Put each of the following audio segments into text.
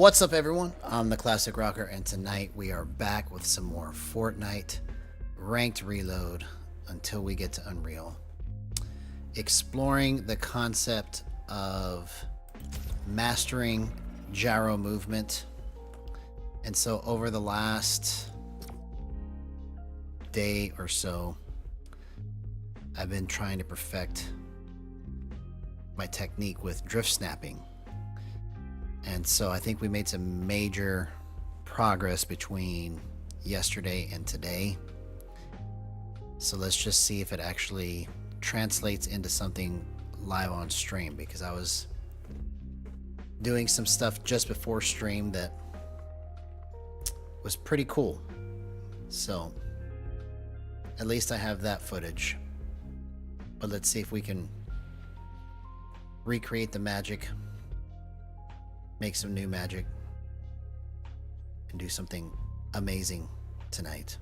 What's up, everyone? I'm the Classic Rocker, and tonight we are back with some more Fortnite ranked reload until we get to Unreal. Exploring the concept of mastering gyro movement. And so over the last day or so, I've been trying to perfect my technique with drift snapping. And so I think we made some major progress between yesterday and today. So let's just see if it actually translates into something live on stream, because I was doing some stuff just before stream that was pretty cool. So at least I have that footage. But let's see if we can recreate the magic, make some new magic, and do something amazing tonight.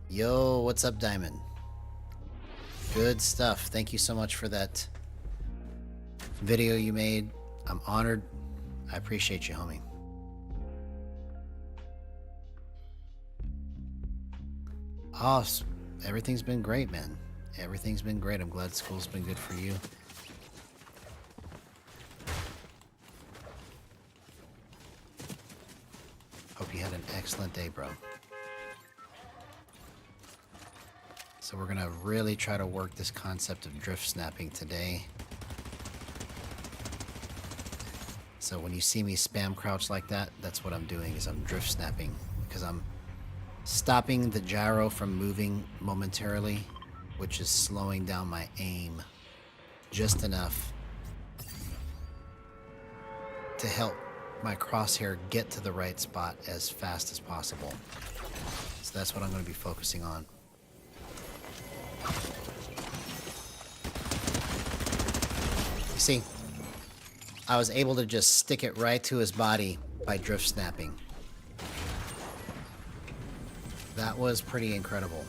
Yo, what's up, Diamond? Good stuff. Thank you so much for that video you made. I'm honored. I appreciate you, homie. Oh, everything's been great, man. Everything's been great. I'm glad school's been good for you. Hope you had an excellent day, bro. So we're gonna really try to work this concept of drift snapping today. So when you see me spam crouch like that, that's what I'm doing, is I'm drift snapping, because I'm stopping the gyro from moving momentarily, which is slowing down my aim just enough to help my crosshair get to the right spot as fast as possible. So that's what I'm going to be focusing on. You see, I was able to just stick it right to his body by drift snapping. That was pretty incredible,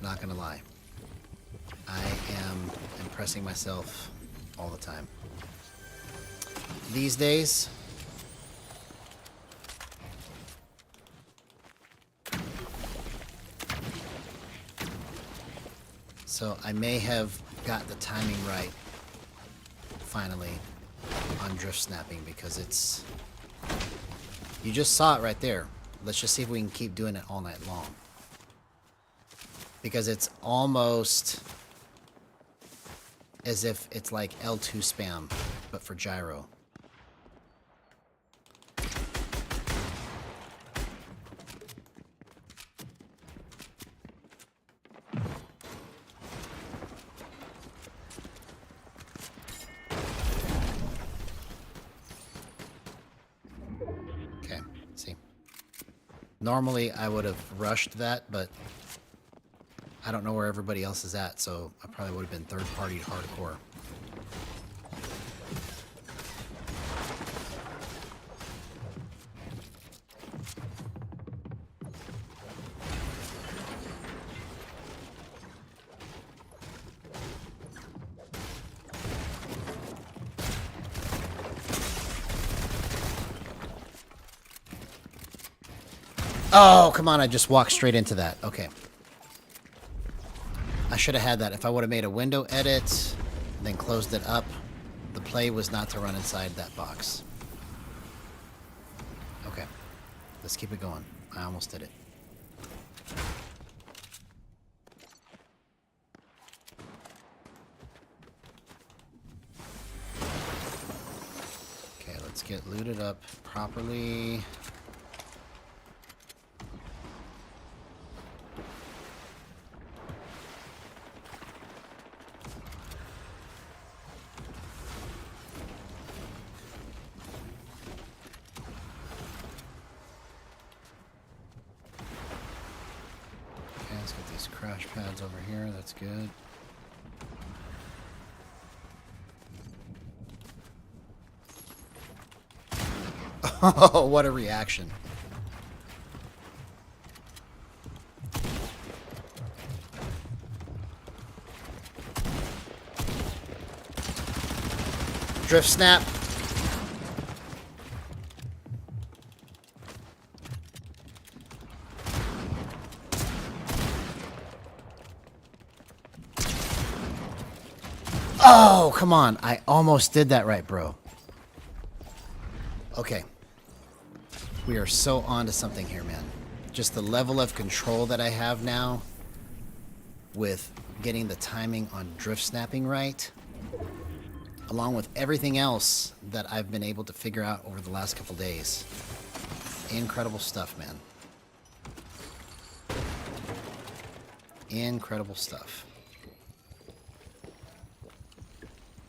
not gonna lie. I am impressing myself all the time these days. So I may have got the timing right finally on drift snapping, because it's, you just saw it right there. Let's just see if we can keep doing it all night long, because it's almost as if it's like L2 spam, but for gyro. Okay, see. Normally I would have rushed that, but I don't know where everybody else is at, so I probably would have been third-party hardcore. Oh, come on, I just walked straight into that. Okay. I should have had that. If I would have made a window edit, then closed it up, the play was not to run inside that box. Okay. Let's keep it going. I almost did it. Okay, let's get looted up properly. Let's get these crash pads over here. That's good. Oh, what a reaction. drift snap. Oh, come on. I almost did that right, bro. Okay. We are so on to something here, man. Just the level of control that I have now with getting the timing on drift snapping right, along with everything else that I've been able to figure out over the last couple days. Incredible stuff, man. Incredible stuff.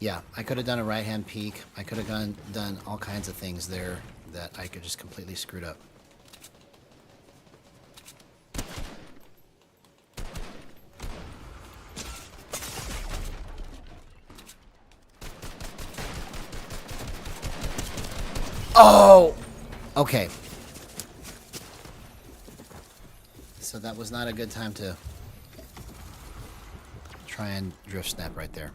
Yeah, I could have done a right-hand peek. I could have done all kinds of things there that I could just completely screwed up. Oh! Okay. So that was not a good time to try and drift snap right there.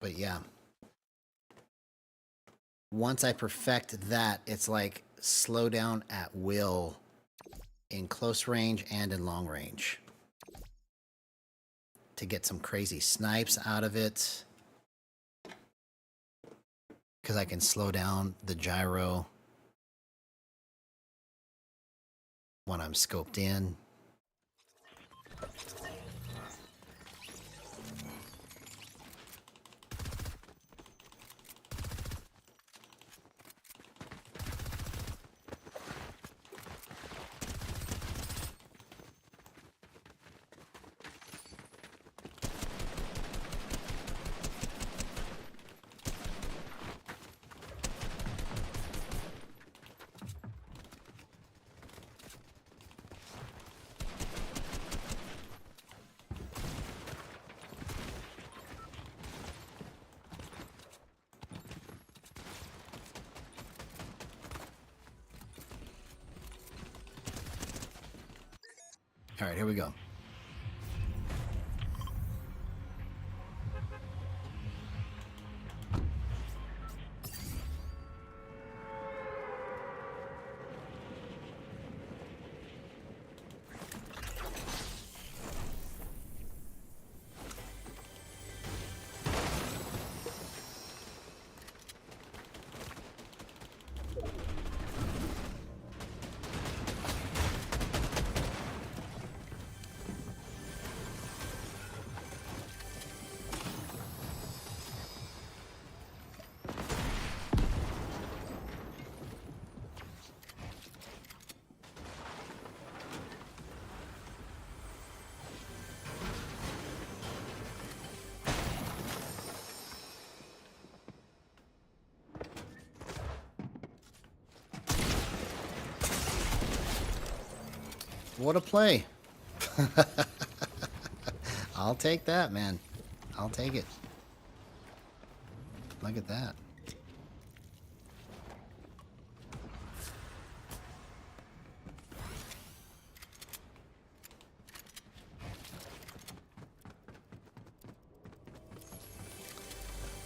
But yeah. Once I perfect that, it's like slow down at will in close range and in long range to get some crazy snipes out of it. Because I can slow down the gyro when I'm scoped in. All right, here we go. What a play. I'll take that, man. I'll take it. Look at that.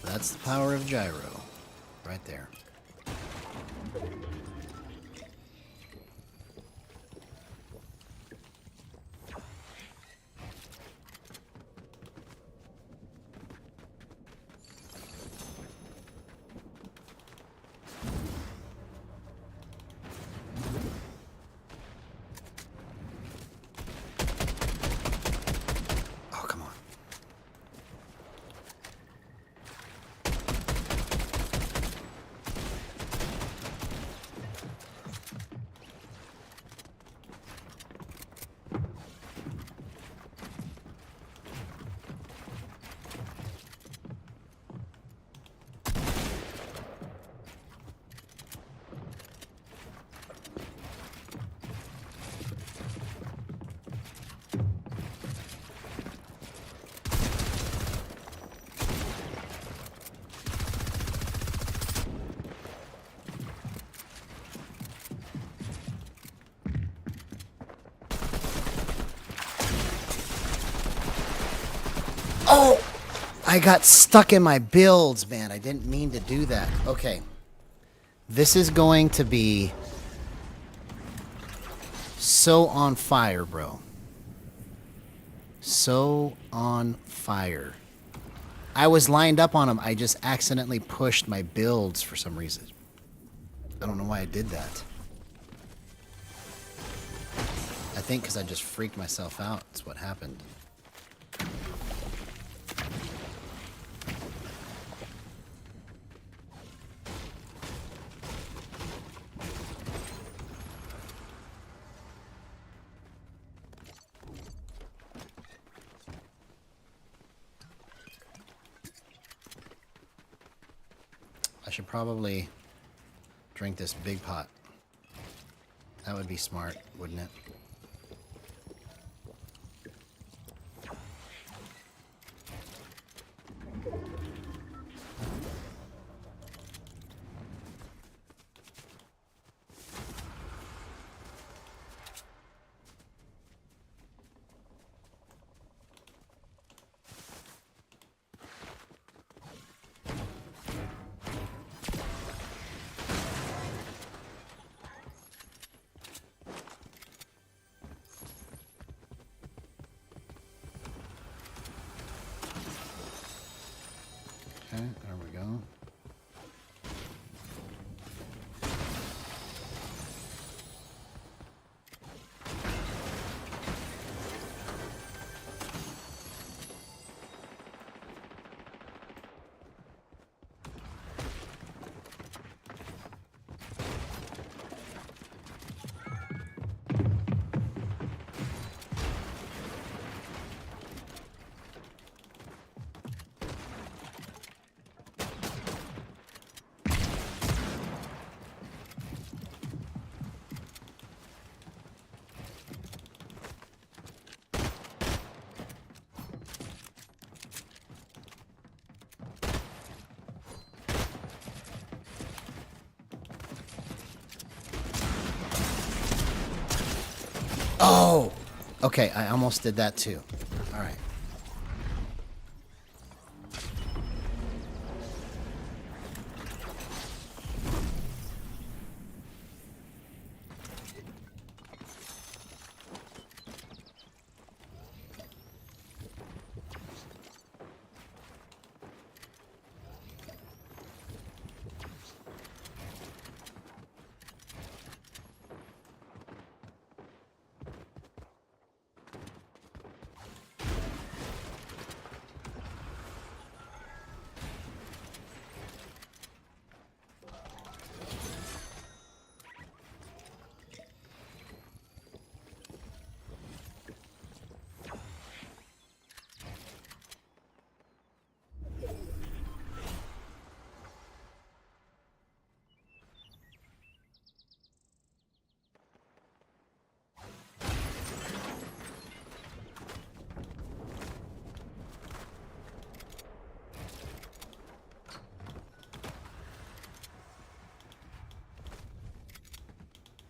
That's the power of gyro. Right there. Oh! I got stuck in my builds, man. I didn't mean to do that. Okay. This is going to be so on fire, bro. So on fire. I was lined up on him. I just accidentally pushed my builds for some reason. I don't know why I did that. I think because I just freaked myself out. That's what happened. I should probably drink this big pot. That would be smart, wouldn't it? Okay, there we go. Oh! Okay, I almost did that too. Alright.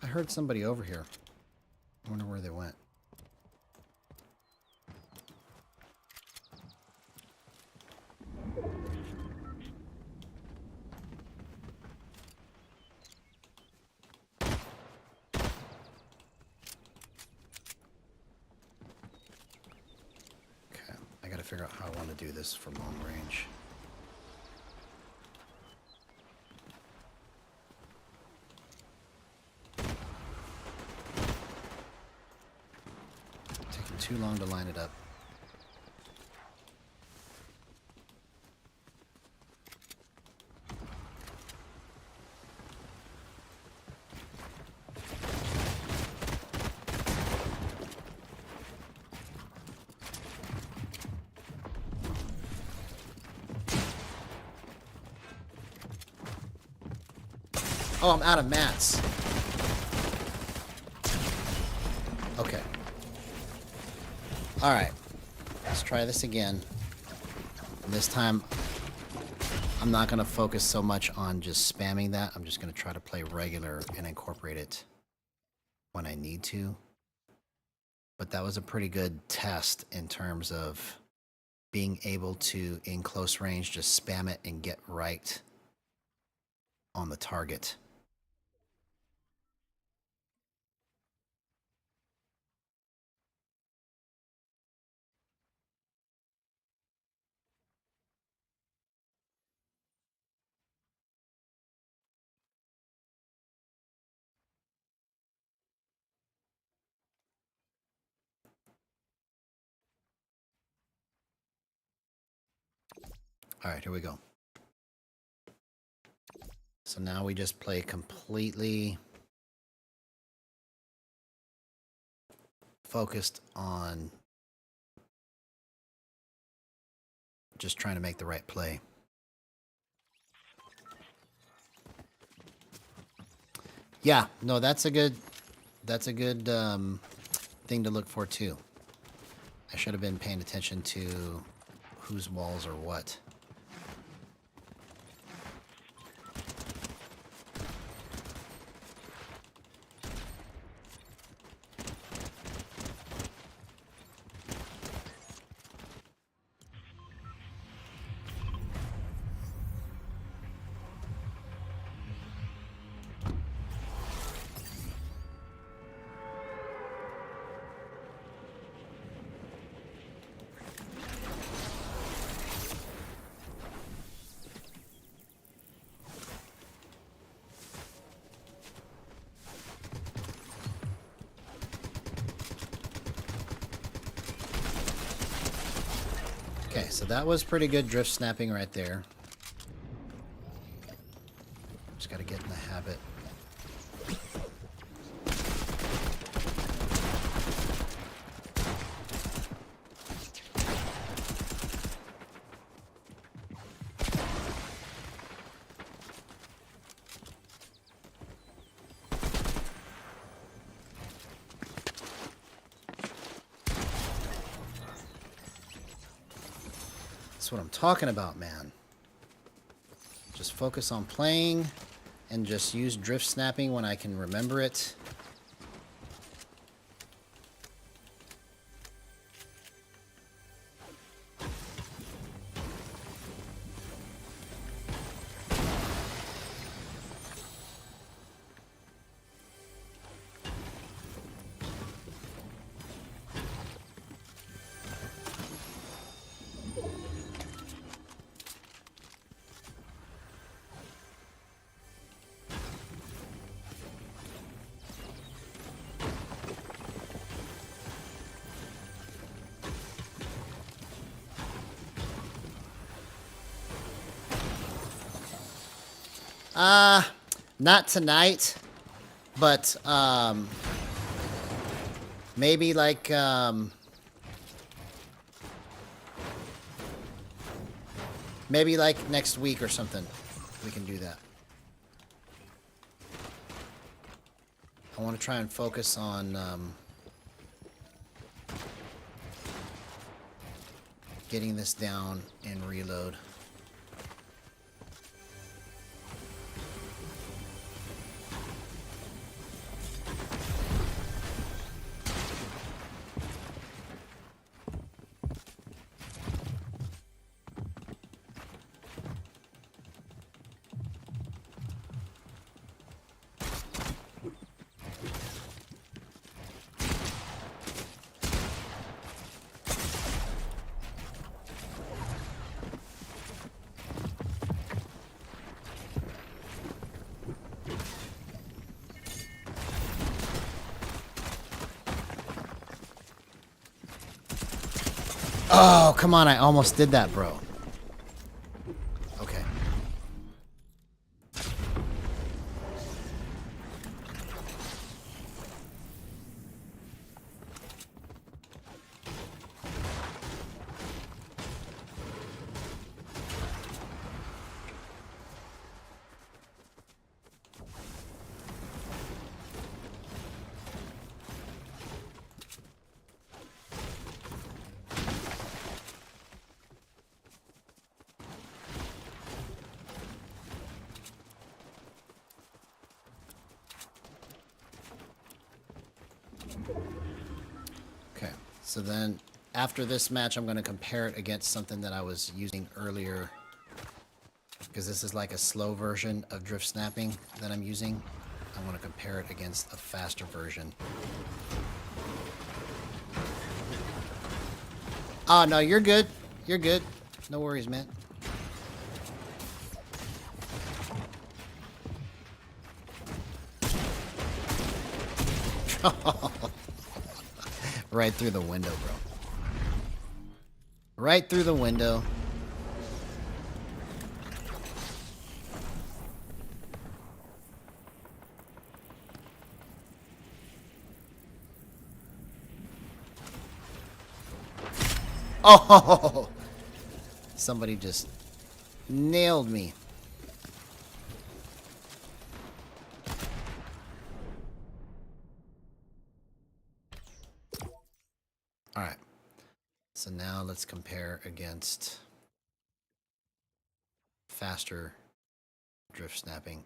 I heard somebody over here. I wonder where they went. Okay, I gotta figure out how I want to do this for long range. Taking too long to line it up. Oh, I'm out of mats. Okay. Alright. Let's try this again. And this time, I'm not going to focus so much on just spamming that. I'm just going to try to play regular and incorporate it when I need to. But that was a pretty good test in terms of being able to, in close range, just spam it and get right on the target. All right, here we go. So now we just play completely focused on just trying to make the right play. Yeah, no, that's a good thing to look for too. I should have been paying attention to whose walls are what. Okay, so that was pretty good drift snapping right there. Just got to get in the habit. That's what I'm talking about, man. Just focus on playing and just use drift snapping when I can remember it. Not tonight, but maybe like next week or something. We can do that. I want to try and focus on getting this down and reload. Oh, come on. I almost did that, bro. Okay. Okay. So then after this match, I'm going to compare it against something that I was using earlier. Because this is like a slow version of drift snapping that I'm using. I want to compare it against a faster version. Oh, no, you're good. You're good. No worries, man. Right through the window, bro. Right through the window. Oh! Somebody just nailed me. Alright. So now let's compare against faster drift snapping.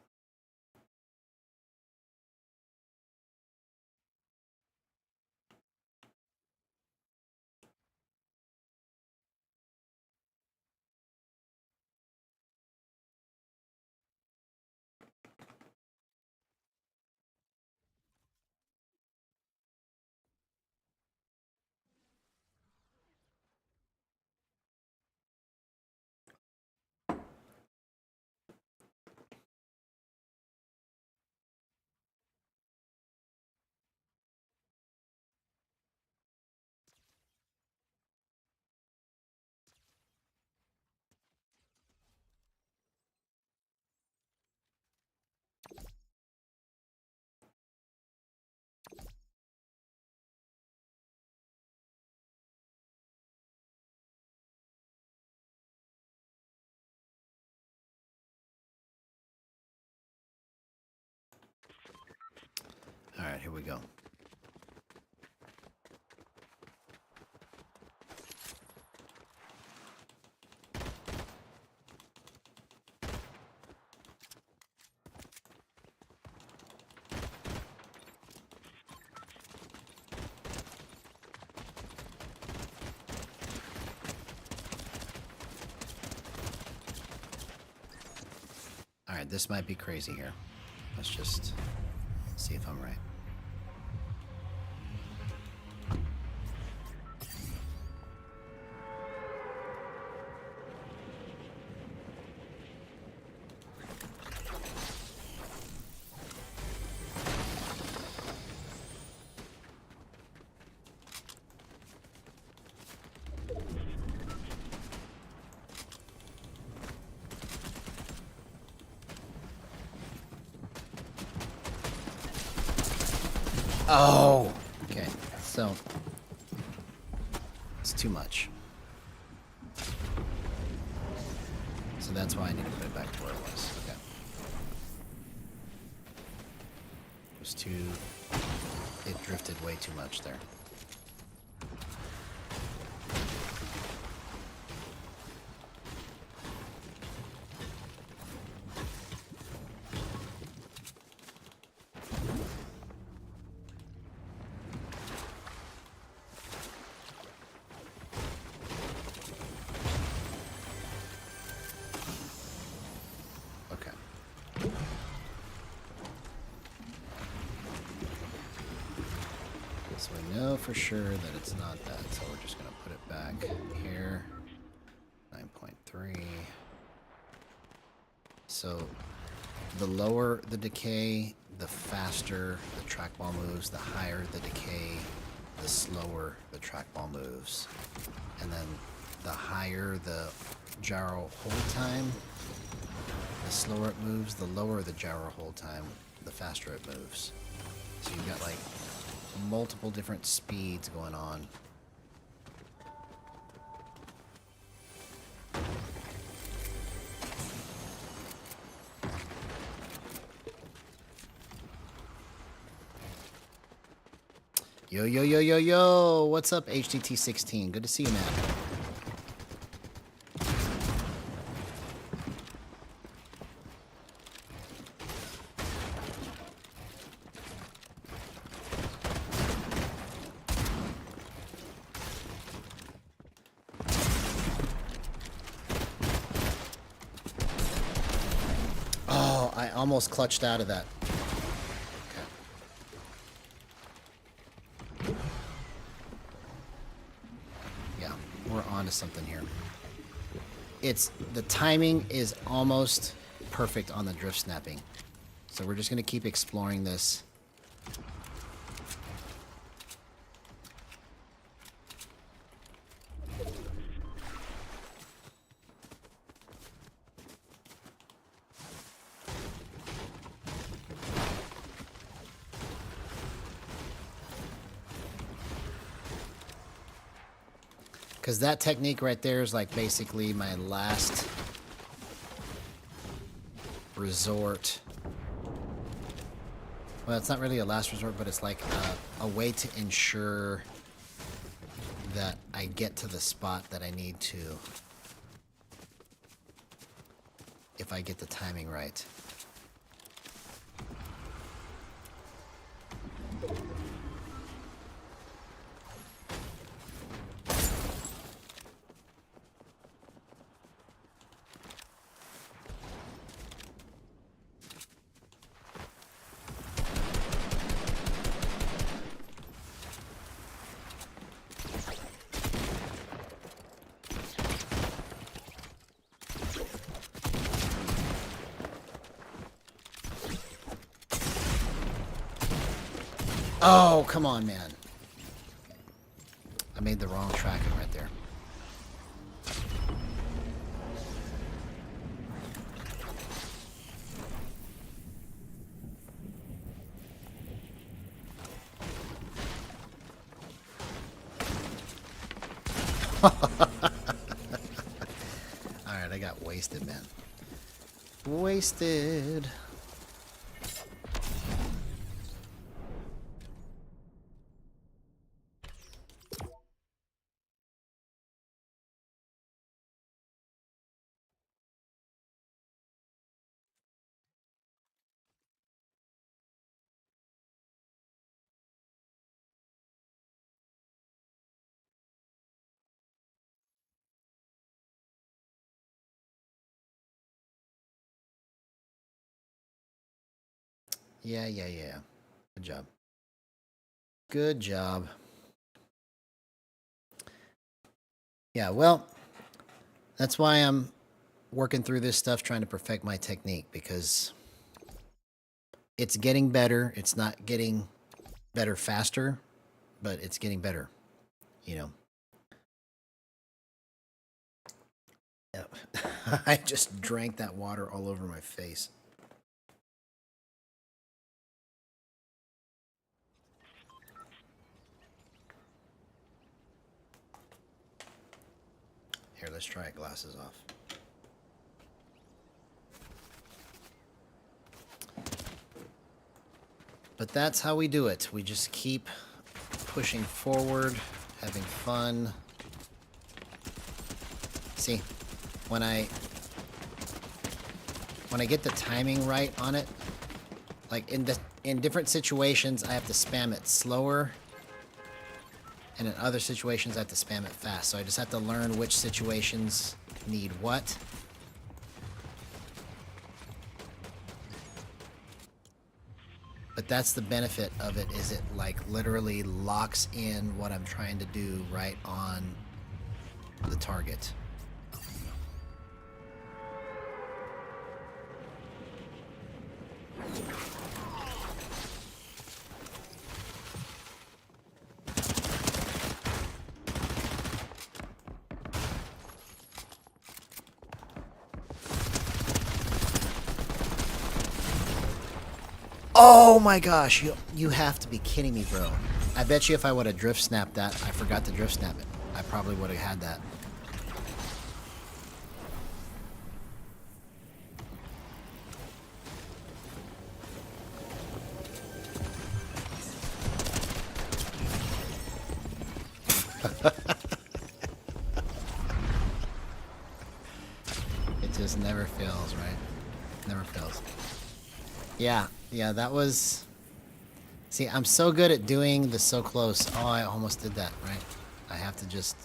Alright, here we go. Alright, this might be crazy here. Let's just see if I'm right. Oh! Okay, so it's too much. So that's why I need to put it back to where it was. Okay. It was too... It drifted way too much there. So we know for sure that it's not that, so we're just going to put it back here. 9.3. So the lower the decay, the faster the trackball moves. The higher the decay, the slower the trackball moves. And then the higher the gyro hold time, the slower it moves. The lower the gyro hold time, the faster it moves. So you've got like multiple different speeds going on. Yo, yo, yo, yo, yo! What's up, HDT16? Good to see you, man. almost clutched out of that. Okay. Yeah, we're on to something here. The timing is almost perfect on the drift snapping. So we're just going to keep exploring this. Because that technique right there is like basically my last resort. Well, it's not really a last resort, but it's like a way to ensure that I get to the spot that I need to if I get the timing right. Oh, come on, man. I made the wrong tracking right there. Alright, I got wasted, man. Wasted. Yeah. Good job. Good job. Yeah, well, that's why I'm working through this stuff, trying to perfect my technique, because it's getting better. It's not getting better faster, but it's getting better, you know. Yep. I just drank that water all over my face. Here, let's try it. Glasses off. But that's how we do it. We just keep pushing forward, having fun. See, when I get the timing right on it, like in different situations, I have to spam it slower, and in other situations, I have to spam it fast. So I just have to learn which situations need what. But that's the benefit of it, is it like literally locks in what I'm trying to do right on the target. Oh my gosh, you have to be kidding me, bro. I bet you if I would have drift snapped that, I forgot to drift snap it, I probably would have had that. It just never fails, right? Never fails. Yeah, that was... See, I'm so good at doing the so close. Oh, I almost did that, right? I have to just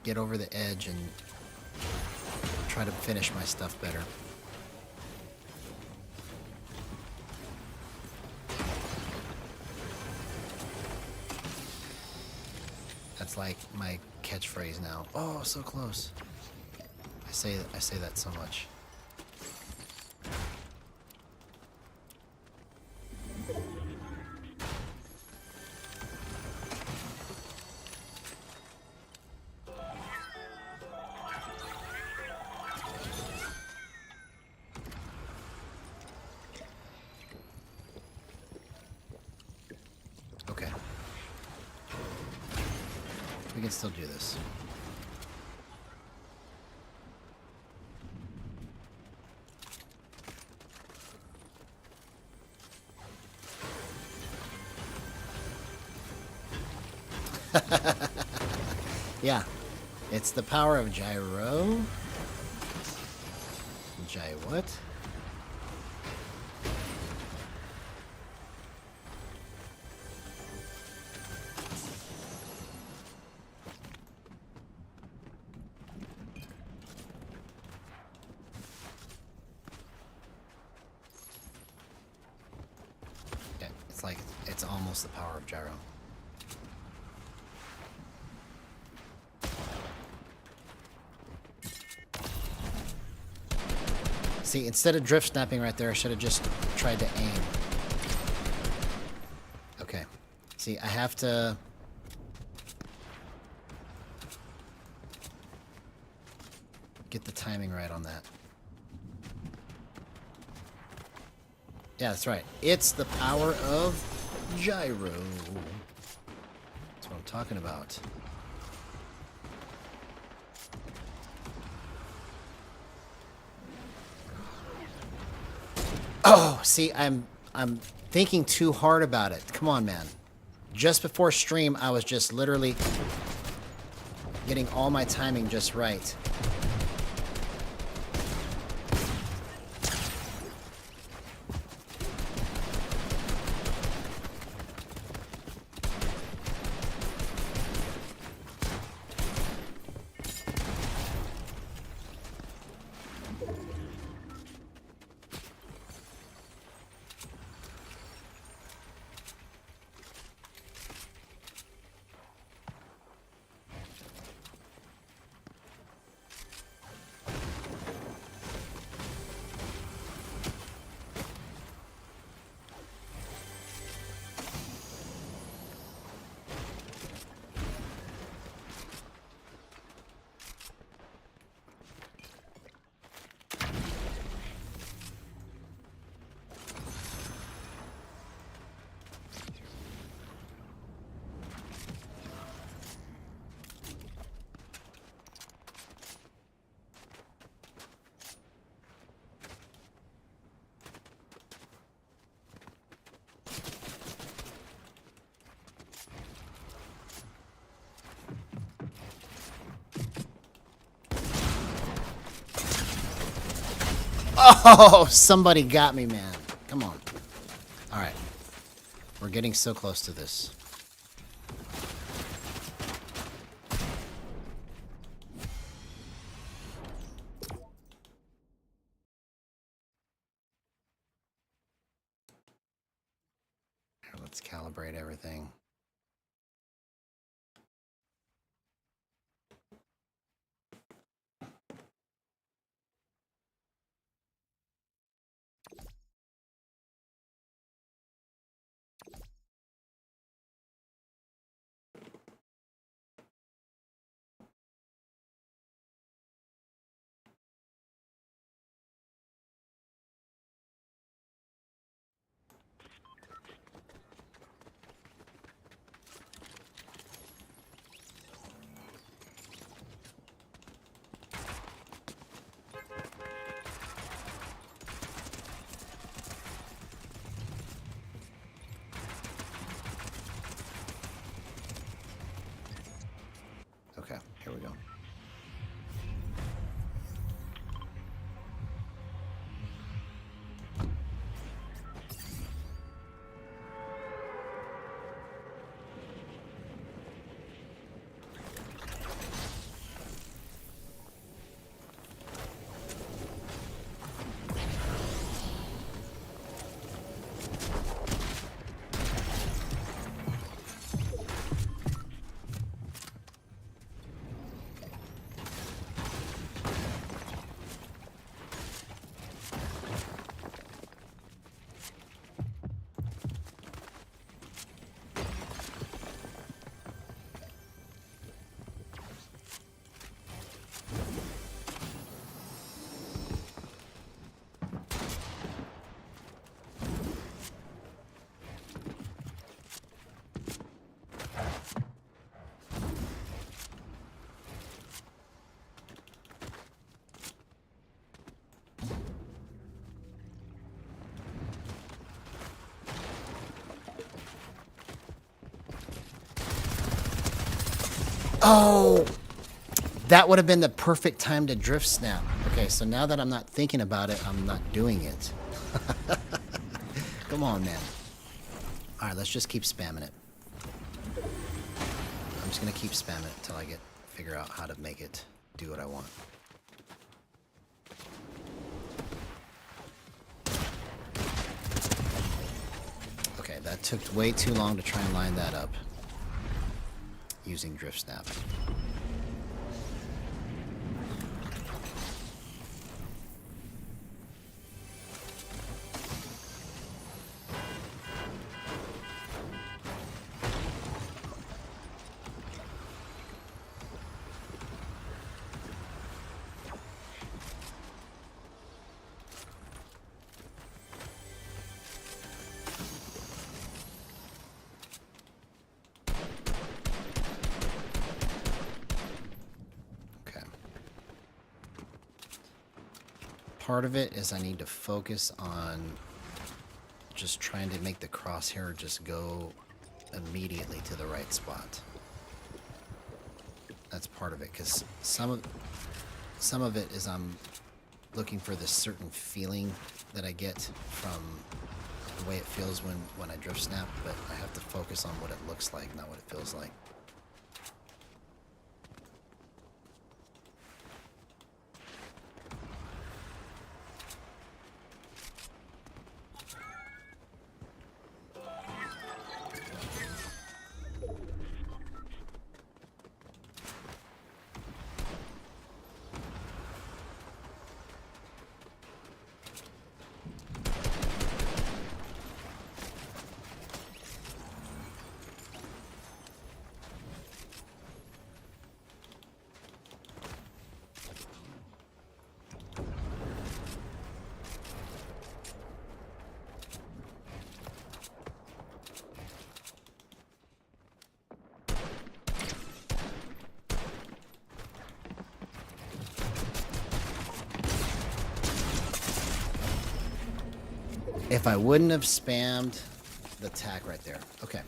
get over the edge and try to finish my stuff better. It's like my catchphrase now. Oh, so close. I say that so much. Okay. We can still do this. Yeah, it's the power of gyro. What? Yeah, it's like it's almost the power of gyro. See, instead of drift snapping right there, I should have just tried to aim. Okay. See, I have to... get the timing right on that. Yeah, that's right. It's the power of gyro. That's what I'm talking about. Oh, see, I'm thinking too hard about it. Come on, man. Just before stream, I was just literally getting all my timing just right. Oh, somebody got me, man. Come on. All right. We're getting so close to this. Here, let's calibrate everything. Oh, that would have been the perfect time to drift snap. Okay, so now that I'm not thinking about it, I'm not doing it. Come on, man. All right, let's just keep spamming it. I'm just gonna keep spamming it until I figure out how to make it do what I want. Okay, that took way too long to try and line that up using drift snap. Part of it is I need to focus on just trying to make the crosshair just go immediately to the right spot. That's part of it, because some of it is I'm looking for this certain feeling that I get from the way it feels when I drift snap, but I have to focus on what it looks like, not what it feels like. If I wouldn't have spammed the tack right there. Okay.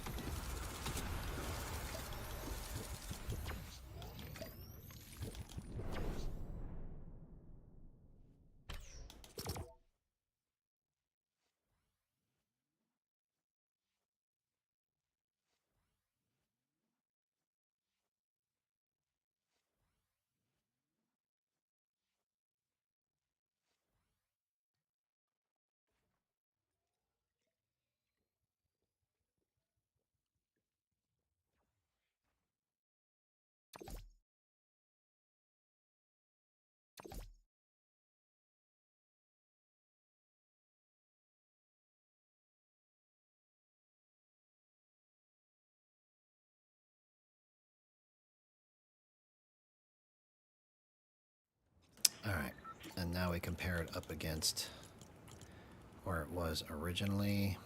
All right. And now we compare it up against where it was originally.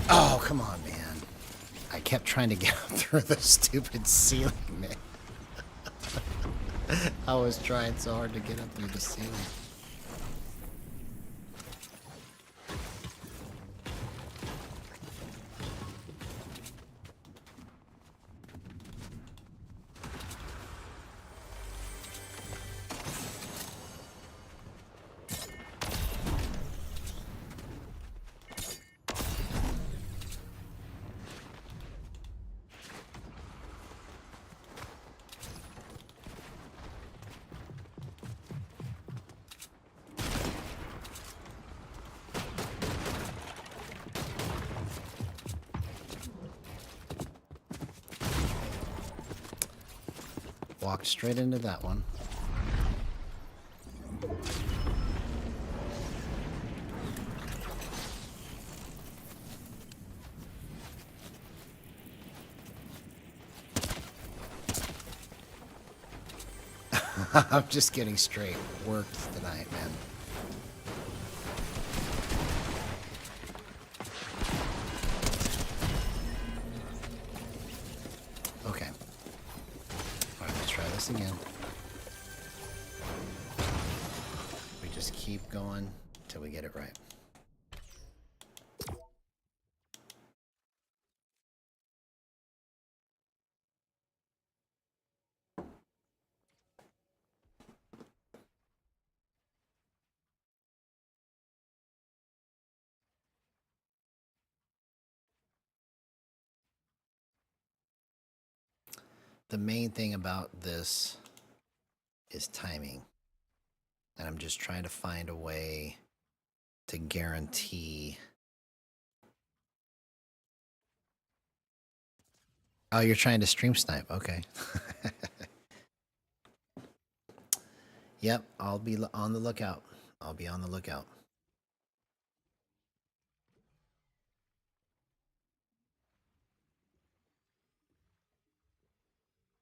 Oh, come on, man. I kept trying to get up through the stupid ceiling, man. I was trying so hard to get up through the ceiling. Walked straight into that one. I'm just getting straight worked tonight, man. Okay. Alright, let's try this again. We just keep going till we get it right. The main thing about this is timing. And I'm just trying to find a way to guarantee. Oh, you're trying to stream snipe. Okay. Yep, I'll be on the lookout. I'll be on the lookout.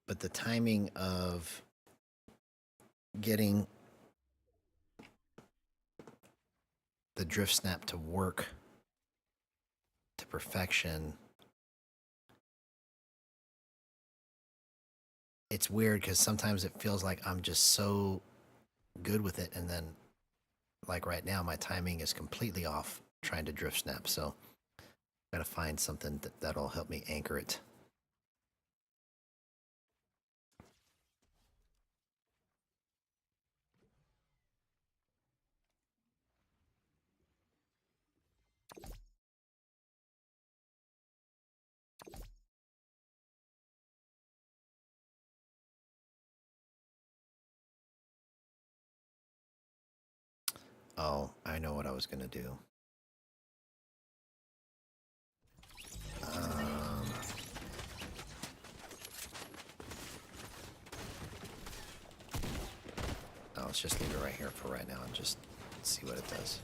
But the timing of getting the drift snap to work to perfection, it's weird because sometimes it feels like I'm just so good with it, and then like right now my timing is completely off trying to drift snap, so I gotta find something that'll help me anchor it. Oh, I know what I was gonna do. Let's just leave it right here for right now and just see what it does.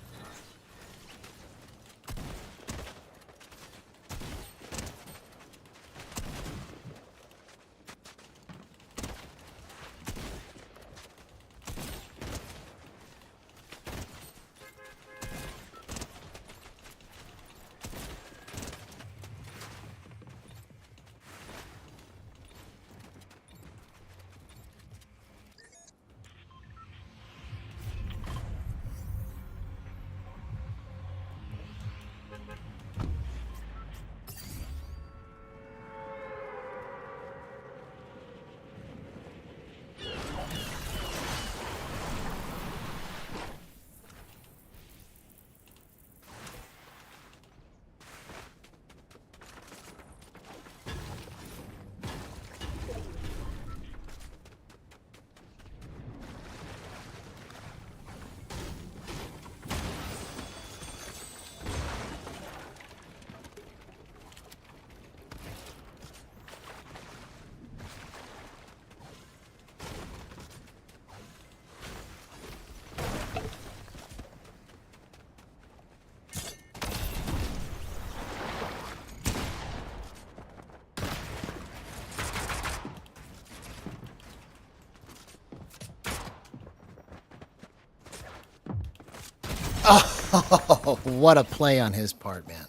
Oh, what a play on his part, man.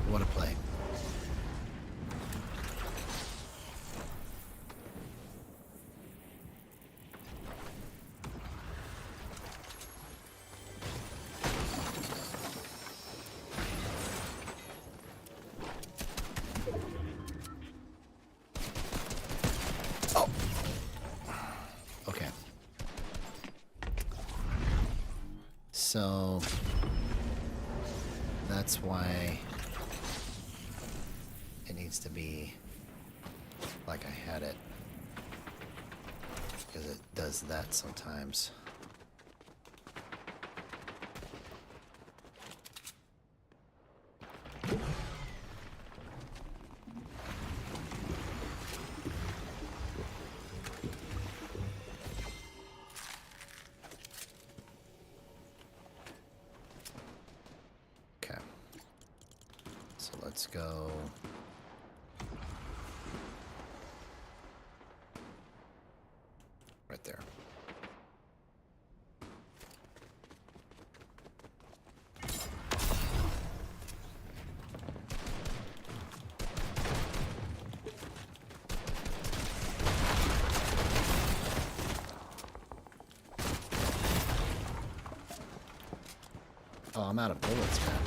What a play. Oh. Okay. So that's why it needs to be like I had it, because it does that sometimes. So let's go. Right there. Oh, I'm out of bullets, man.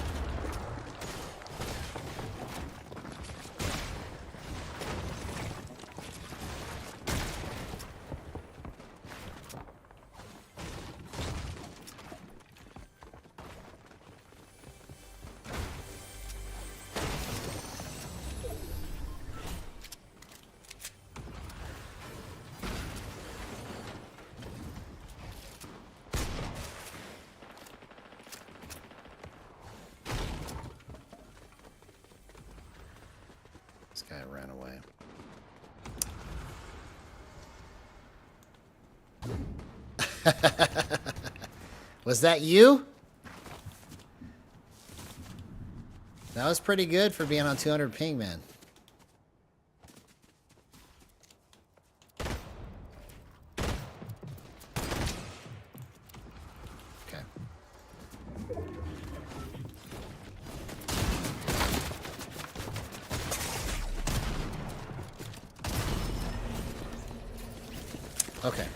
This guy ran away. Was that you? That was pretty good for being on 200 ping, man. Okay. Okay.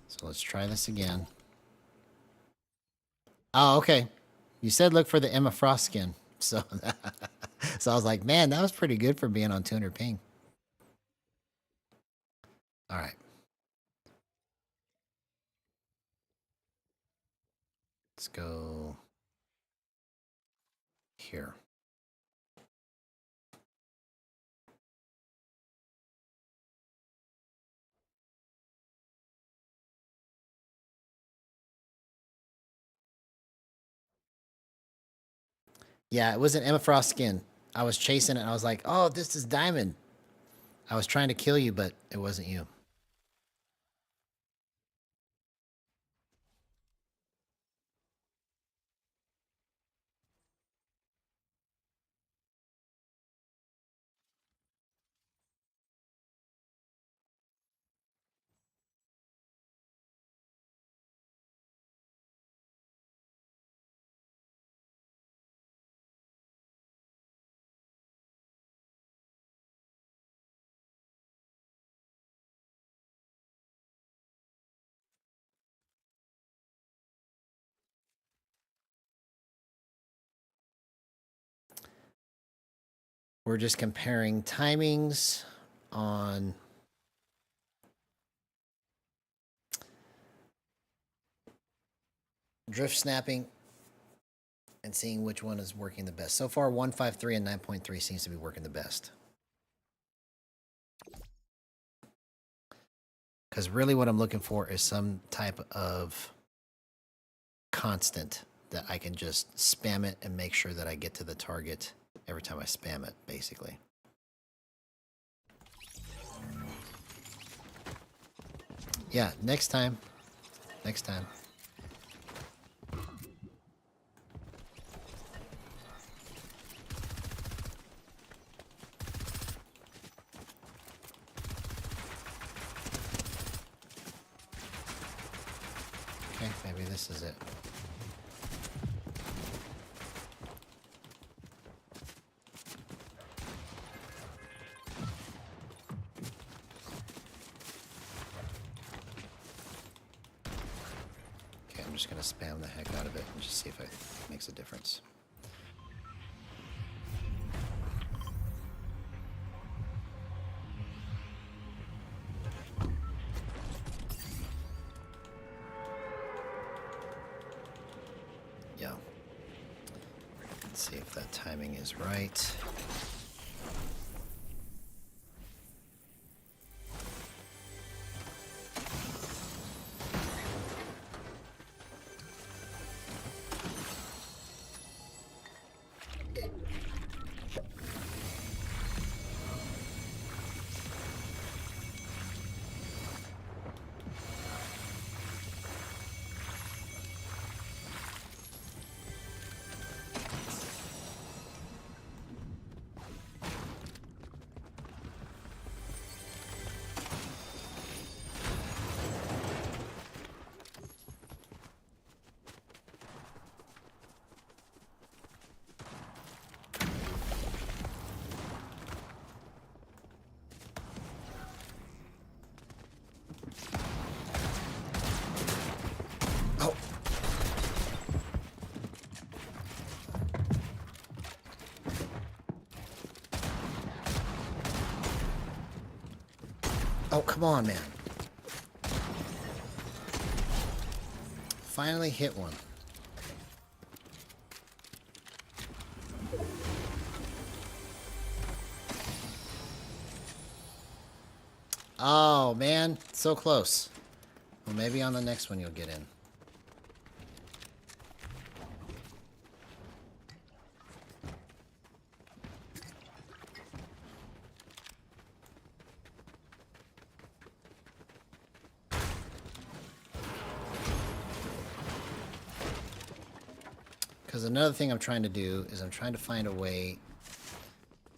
So let's try this again. Oh, okay. You said look for the Emma Frost skin. So, so I was like, man, that was pretty good for being on 200 ping. All right. Let's go here. Yeah, it was an Emma Frost skin. I was chasing it and I was like, oh, this is diamond. I was trying to kill you, but it wasn't you. We're just comparing timings on drift snapping and seeing which one is working the best. So far, 153 and 9.3 seems to be working the best. Because really what I'm looking for is some type of constant that I can just spam it and make sure that I get to the target every time I spam it, basically. Yeah, next time. Next time. Okay, maybe this is it. Okay, I'm just gonna spam the heck out of it and just see if it makes a difference. Yeah. Let's see if that timing is right. Oh, come on, man. Finally hit one. Oh, man. So close. Well, maybe on the next one you'll get in. Because another thing I'm trying to do is I'm trying to find a way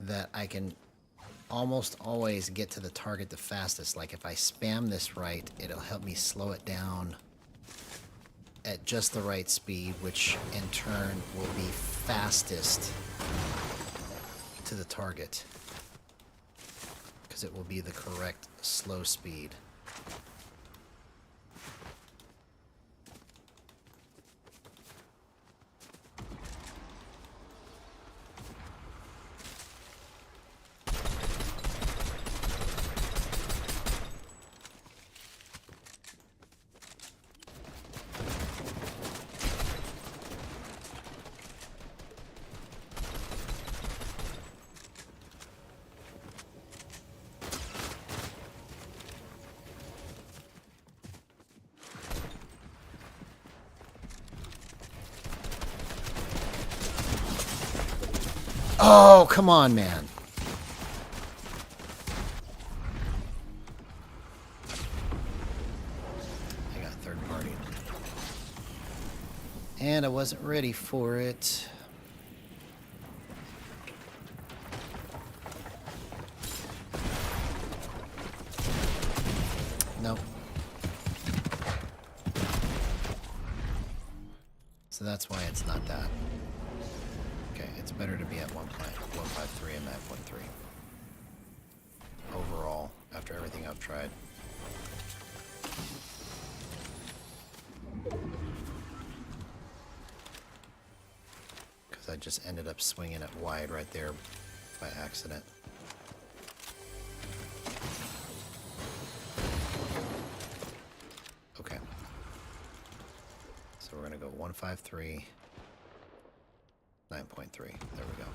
that I can almost always get to the target the fastest. Like if I spam this right, it'll help me slow it down at just the right speed, which in turn will be fastest to the target. Because it will be the correct slow speed. Oh, come on, man. I got third party. And I wasn't ready for it. Nope. So that's why it's not that. Okay, it's better to be at 153 and 9.3. Overall, after everything I've tried. Because I just ended up swinging it wide right there by accident. Okay. So we're going to go 153. 9.3. There we go.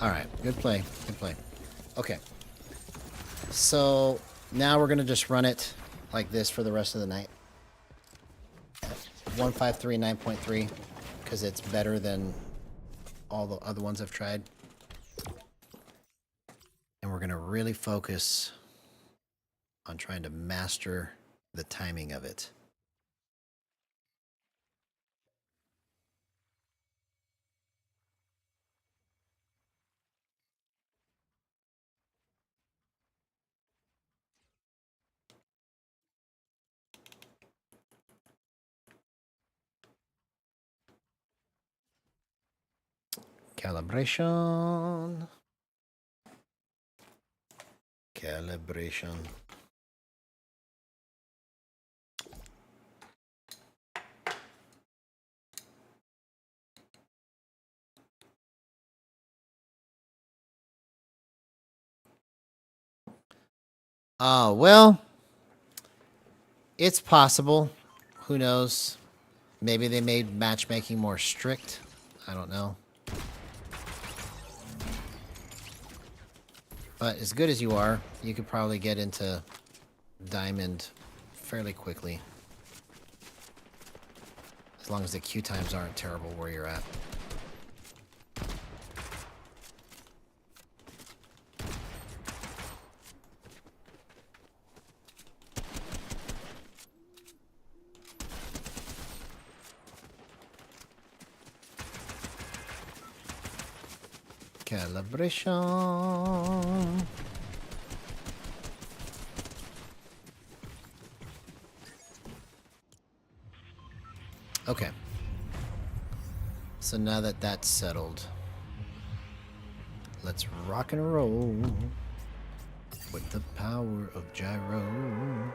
Alright, good play, good play. Okay. So, now we're going to just run it like this for the rest of the night. 153, 9.3, because it's better than all the other ones I've tried. And we're going to really focus on trying to master the timing of it. Calibration. Calibration. Well, it's possible. Who knows? Maybe they made matchmaking more strict. I don't know. But as good as you are, you could probably get into Diamond fairly quickly. As long as the queue times aren't terrible where you're at. Calibration. Okay. So now that that's settled, let's rock and roll with the power of gyro.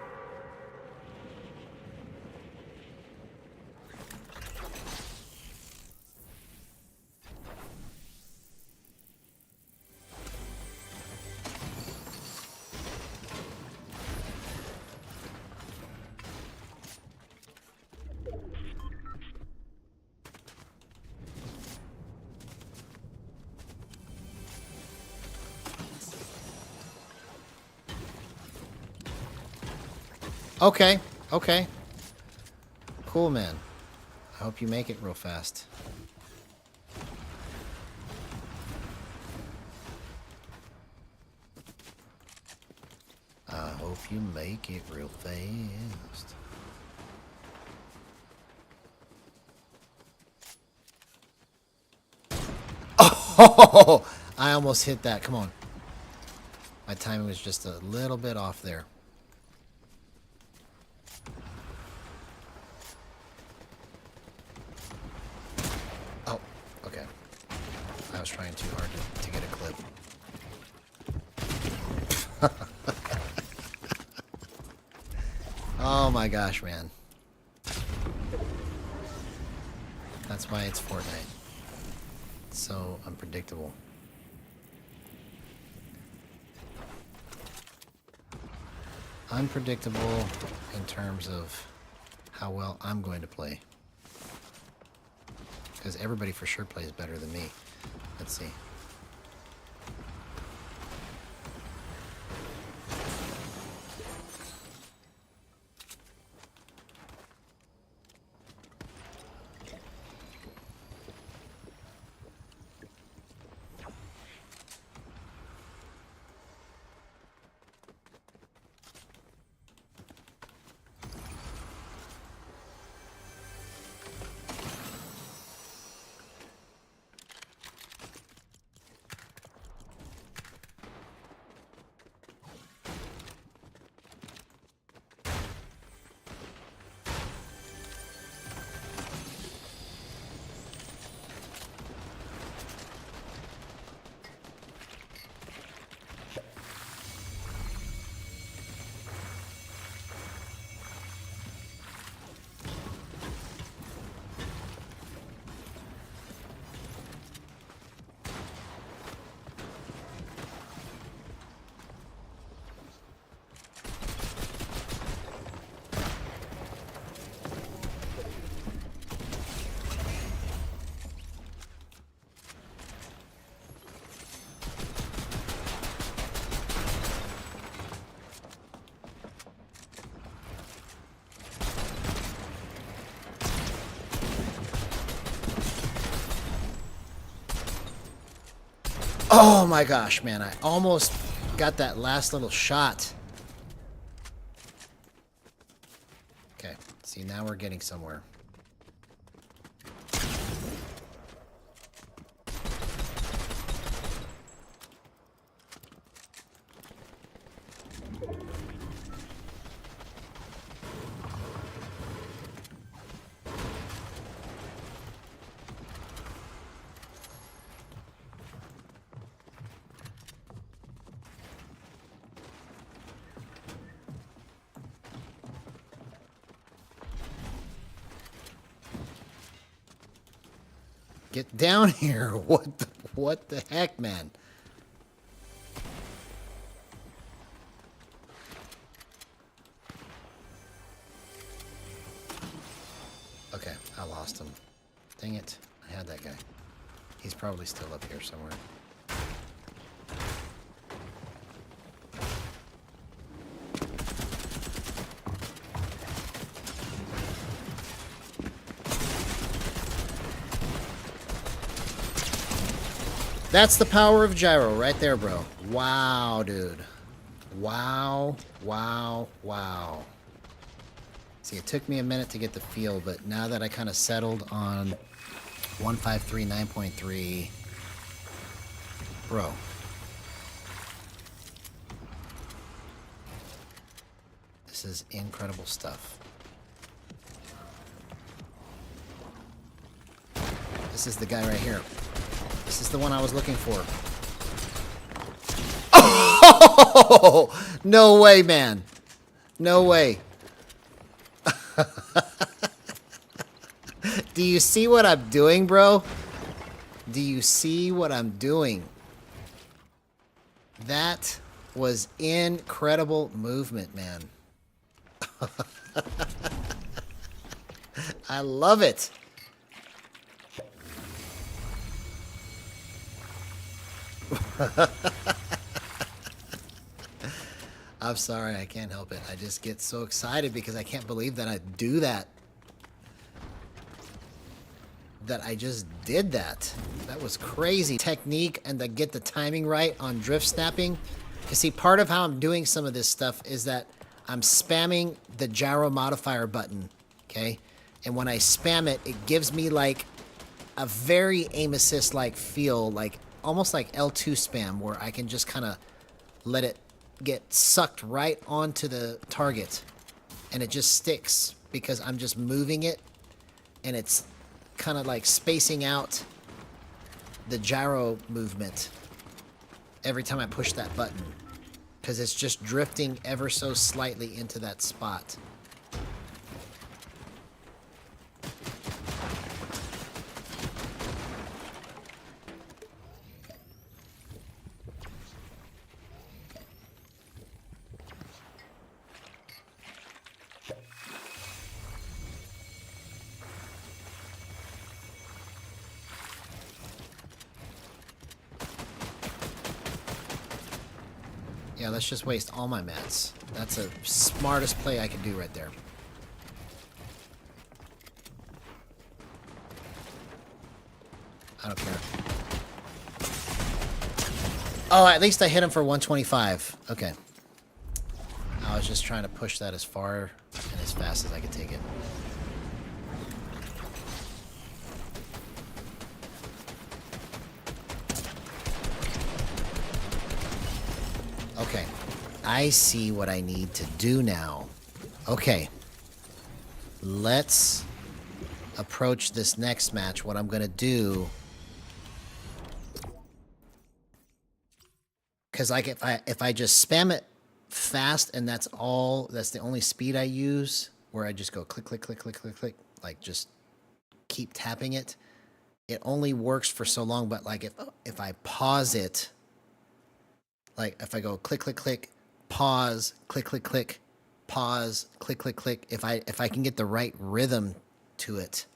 Okay, okay. Cool, man. I hope you make it real fast. I hope you make it real fast. Oh, I almost hit that. Come on. My timing was just a little bit off there. Oh, okay. I was trying too hard to get a clip. Oh my gosh, man. That's why it's Fortnite. It's so unpredictable. Unpredictable in terms of how well I'm going to play. Because everybody for sure plays better than me. Let's see. Oh my gosh, man. I almost got that last little shot. Okay, see, now we're getting somewhere. Get down here. What the heck, man? Okay, I lost him. Dang it. I had that guy. He's probably still up here somewhere. That's the power of gyro right there, bro. Wow, dude. Wow, wow, wow. See, it took me a minute to get the feel, but now that I kind of settled on 153 9.3, Bro. This is incredible stuff. This is the guy right here. This is the one I was looking for. Oh! No way, man. No way. Do you see what I'm doing, bro? Do you see what I'm doing? That was incredible movement, man. I love it. I'm sorry, I can't help it. I just get so excited because I can't believe that I do that. That I just did that. That was crazy. Technique and to get the timing right on drift snapping. You see, part of how I'm doing some of this stuff is that I'm spamming the gyro modifier button, okay? And when I spam it, it gives me like a very aim assist-like feel, like almost like L2 spam, where I can just kind of let it get sucked right onto the target. And it just sticks because I'm just moving it, and it's kind of like spacing out the gyro movement every time I push that button, because it's just drifting ever so slightly into that spot. Yeah, let's just waste all my mats. That's the smartest play I could do right there. I don't care. Oh, at least I hit him for 125. Okay. I was just trying to push that as far and as fast as I could take it. Okay, I see what I need to do now. Okay, let's approach this next match. What I'm gonna do, because like if I just spam it fast and that's the only speed I use, where I just go click click click click click click, like just keep tapping it, it only works for so long. But like if I pause it. Like if I go click, click, click, pause, click, click, click, pause, click, click, click. If I can get the right rhythm to it.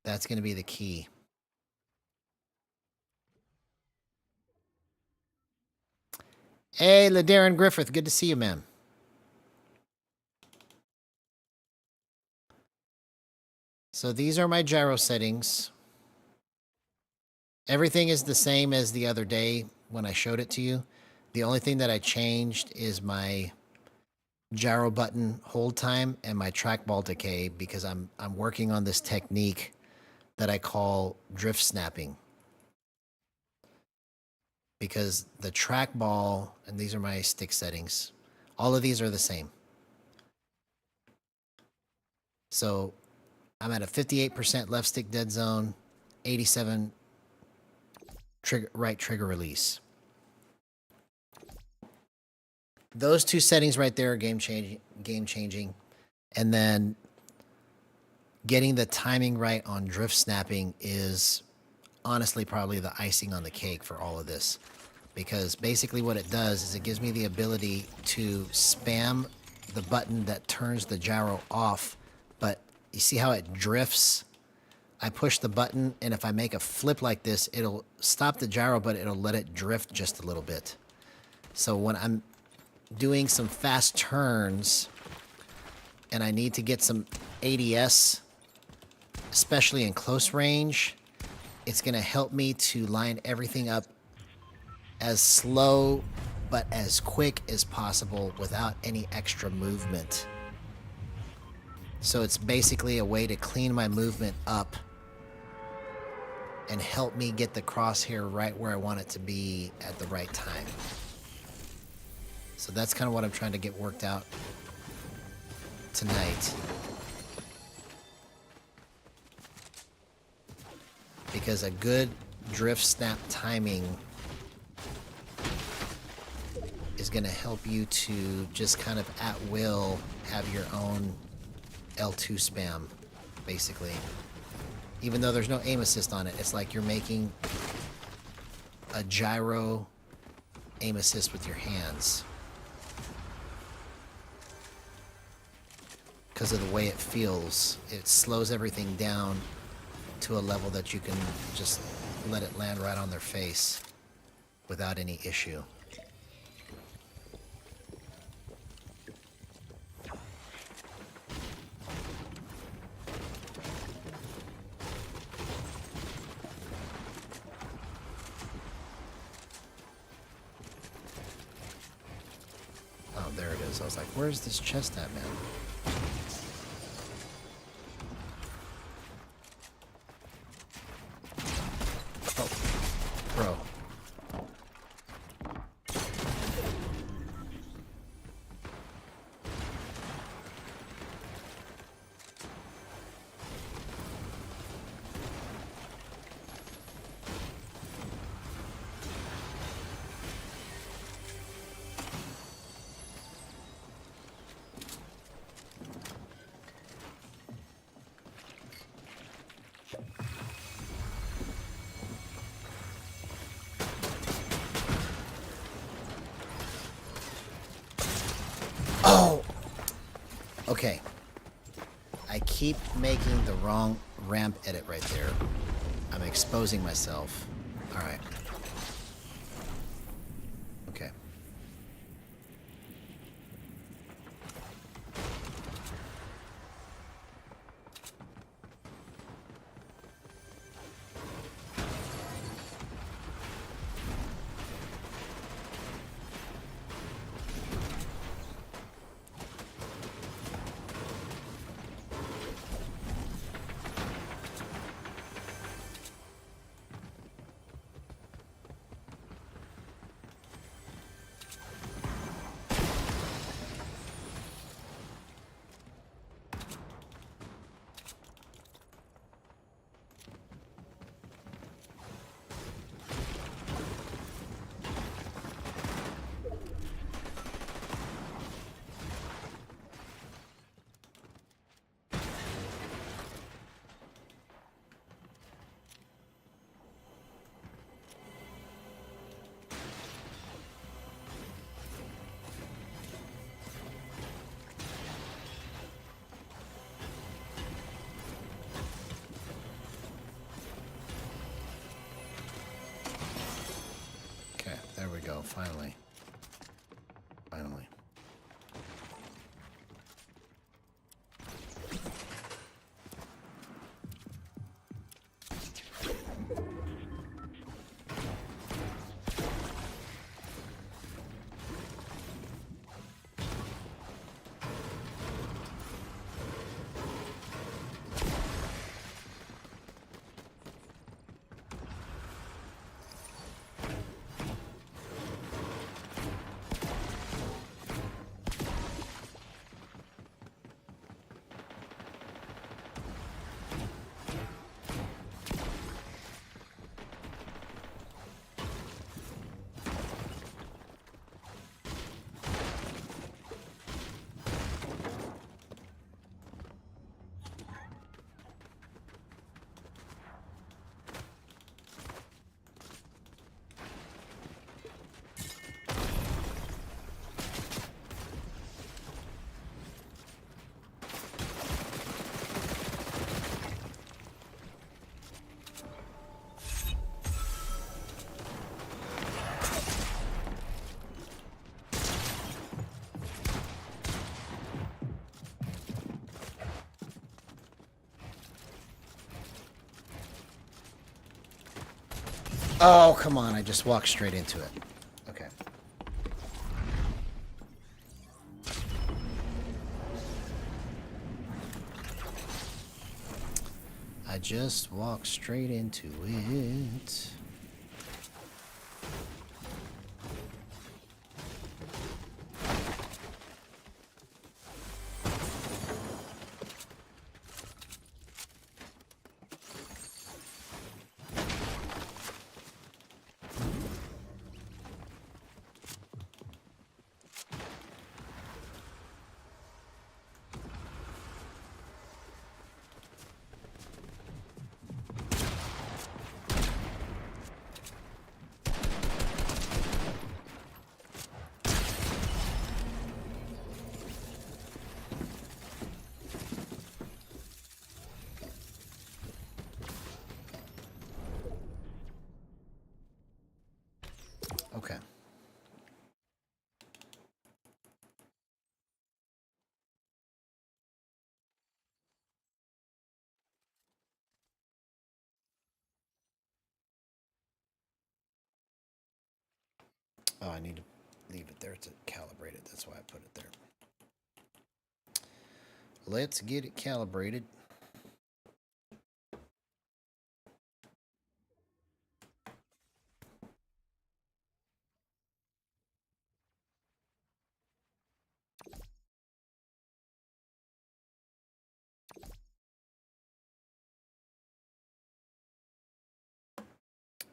That's going to be the key. Hey, LaDarren Griffith. Good to see you, man. So these are my gyro settings. Everything is the same as the other day when I showed it to you. The only thing that I changed is my gyro button hold time and my trackball decay, because I'm working on this technique that I call drift snapping. Because the trackball, and these are my stick settings, all of these are the same. So I'm at a 58% left stick dead zone, 87 right trigger release. Those two settings right there are game changing. And then getting the timing right on drift snapping is honestly probably the icing on the cake for all of this. Because basically what it does is it gives me the ability to spam the button that turns the gyro off, but you see how it drifts? I push the button, and if I make a flip like this, it'll stop the gyro, but it'll let it drift just a little bit. So when I'm doing some fast turns and I need to get some ADS, especially in close range, it's going to help me to line everything up as slow but as quick as possible without any extra movement. So it's basically a way to clean my movement up and help me get the crosshair right where I want it to be at the right time. So that's kind of what I'm trying to get worked out tonight. Because a good drift snap timing is going to help you to just kind of at will have your own L2 spam, basically. Even though there's no aim assist on it, it's like you're making a gyro aim assist with your hands. Because of the way it feels, it slows everything down to a level that you can just let it land right on their face without any issue. Oh, there it is. I was like, where's this chest at, man? Bro. Oh! Okay. I keep making the wrong ramp edit right there. I'm exposing myself. Alright. Okay. There we go, finally. Finally. Oh, come on. I just walked straight into it. Okay. I just walked straight into it. Okay. Oh, I need to leave it there to calibrate it. That's why I put it there. Let's get it calibrated.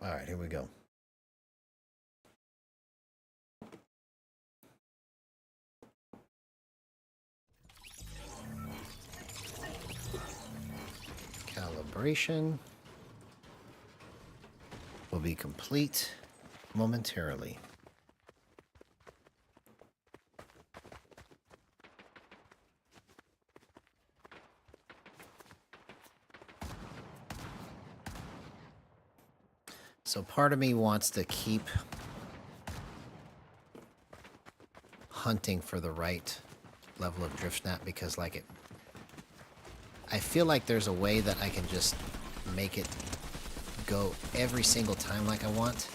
All right, here we go. Calibration will be complete momentarily. So part of me wants to keep hunting for the right level of drift snap because I feel like there's a way that I can just make it go every single time like I want.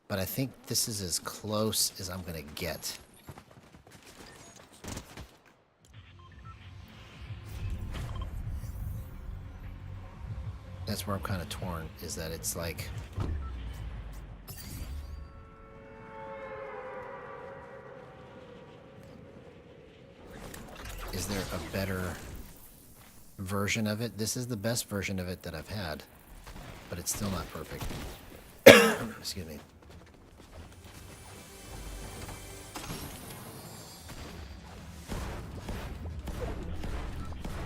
But I think this is as close as I'm gonna get. That's where I'm kind of torn, is that it's like... Is there a better version of it? This is the best version of it that I've had, but it's still not perfect. Excuse me.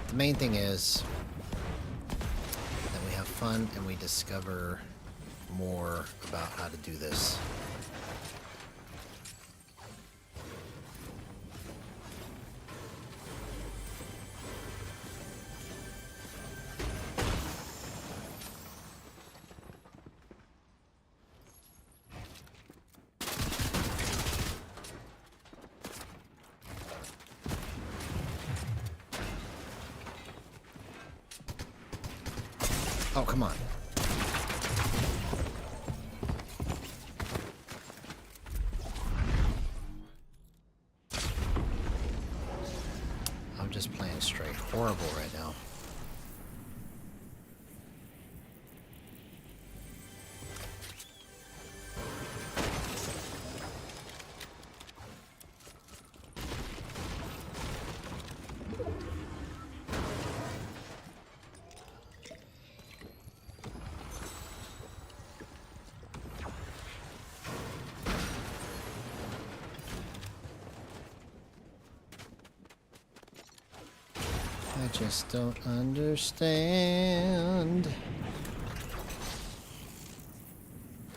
The main thing is that we have fun and we discover more about how to do this. Oh, come on. I'm just playing straight horrible right now. I just don't understand.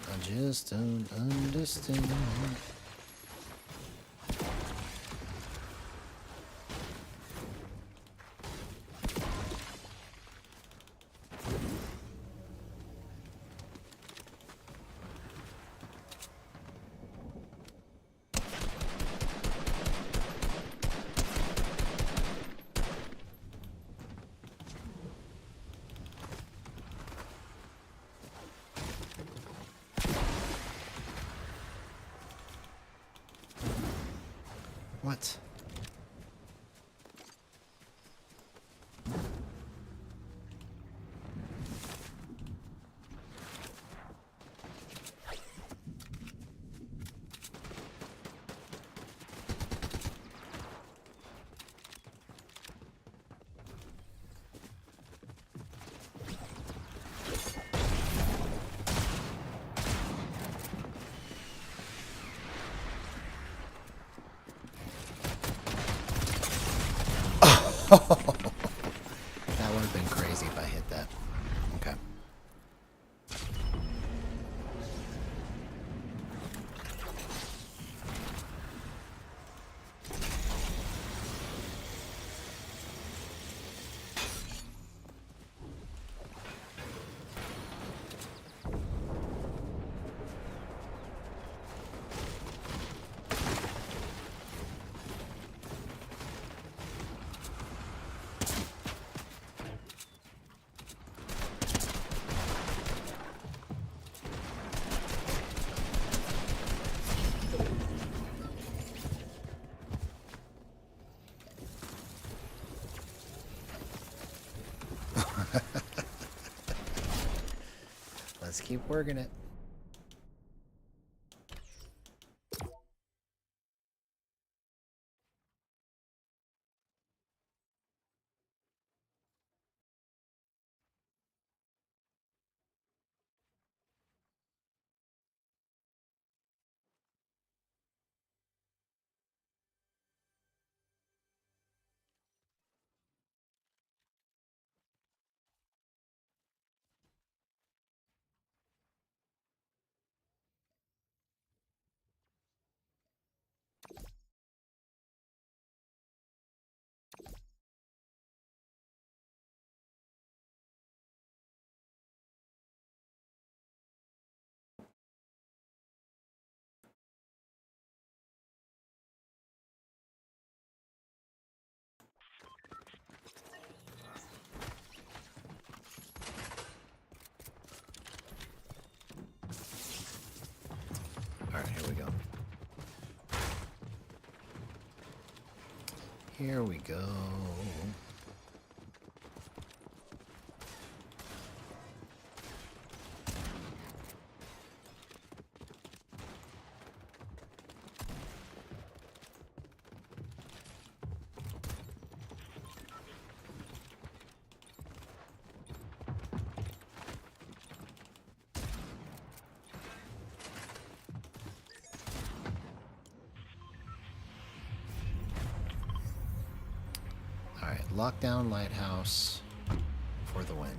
I just don't understand. What? That would have been crazy if I hit that. Okay. Let's keep working it. All right, here we go. Here we go. Alright, lockdown lighthouse for the win.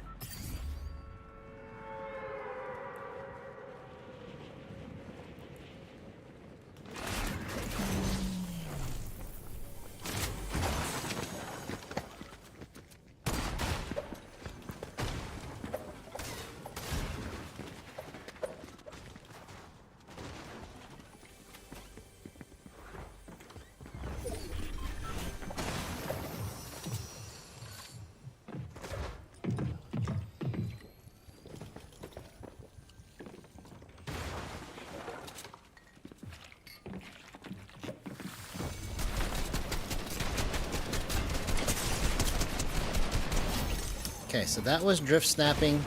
Okay, so that was drift snapping,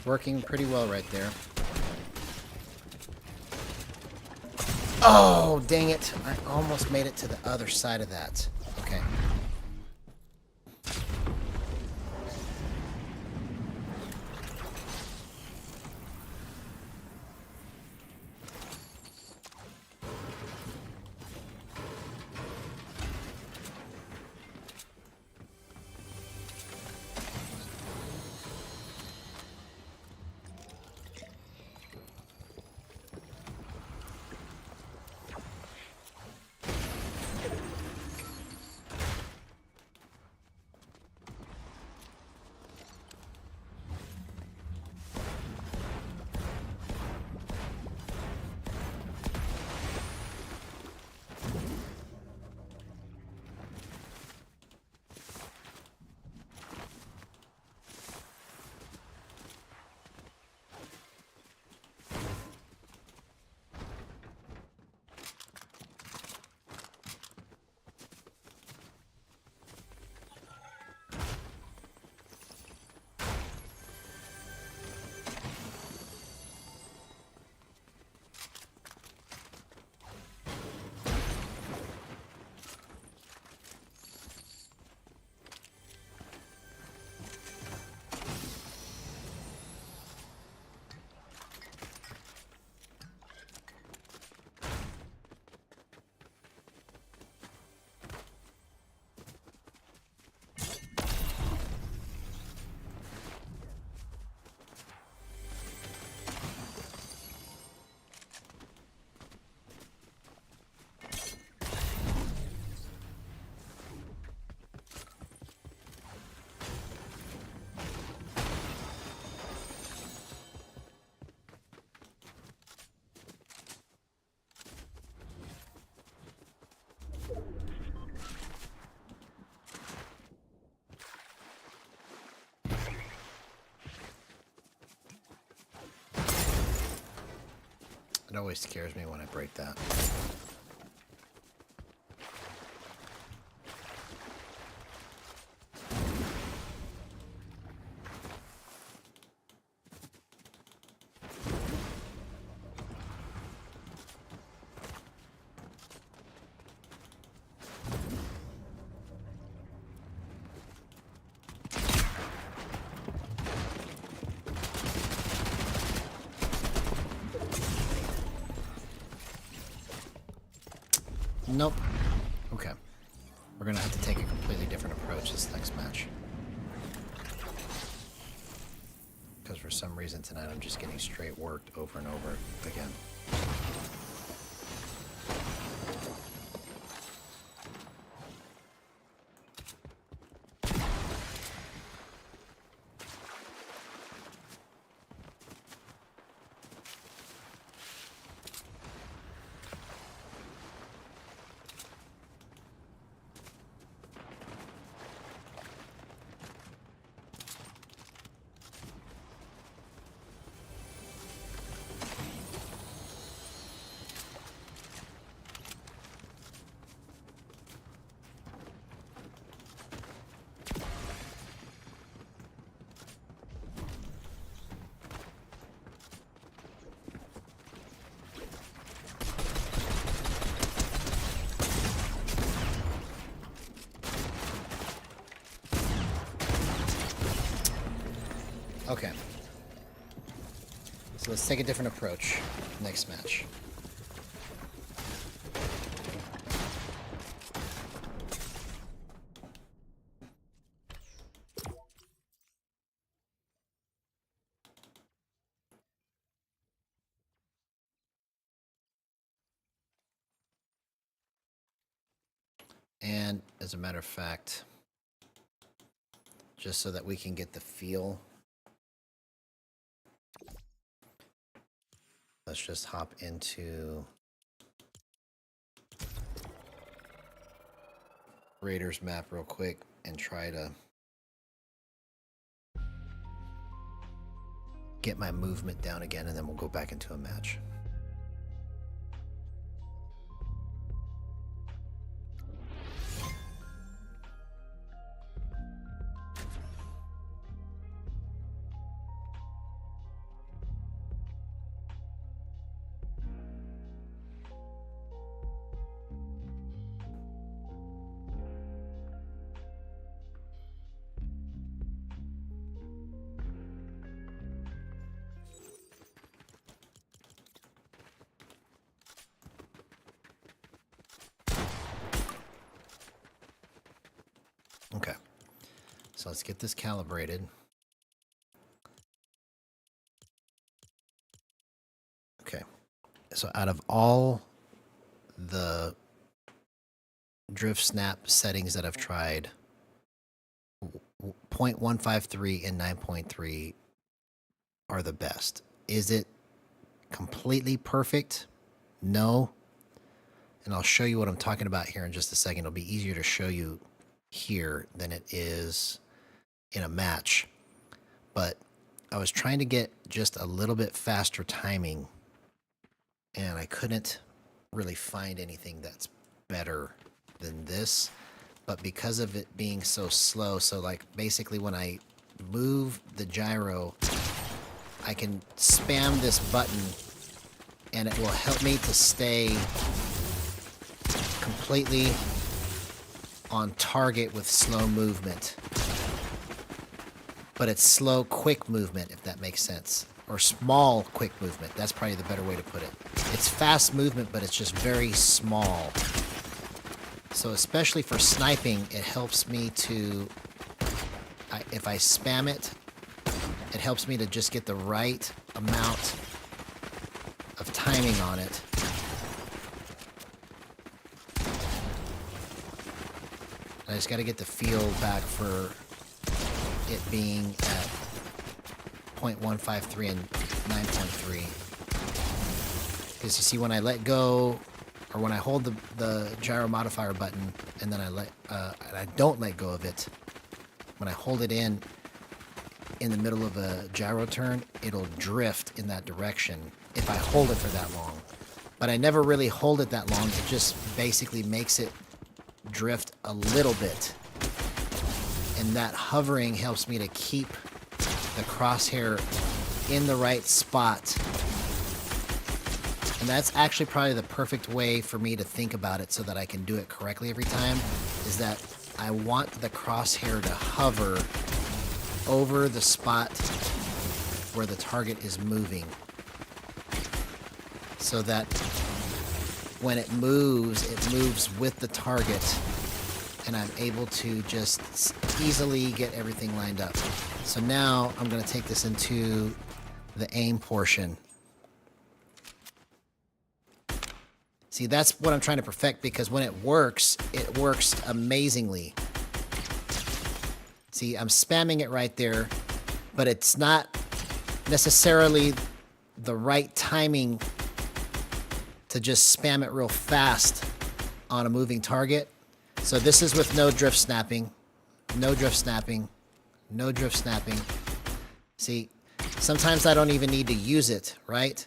working pretty well right there. Oh, dang it. I almost made it to the other side of that. Okay. It always scares me when I break that. Nope. Okay. We're gonna have to take a completely different approach this next match. Because for some reason tonight I'm just getting straight worked over and over again. Okay. So let's take a different approach next match. And as a matter of fact, just so that we can get the feel, let's just hop into Raiders map real quick and try to get my movement down again, and then we'll go back into a match. Okay, so let's get this calibrated. Okay, so out of all the drift snap settings that I've tried, 0.153 and 9.3 are the best. Is it completely perfect? No. And I'll show you what I'm talking about here in just a second. It'll be easier to show you here than it is in a match. But I was trying to get just a little bit faster timing, and I couldn't really find anything that's better than this. But because of it being so slow, so like basically when I move the gyro, I can spam this button and it will help me to stay completely on target with slow movement. But it's slow, quick movement, if that makes sense. Or small, quick movement. That's probably the better way to put it. It's fast movement, but it's just very small. So especially for sniping, it helps me to, if I spam it, it helps me to just get the right amount of timing on it. I just got to get the feel back for it being at 0.153 and 9.3. Because you see, when I let go, or when I hold the gyro modifier button and then and I don't let go of it, when I hold it in the middle of a gyro turn, it'll drift in that direction. if I hold it for that long. But I never really hold it that long. It just basically makes it drift a little bit. And that hovering helps me to keep the crosshair in the right spot. And that's actually probably the perfect way for me to think about it so that I can do it correctly every time, is that I want the crosshair to hover over the spot where the target is moving, so that when it moves with the target, and I'm able to just easily get everything lined up. So now I'm going to take this into the aim portion. See, that's what I'm trying to perfect, because when it works amazingly. See, I'm spamming it right there, but it's not necessarily the right timing to just spam it real fast on a moving target. So this is with no drift snapping, no drift snapping, no drift snapping. See, sometimes I don't even need to use it, right?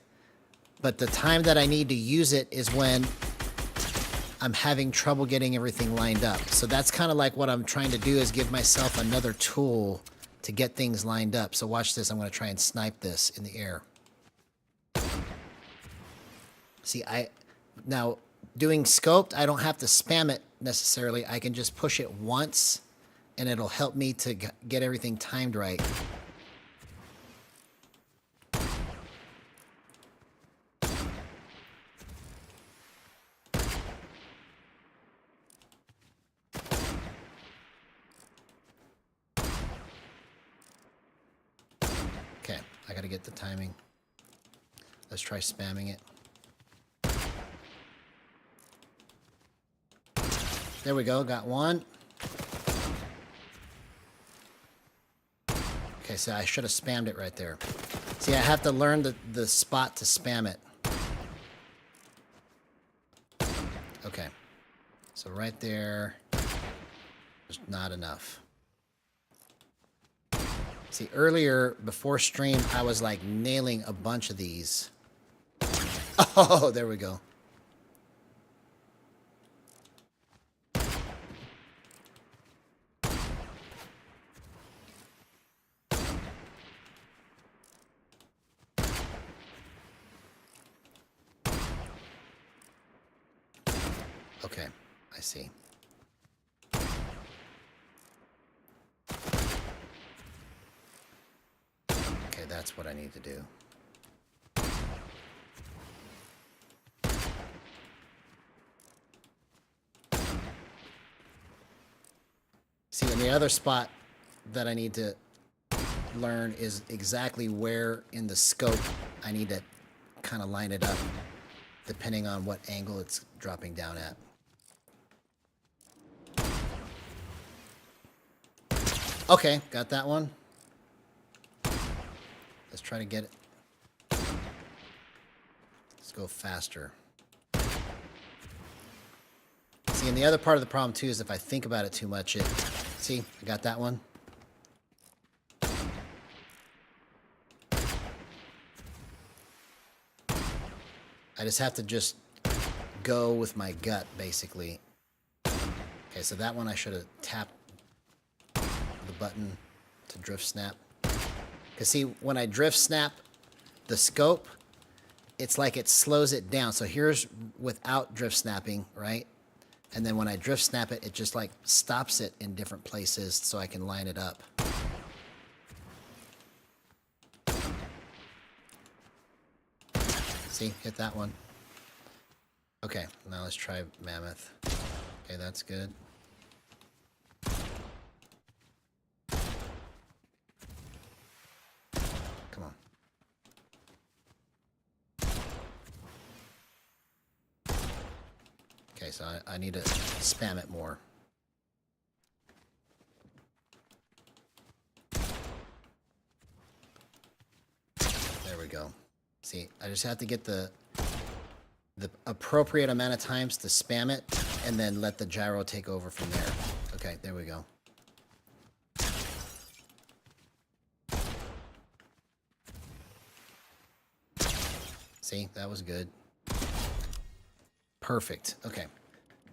But the time that I need to use it is when I'm having trouble getting everything lined up. So that's kind of like what I'm trying to do, is give myself another tool to get things lined up. So watch this. I'm going to try and snipe this in the air. See, now doing scoped, I don't have to spam it necessarily. I can just push it once and it'll help me to get everything timed right. Okay, I gotta get the timing. Let's try spamming it. There we go, got one. Okay, so I should have spammed it right there. See, I have to learn the spot to spam it. Okay, so right there, there's not enough. See, earlier, before stream, I was like nailing a bunch of these. Oh, there we go. Okay, I see. Okay, that's what I need to do. See, and the other spot that I need to learn is exactly where in the scope I need to kind of line it up, depending on what angle it's dropping down at. Okay, got that one. Let's try to get it. Let's go faster. See, and the other part of the problem too is if I think about it too much, see, I got that one. I just have to just go with my gut, basically. Okay, so that one I should have tapped the button to drift snap. Because see, when I drift snap the scope, it's like it slows it down. So here's without drift snapping, right? And then when I drift snap it, it just like stops it in different places so I can line it up. See, hit that one. Okay, now let's try Mammoth. Okay, that's good. Come on. Okay, so I need to spam it more. There we go. See, I just have to get the appropriate amount of times to spam it and then let the gyro take over from there. Okay, there we go. See, that was good. Perfect. Okay.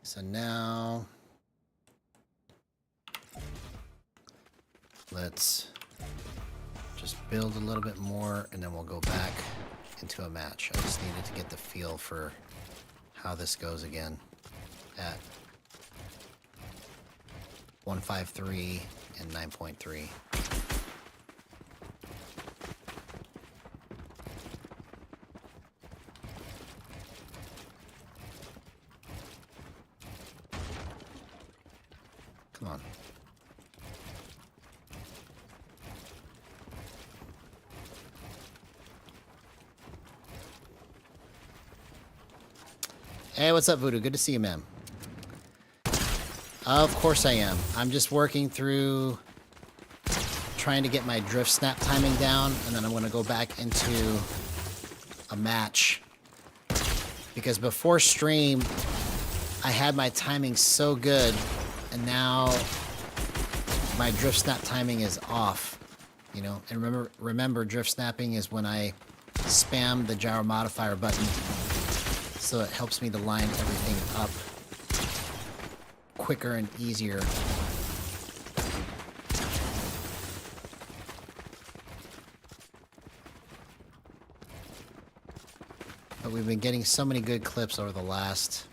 So now let's just build a little bit more and then we'll go back into a match. I just needed to get the feel for how this goes again at 153 and 9.3. Come on. Hey, what's up, Voodoo? Good to see you, man. Of course I am. I'm just working through trying to get my drift snap timing down, and then I'm going to go back into a match. Because before stream, I had my timing so good, and now my drift snap timing is off. You know, and remember drift snapping is when I spam the gyro modifier button, so it helps me to line everything up quicker and easier. But we've been getting so many good clips over the last,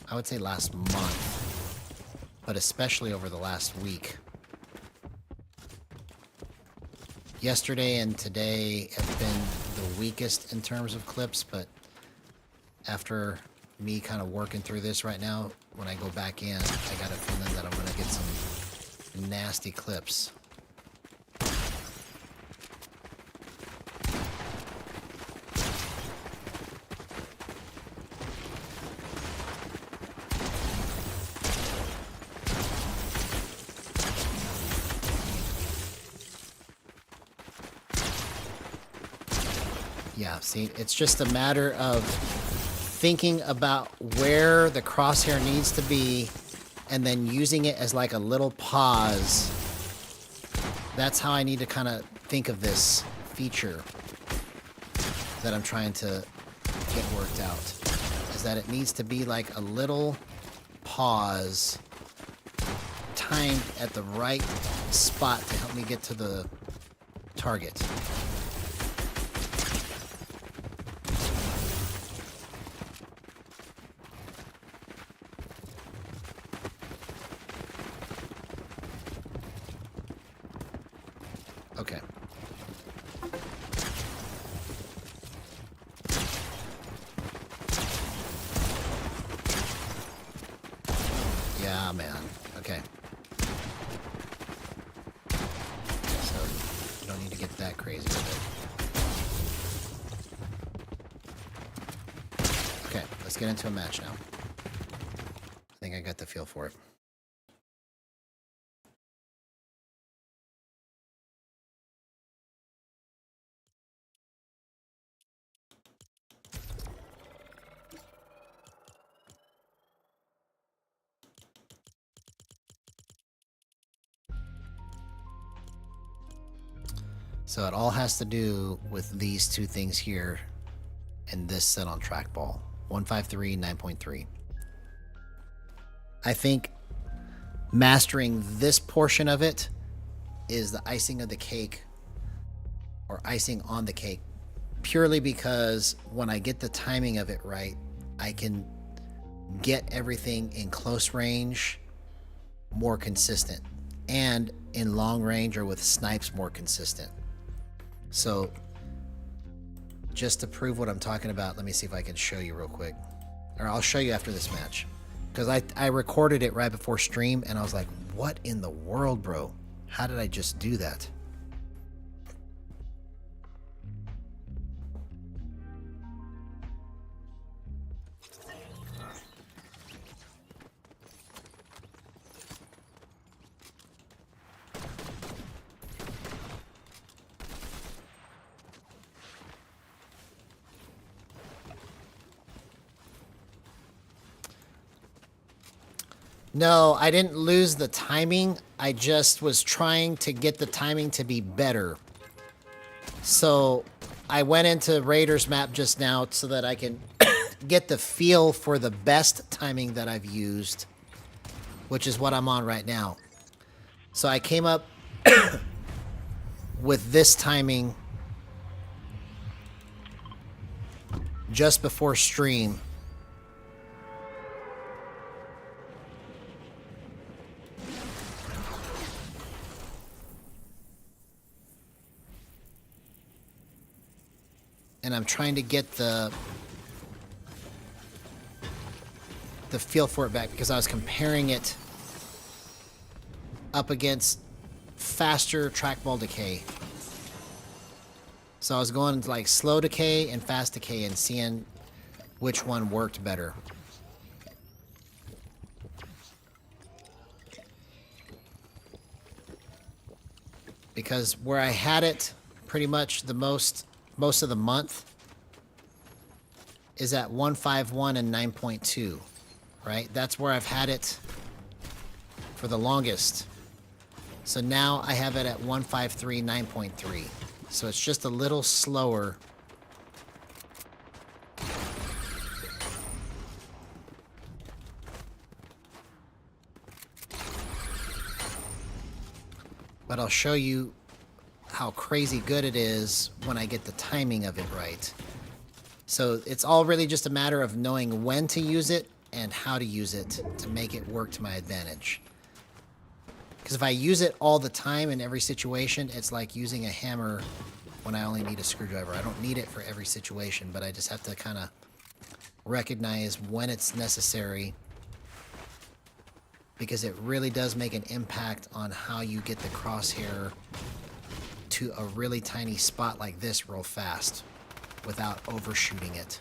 I would say last month, but especially over the last week. Yesterday and today have been the weakest in terms of clips, but after me kind of working through this right now, when I go back in, I got a feeling that I'm going to get some nasty clips. Yeah, see, it's just a matter of thinking about where the crosshair needs to be and then using it as like a little pause. That's how I need to kind of think of this feature that I'm trying to get worked out. Is that it needs to be like a little pause timed at the right spot to help me get to the target. Okay. Yeah, man. Okay. So, you don't need to get that crazy with it. Okay, let's get into a match now. I think I got the feel for it. So it all has to do with these two things here and this set on trackball. 153, 9.3. I think mastering this portion of it is the icing of the cake, or icing on the cake, purely because when I get the timing of it right, I can get everything in close range more consistent, and in long range or with snipes more consistent. So just to prove what I'm talking about, let me see if I can show you real quick. Or I'll show you after this match. Because I recorded it right before stream and I was like, what in the world, bro? How did I just do that? No, I didn't lose the timing. I just was trying to get the timing to be better. So I went into Raiders map just now so that I can get the feel for the best timing that I've used, which is what I'm on right now. So I came up with this timing just before stream. And I'm trying to get the feel for it back because I was comparing it up against faster trackball decay. So I was going to like slow decay and fast decay and seeing which one worked better. Because where I had it pretty much the most of the month is at 151 and 9.2, right? That's where I've had it for the longest. So now I have it at 153, 9.3. So it's just a little slower. But I'll show you how crazy good it is when I get the timing of it right. So it's all really just a matter of knowing when to use it and how to use it to make it work to my advantage. Because if I use it all the time in every situation, it's like using a hammer when I only need a screwdriver. I don't need it for every situation, but I just have to kind of recognize when it's necessary, because it really does make an impact on how you get the crosshair to a really tiny spot like this real fast without overshooting it.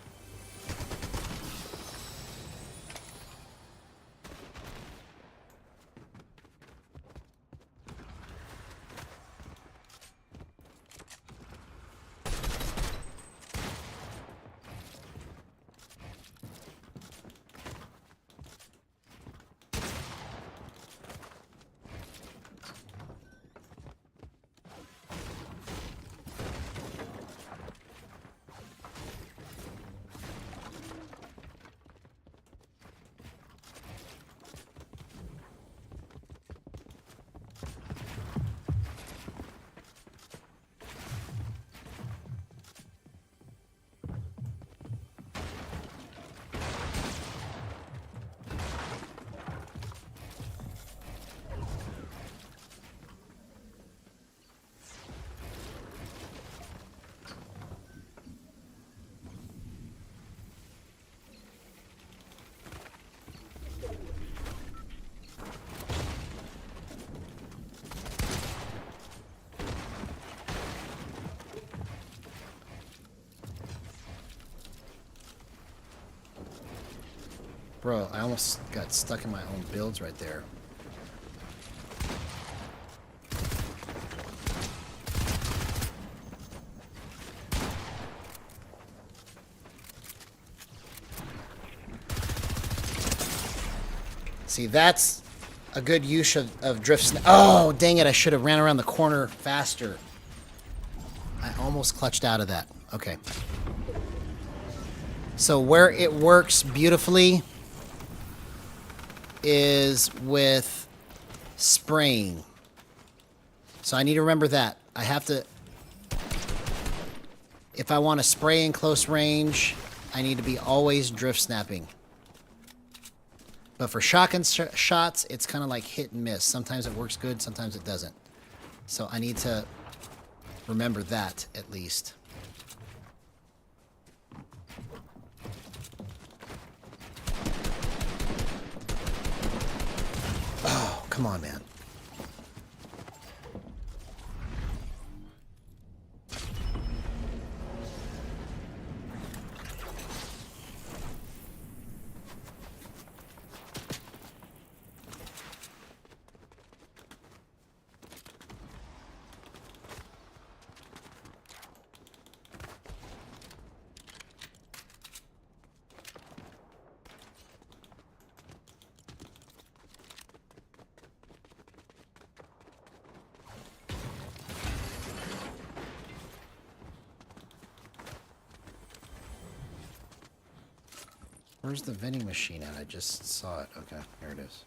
Bro, I almost got stuck in my own builds right there. See, that's a good use of drift. Oh, dang it. I should have ran around the corner faster. I almost clutched out of that. Okay. So where it works beautifully is with spraying. So I need to remember that. I have to, if I want to spray in close range, I need to be always drift snapping. But for shotgun shots, it's kind of like hit and miss. Sometimes it works good, sometimes it doesn't. So I need to remember that at least. Oh, come on, man. Where's the vending machine at? I just saw it. Okay, here it is.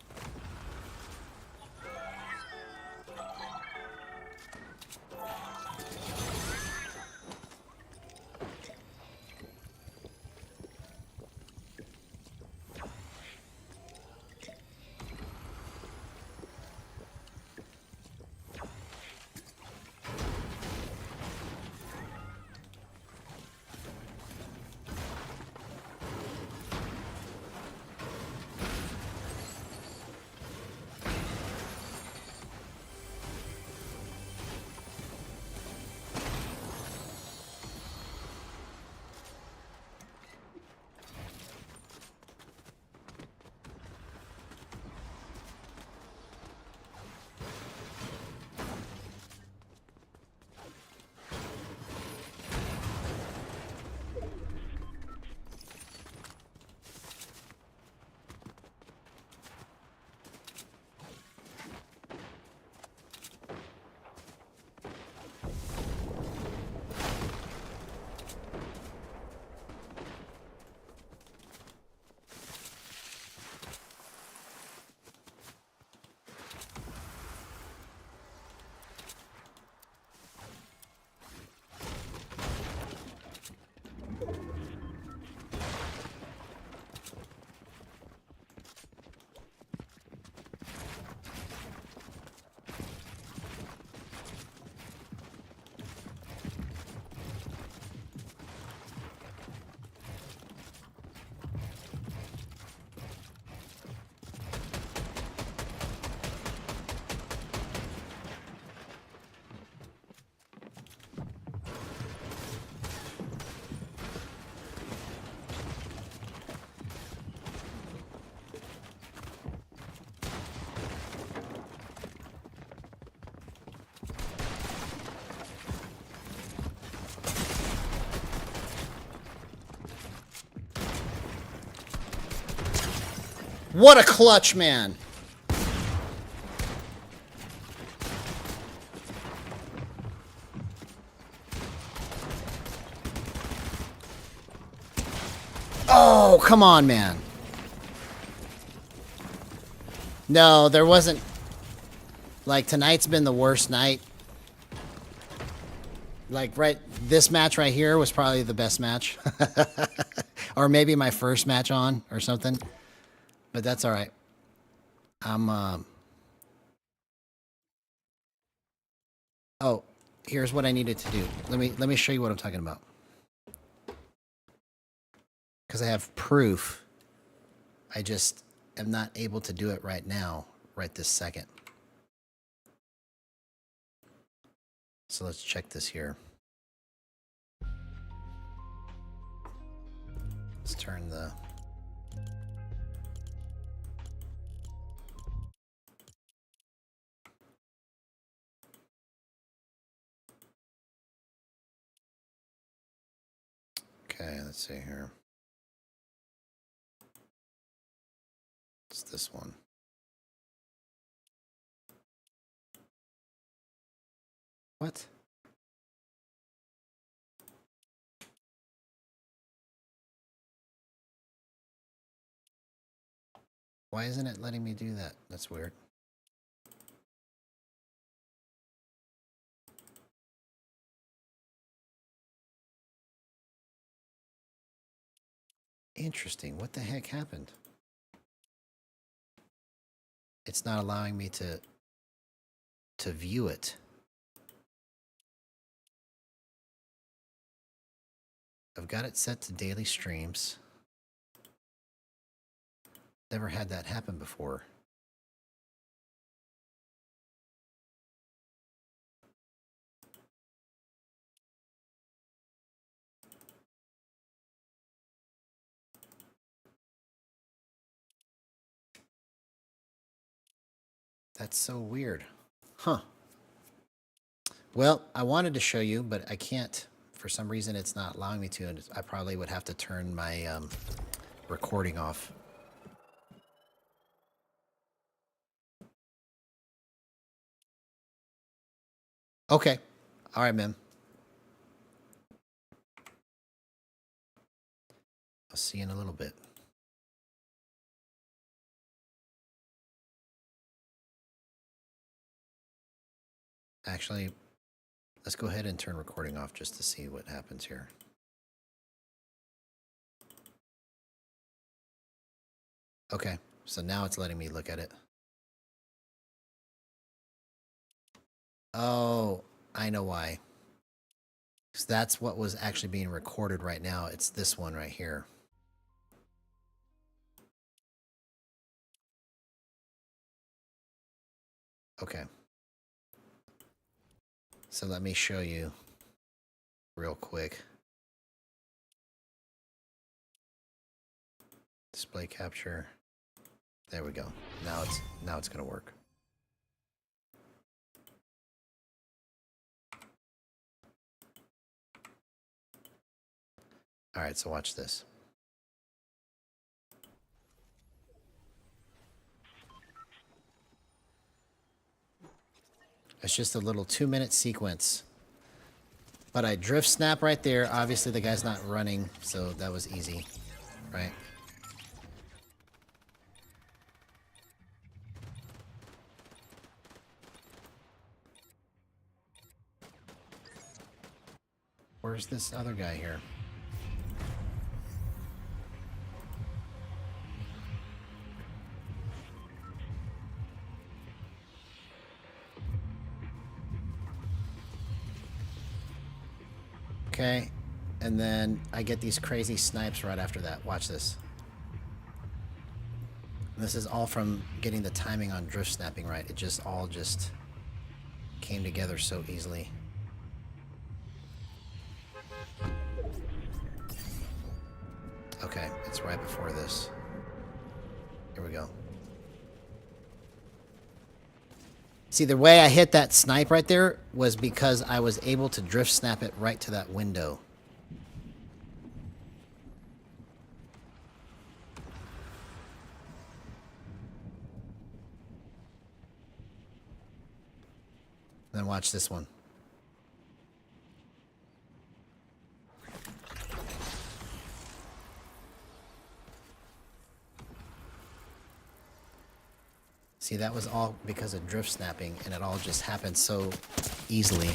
What a clutch, man! Oh, come on, man. No, there wasn't... Like, tonight's been the worst night. Like, this match right here was probably the best match. Or maybe my first match on, or something. But that's alright. Oh, here's what I needed to do. Let me show you what I'm talking about. Because I have proof. I just am not able to do it right now, right this second. So let's check this here. Let's turn the... Okay, let's see here. It's this one. What? Why isn't it letting me do that? That's weird. Interesting. What the heck happened? It's not allowing me to view it. I've got it set to daily streams. Never had that happen before. That's so weird. Huh. Well, I wanted to show you, but I can't. For some reason, it's not allowing me to, and I probably would have to turn my recording off. Okay. All right, man. I'll see you in a little bit. Actually, let's go ahead and turn recording off just to see what happens here. Okay, so now it's letting me look at it. Oh, I know why. Because that's what was actually being recorded right now. It's this one right here. Okay. So let me show you real quick. Display capture. There we go. Now it's going to work. All right, so watch this. It's just a little 2-minute sequence. But I drift snap right there. Obviously, the guy's not running, so that was easy, right? Where's this other guy here? Okay, and then I get these crazy snipes right after that. Watch this. This is all from getting the timing on drift snapping right. It just all just came together so easily. Okay, it's right before this. Here we go. See, the way I hit that snipe right there was because I was able to drift snap it right to that window. Then watch this one. See, that was all because of drift snapping, and it all just happened so easily.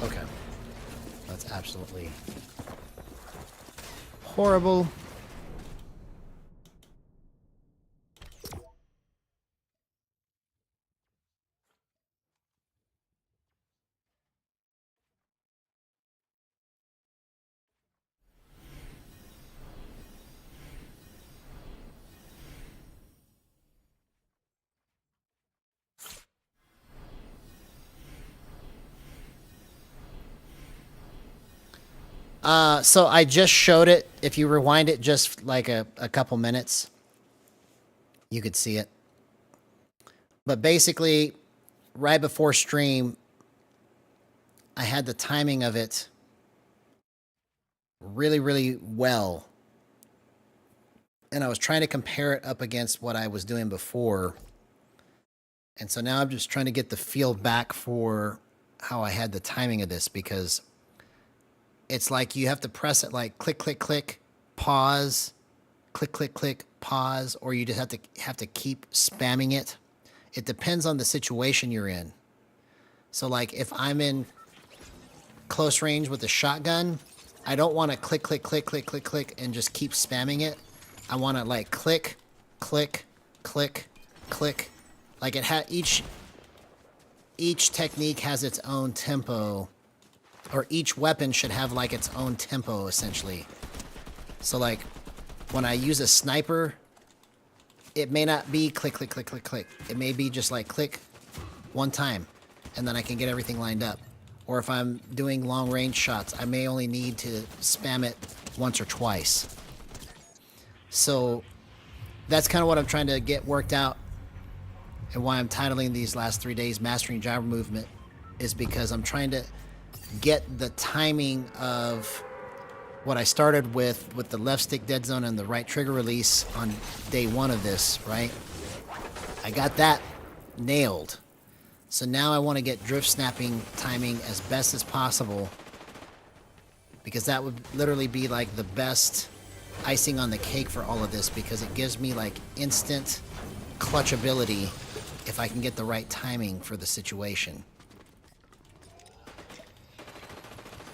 Okay. That's absolutely horrible. So I just showed it. If you rewind it just like a couple minutes, you could see it. But basically, right before stream, I had the timing of it really, really well. And I was trying to compare it up against what I was doing before. And so now I'm just trying to get the feel back for how I had the timing of this, because it's like you have to press it like click, click, click, pause, click, click, click, pause, or you just have to keep spamming it. It depends on the situation you're in. So like if I'm in close range with a shotgun, I don't want to click, click, click, click, click, click, and just keep spamming it. I want to like click, click, click, click. Like it each technique has its own tempo. Or each weapon should have like its own tempo, essentially. So like when I use a sniper, it may not be click, click, click, click, click. It may be just like click one time, and then I can get everything lined up. Or if I'm doing long range shots, I may only need to spam it once or twice. So that's kind of what I'm trying to get worked out, and why I'm titling these last 3 days Mastering Gyro Movement, is because I'm trying to get the timing of what I started with the left stick dead zone and the right trigger release on day 1 of this, right? I got that nailed. So now I want to get drift snapping timing as best as possible, because that would literally be like the best icing on the cake for all of this, because it gives me like instant clutch ability if I can get the right timing for the situation.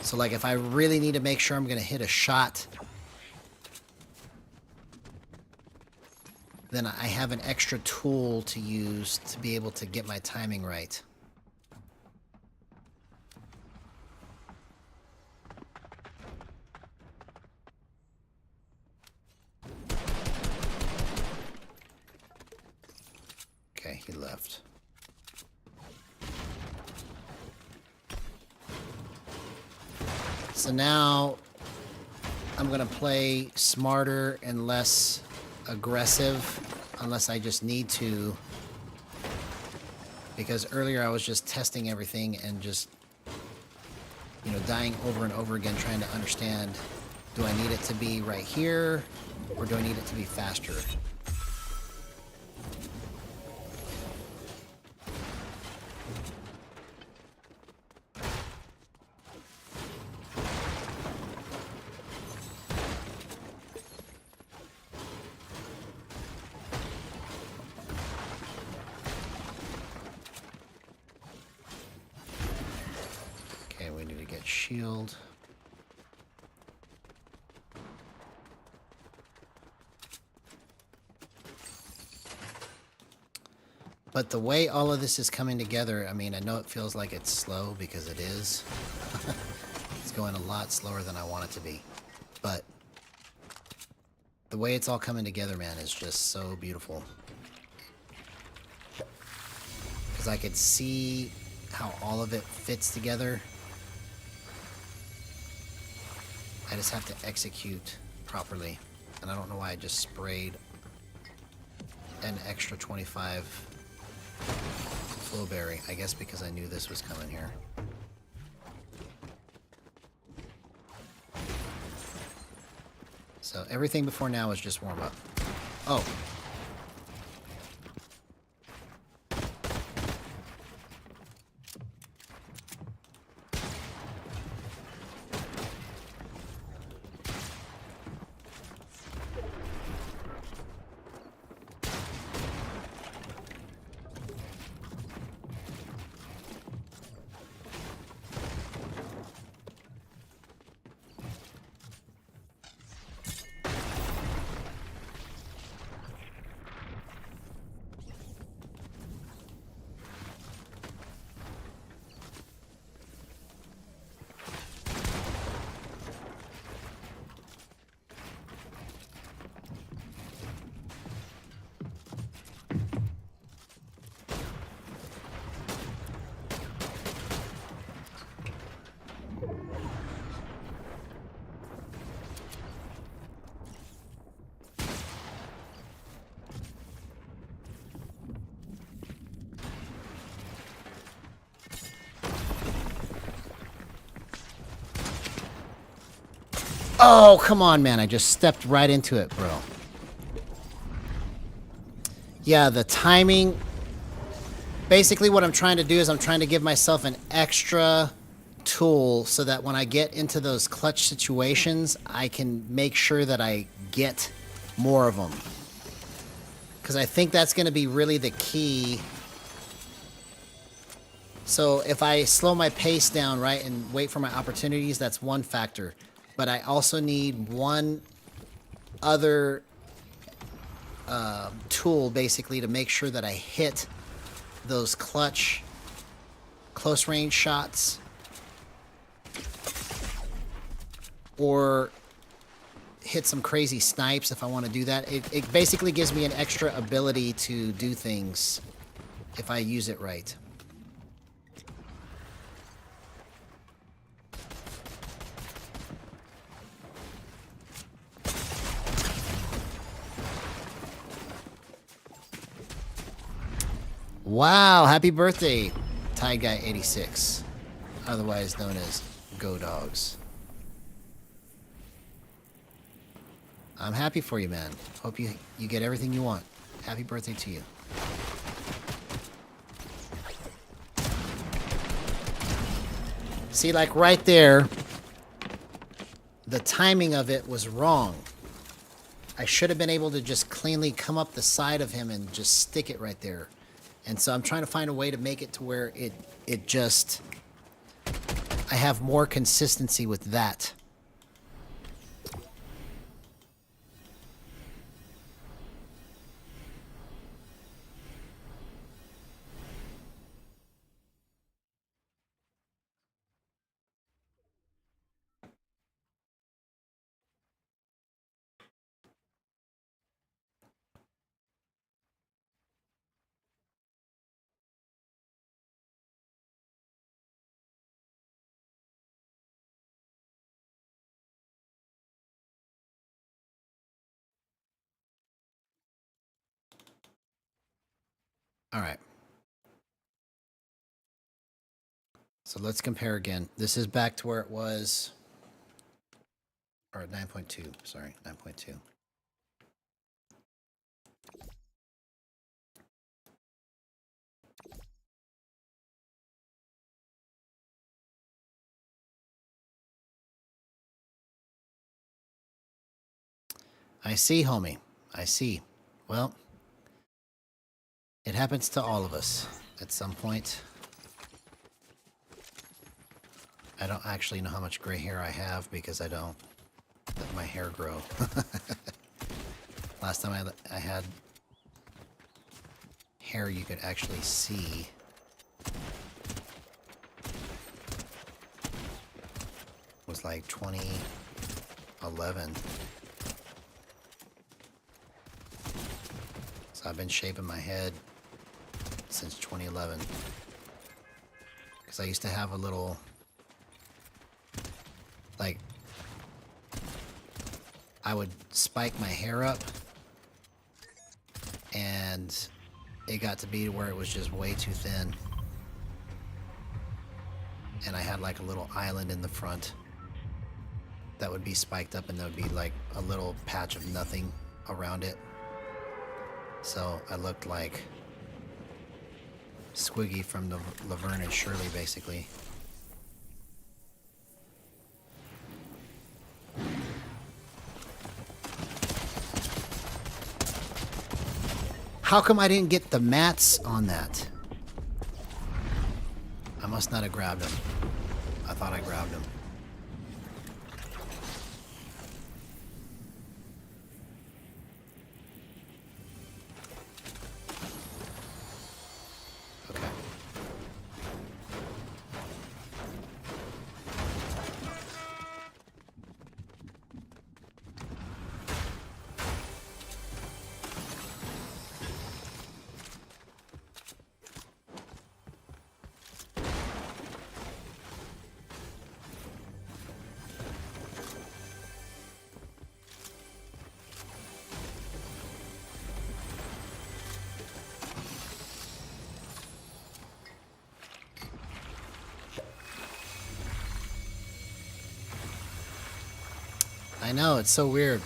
So like if I really need to make sure I'm going to hit a shot, then I have an extra tool to use to be able to get my timing right. Okay, he left. So now I'm going to play smarter and less aggressive, unless I just need to, because earlier I was just testing everything and just, you know, dying over and over again trying to understand, do I need it to be right here or do I need it to be faster? Shield. But the way all of this is coming together, I mean, I know it feels like it's slow because it is. It's going a lot slower than I want it to be. But the way it's all coming together, man, is just so beautiful. Because I could see how all of it fits together. I just have to execute properly. And I don't know why I just sprayed an extra 25 flowberry. I guess because I knew this was coming here. So everything before now is just warm up. Oh. Oh, come on, man. I just stepped right into it, bro. Yeah, the timing. Basically, what I'm trying to do is I'm trying to give myself an extra tool so that when I get into those clutch situations, I can make sure that I get more of them. Because I think that's going to be really the key. So if I slow my pace down, right, and wait for my opportunities, that's one factor. But I also need one other tool, basically, to make sure that I hit those clutch, close range shots, or hit some crazy snipes if I want to do that. It basically gives me an extra ability to do things if I use it right. Wow, happy birthday, Tie Guy 86, otherwise known as Go Dogs. I'm happy for you, man. Hope you get everything you want. Happy birthday to you. See, like right there, the timing of it was wrong. I should have been able to just cleanly come up the side of him and just stick it right there. And so I'm trying to find a way to make it to where it just... I have more consistency with that. All right. So let's compare again. This is back to where it was, or 9.2, sorry, 9.2. I see, homie. I see. Well, it happens to all of us at some point. I don't actually know how much gray hair I have because I don't let my hair grow. Last time I had hair you could actually see. Was like 2011. So I've been shaving my head since 2011. Because I used to have a little, like, I would spike my hair up and it got to be where it was just way too thin. And I had like a little island in the front that would be spiked up and there would be like a little patch of nothing around it. So I looked like Squiggy from the Laverne and Shirley, basically. How come I didn't get the mats on that? I must not have grabbed them. I thought I grabbed them. Okay. I know, it's so weird.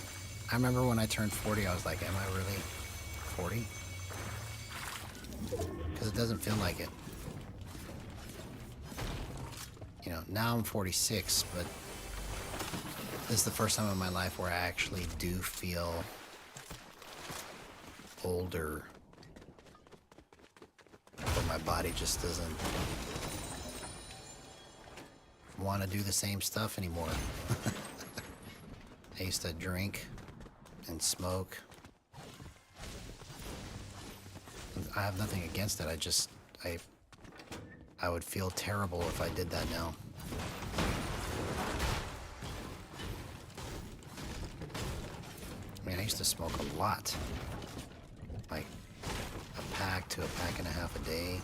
I remember when I turned 40, I was like, am I really 40? Because it doesn't feel like it. You know, now I'm 46, but this is the first time in my life where I actually do feel older. But my body just doesn't want to do the same stuff anymore. I used to drink and smoke. I have nothing against it. I would feel terrible if I did that now. I mean, I used to smoke a lot. Like a pack to a pack and a half a day.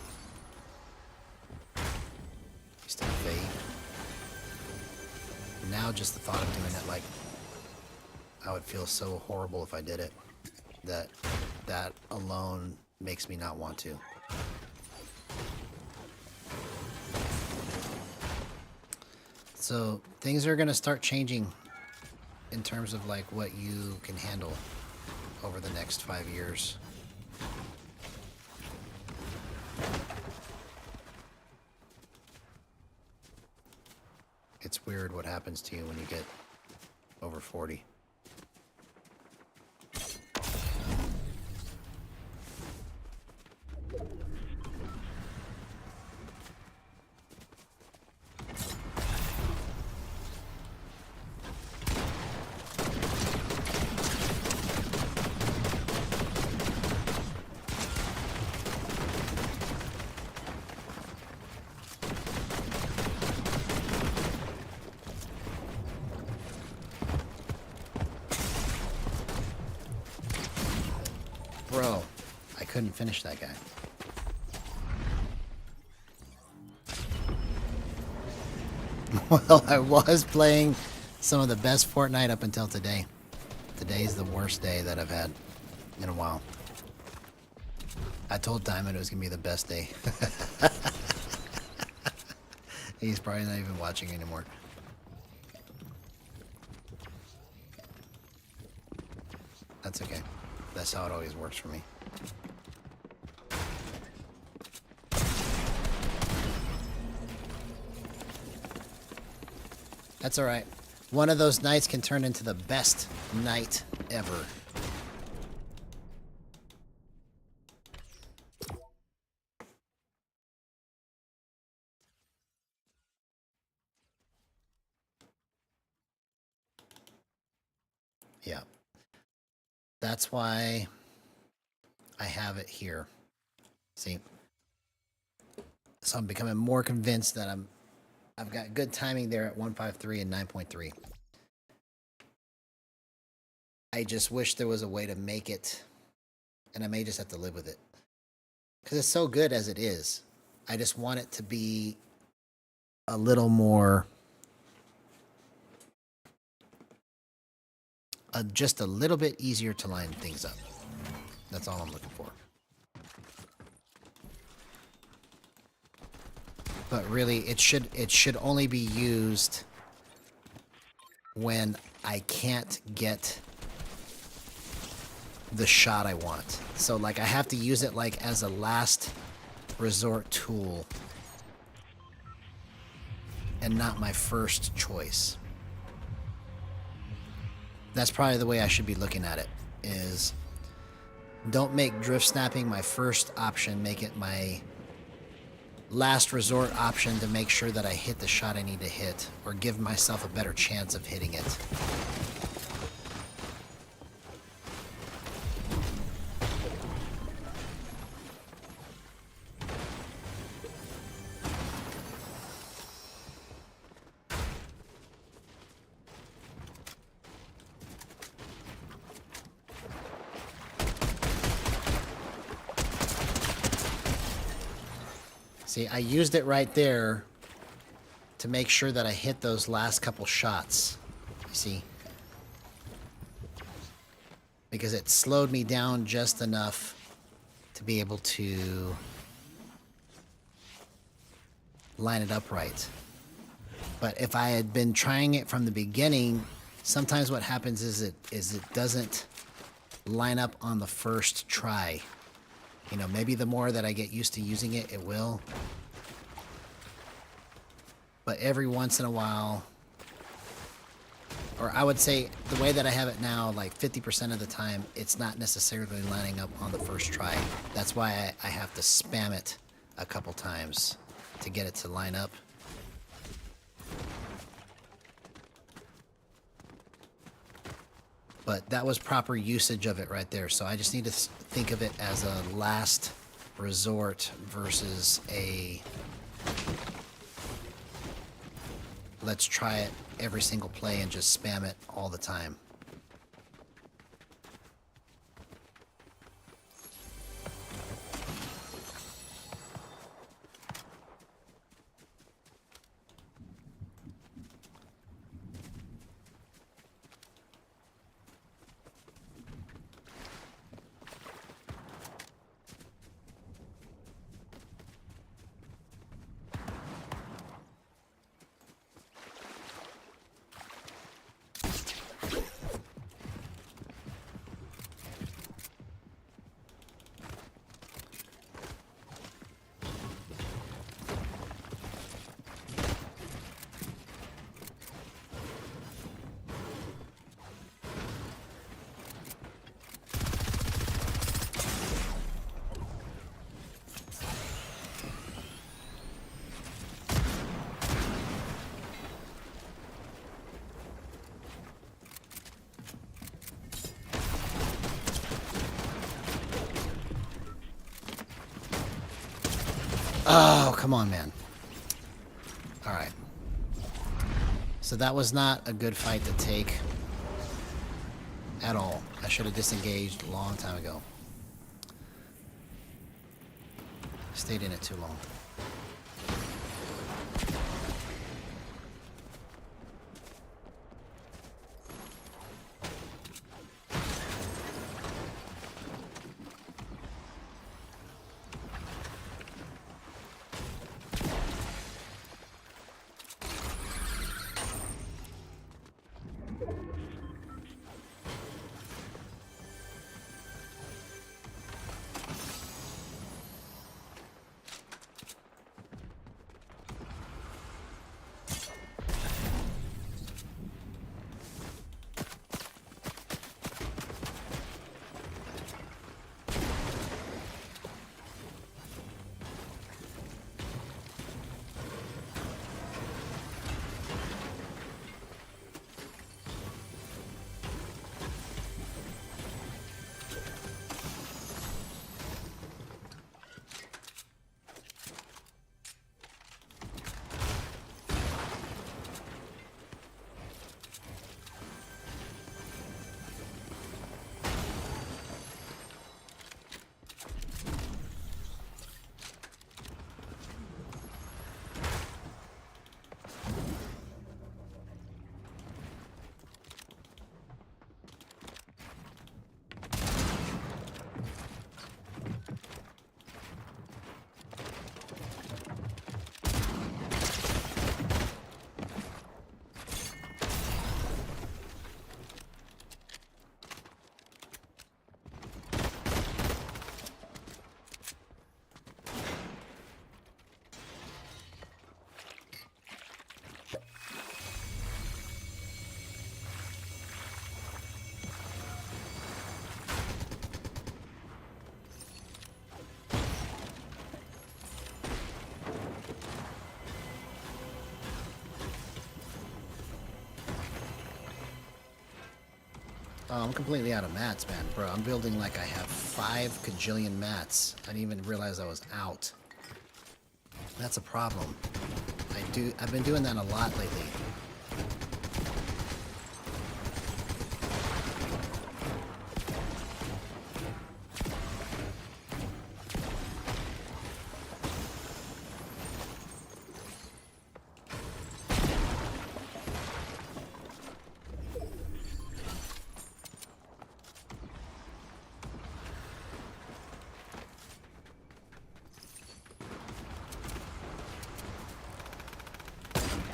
Used to vape. Now just the thought of doing it, like, I would feel so horrible if I did it. That alone makes me not want to. So things are going to start changing in terms of like what you can handle over the next 5 years. It's weird what happens to you when you get over 40. Bro, I couldn't finish that guy. Well, I was playing some of the best Fortnite up until today. Today's the worst day that I've had in a while. I told Diamond it was going to be the best day. He's probably not even watching anymore. That's okay. That's how it always works for me. That's all right. One of those nights can turn into the best night ever. Yeah. That's why I have it here. See? So I'm becoming more convinced that I've got good timing there at 153 and 9.3. I just wish there was a way to make it, and I may just have to live with it. Because it's so good as it is. I just want it to be a little more, just a little bit easier to line things up. That's all I'm looking for. But really, it should only be used when I can't get the shot I want. So like I have to use it like as a last resort tool and not my first choice. That's probably the way I should be looking at it, is don't make drift snapping my first option, make it my last resort option to make sure that I hit the shot I need to hit, or give myself a better chance of hitting it. See, I used it right there to make sure that I hit those last couple shots. You see? Because it slowed me down just enough to be able to line it up right. But if I had been trying it from the beginning, sometimes what happens is it doesn't line up on the first try. You know, maybe the more that I get used to using it, it will. But every once in a while, or I would say the way that I have it now, like 50% of the time, it's not necessarily lining up on the first try. That's why I have to spam it a couple times to get it to line up. But that was proper usage of it right there. So I just need to think of it as a last resort versus a let's try it every single play and just spam it all the time. Oh, come on, man. Alright. So that was not a good fight to take at all. I should have disengaged a long time ago. Stayed in it too long. Oh, I'm completely out of mats, man. Bro, I'm building like I have 5 kajillion mats. I didn't even realize I was out. That's a problem. I've been doing that a lot lately.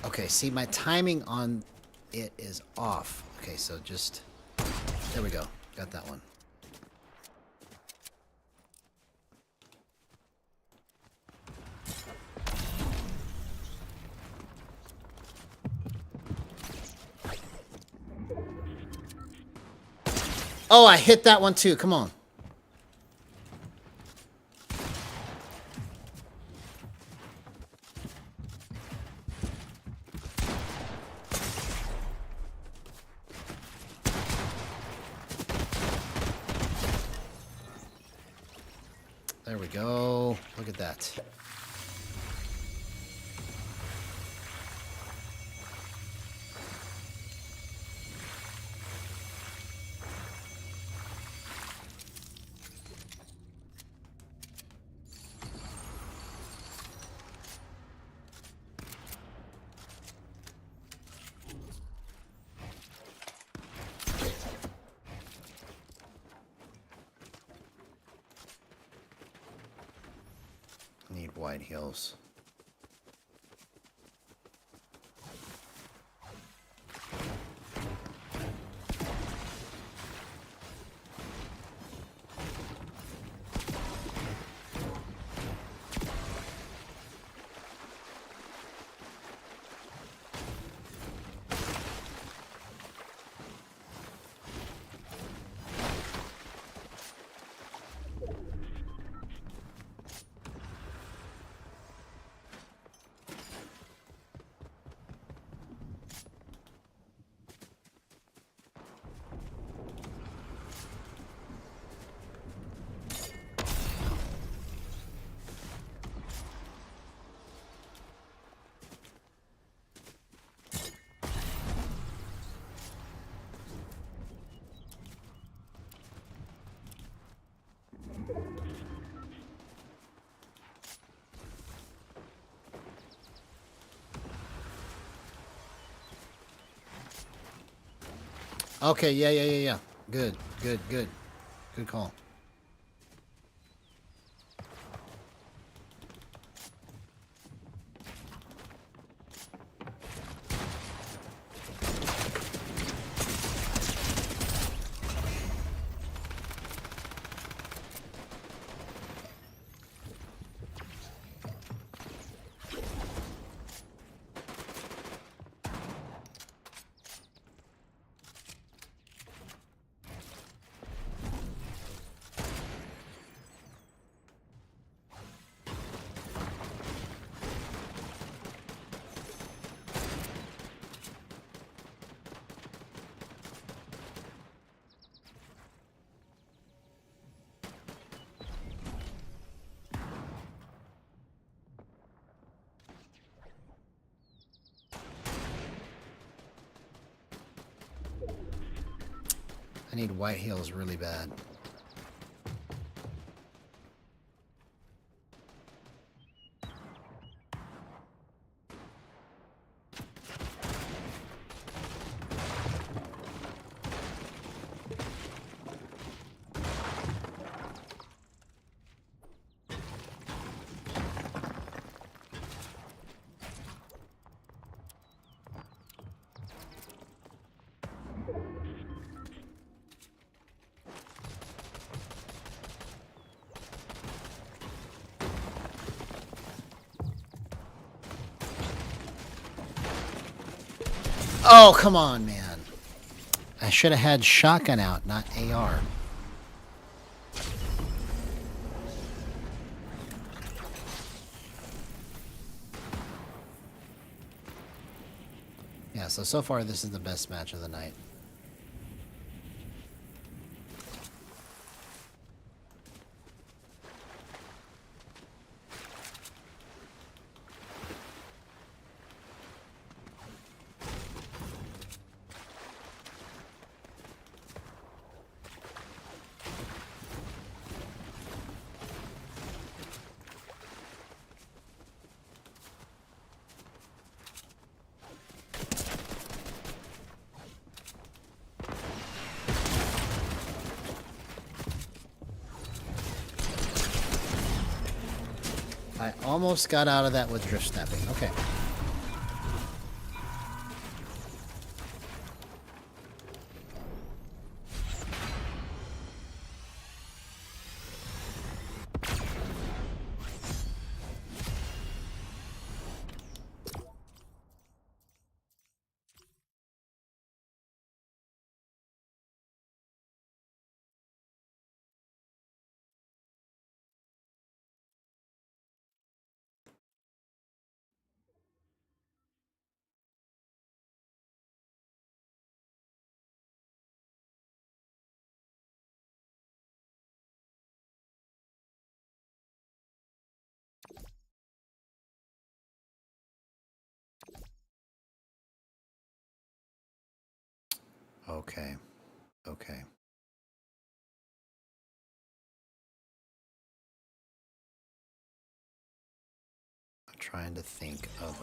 Okay, see, my timing on it is off. Okay, so just... There we go. Got that one. Oh, I hit that one too. Come on. There we go. Look at that. Need wide heels. Okay, yeah. Good. Good call. I need white heels really bad. Oh, come on, man. I should have had shotgun out, not AR. Yeah, so far this is the best match of the night. I almost got out of that with drift snapping. Okay. Okay. Okay. I'm trying to think of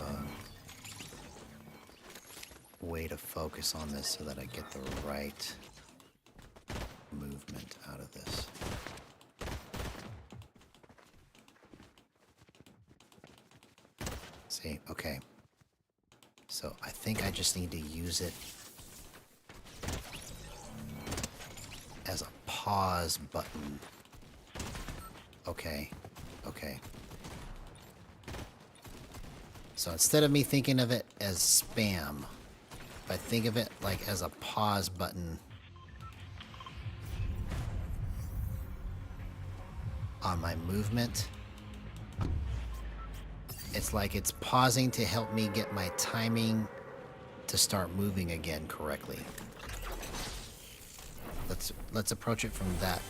a way to focus on this so that I get the right movement out of this. See, okay. So I think I just need to use it as a pause button. Okay. Okay. So instead of me thinking of it as spam, if I think of it like as a pause button on my movement, it's like it's pausing to help me get my timing to start moving again correctly. Let's approach it from that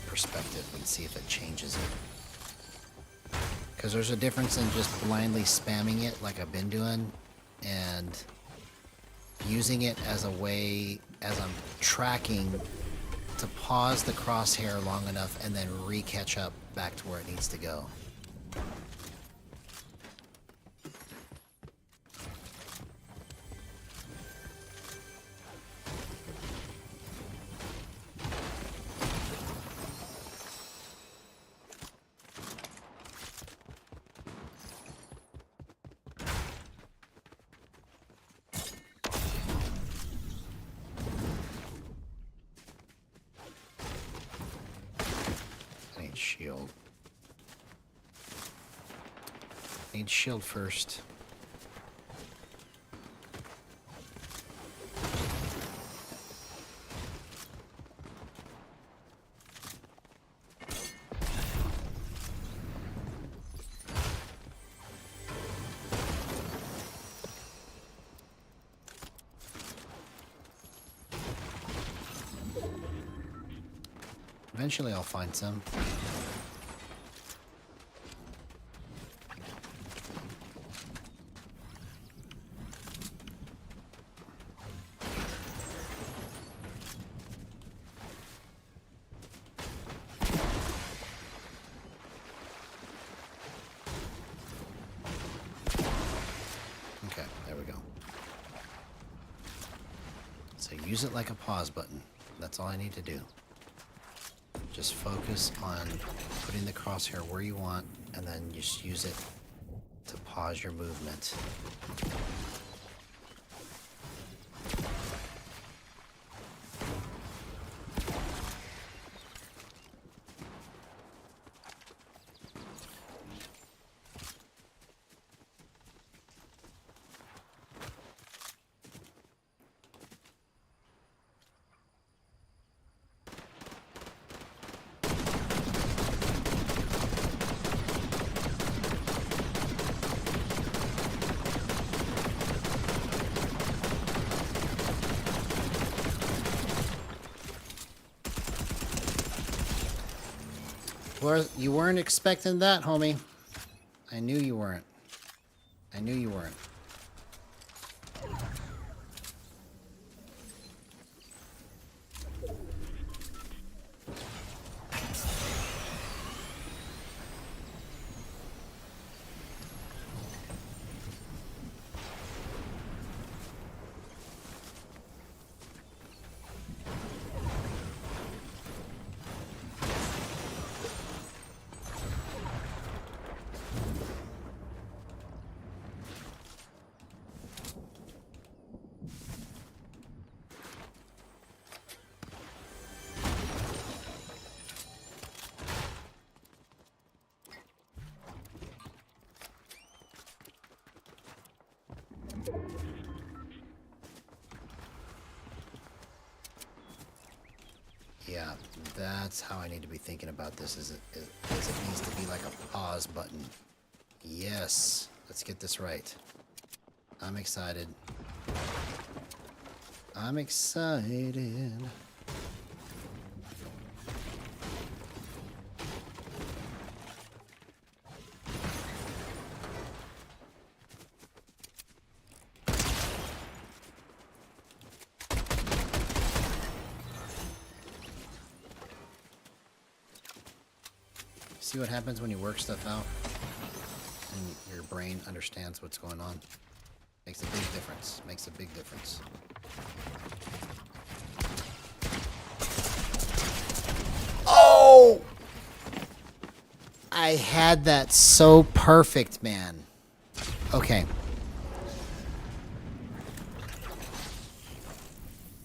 perspective and see if it changes it. Because there's a difference in just blindly spamming it like I've been doing and using it as a way, as I'm tracking, to pause the crosshair long enough and then re-catch up back to where it needs to go. shield. Need shield first. Eventually I'll find some. Okay, there we go. So use it like a pause button. That's all I need to do. Just focus on putting the crosshair where you want, and then just use it to pause your movement. You weren't expecting that, homie. I knew you weren't. I knew you weren't. Yeah, that's how I need to be thinking about this. Is it needs to be like a pause button. Yes, let's get this right. I'm excited. I'm excited. See what happens when you work stuff out and your brain understands what's going on? Makes a big difference. Makes a big difference. Oh! I had that so perfect, man. Okay.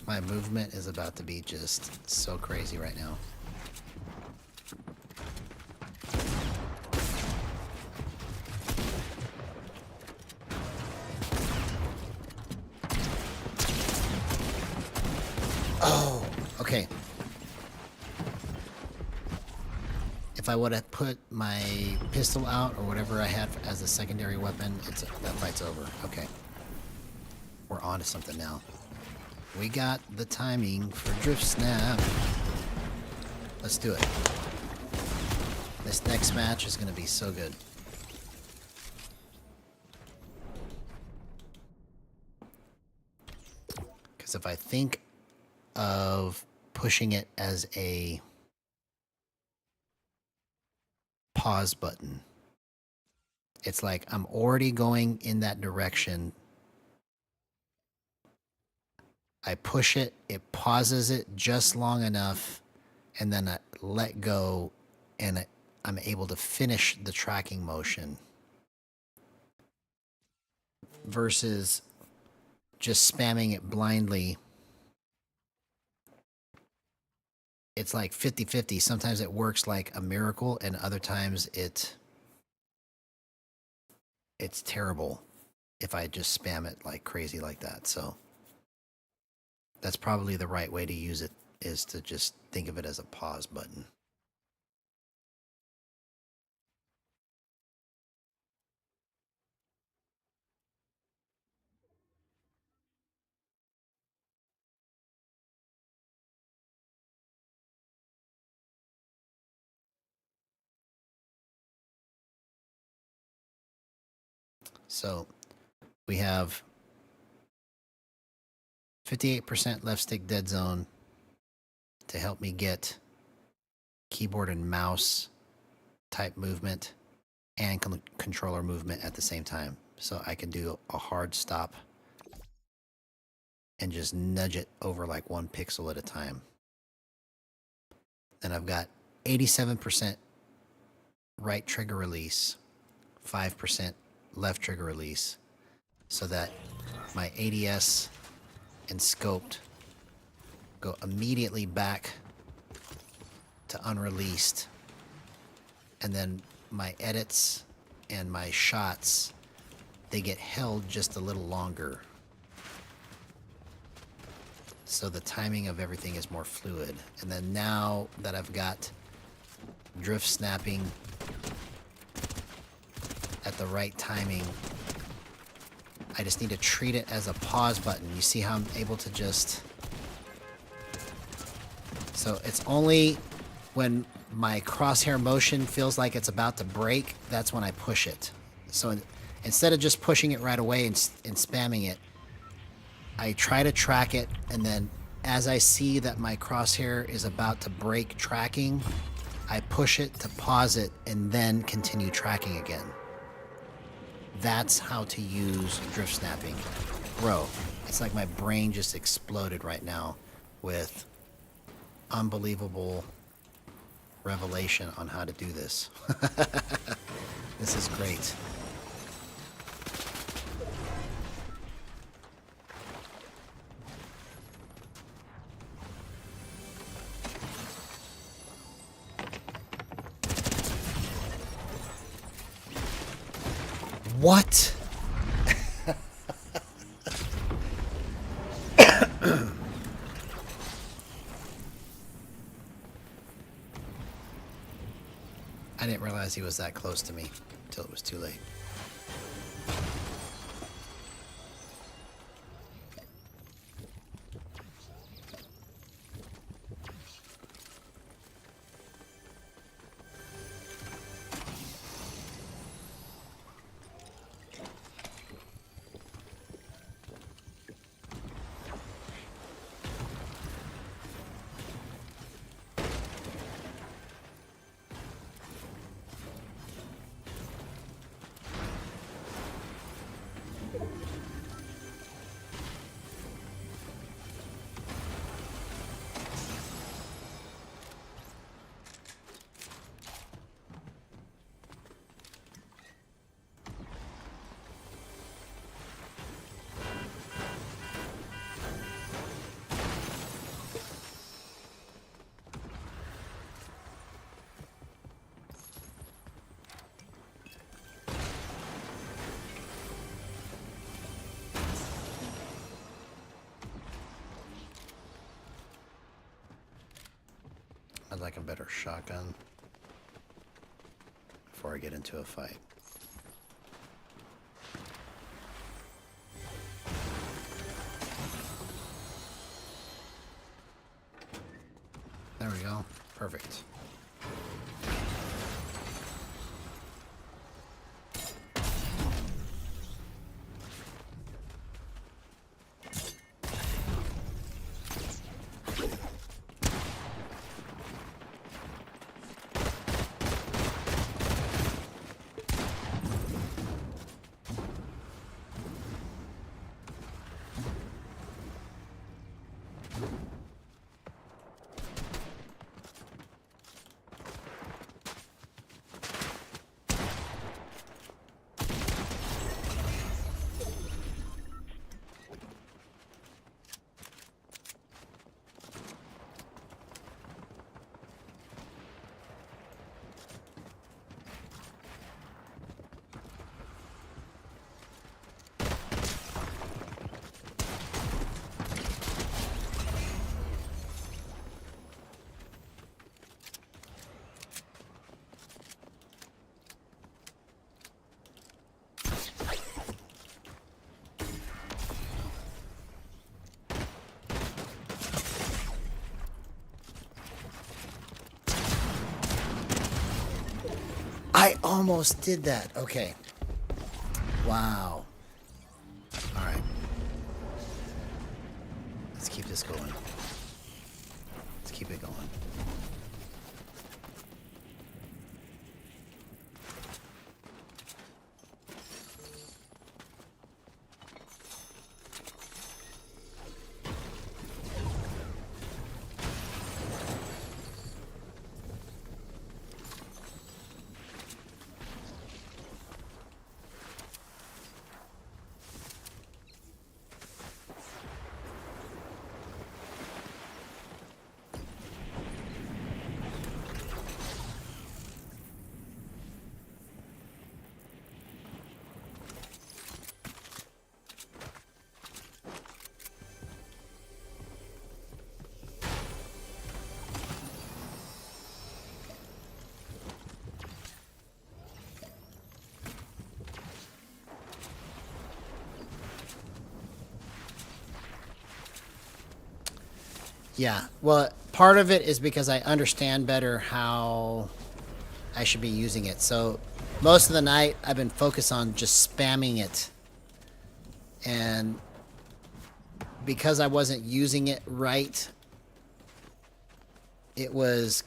My movement is about to be just so crazy right now. Oh, okay. If I would have put my pistol out or whatever I had as a secondary weapon, that fight's over. Okay. We're on to something now. We got the timing for drift snap. Let's do it. This next match is going to be so good. Because if I think of pushing it as a pause button, it's like I'm already going in that direction. I push it, it pauses it just long enough, and then I let go, and I'm able to finish the tracking motion. Versus just spamming it blindly it's like 50-50. Sometimes it works like a miracle, and other times it's terrible if I just spam it like crazy like that. So that's probably the right way to use it, is to just think of it as a pause button. So we have 58% left stick dead zone to help me get keyboard and mouse type movement and controller movement at the same time. So I can do a hard stop and just nudge it over like 1 pixel at a time. Then I've got 87% right trigger release, 5% left trigger release, so that my ADS and scoped go immediately back to unreleased, and then my edits and my shots, they get held just a little longer, so the timing of everything is more fluid. And then now that I've got drift snapping at the right timing, I just need to treat it as a pause button. You see how I'm able to just... So it's only when my crosshair motion feels like it's about to break, that's when I push it. So instead of just pushing it right away and spamming it, I try to track it, and then as I see that my crosshair is about to break tracking, I push it to pause it and then continue tracking again. That's how to use drift snapping. Bro, it's like my brain just exploded right now with unbelievable revelation on how to do this. This is great. What? I didn't realize he was that close to me until it was too late. I'd like a better shotgun before I get into a fight. There we go. Perfect. almost did that. Okay. Wow. All right. Let's keep this going. Let's keep it going. Yeah, well, part of it is because I understand better how I should be using it. So most of the night I've been focused on just spamming it. And because I wasn't using it right, it was...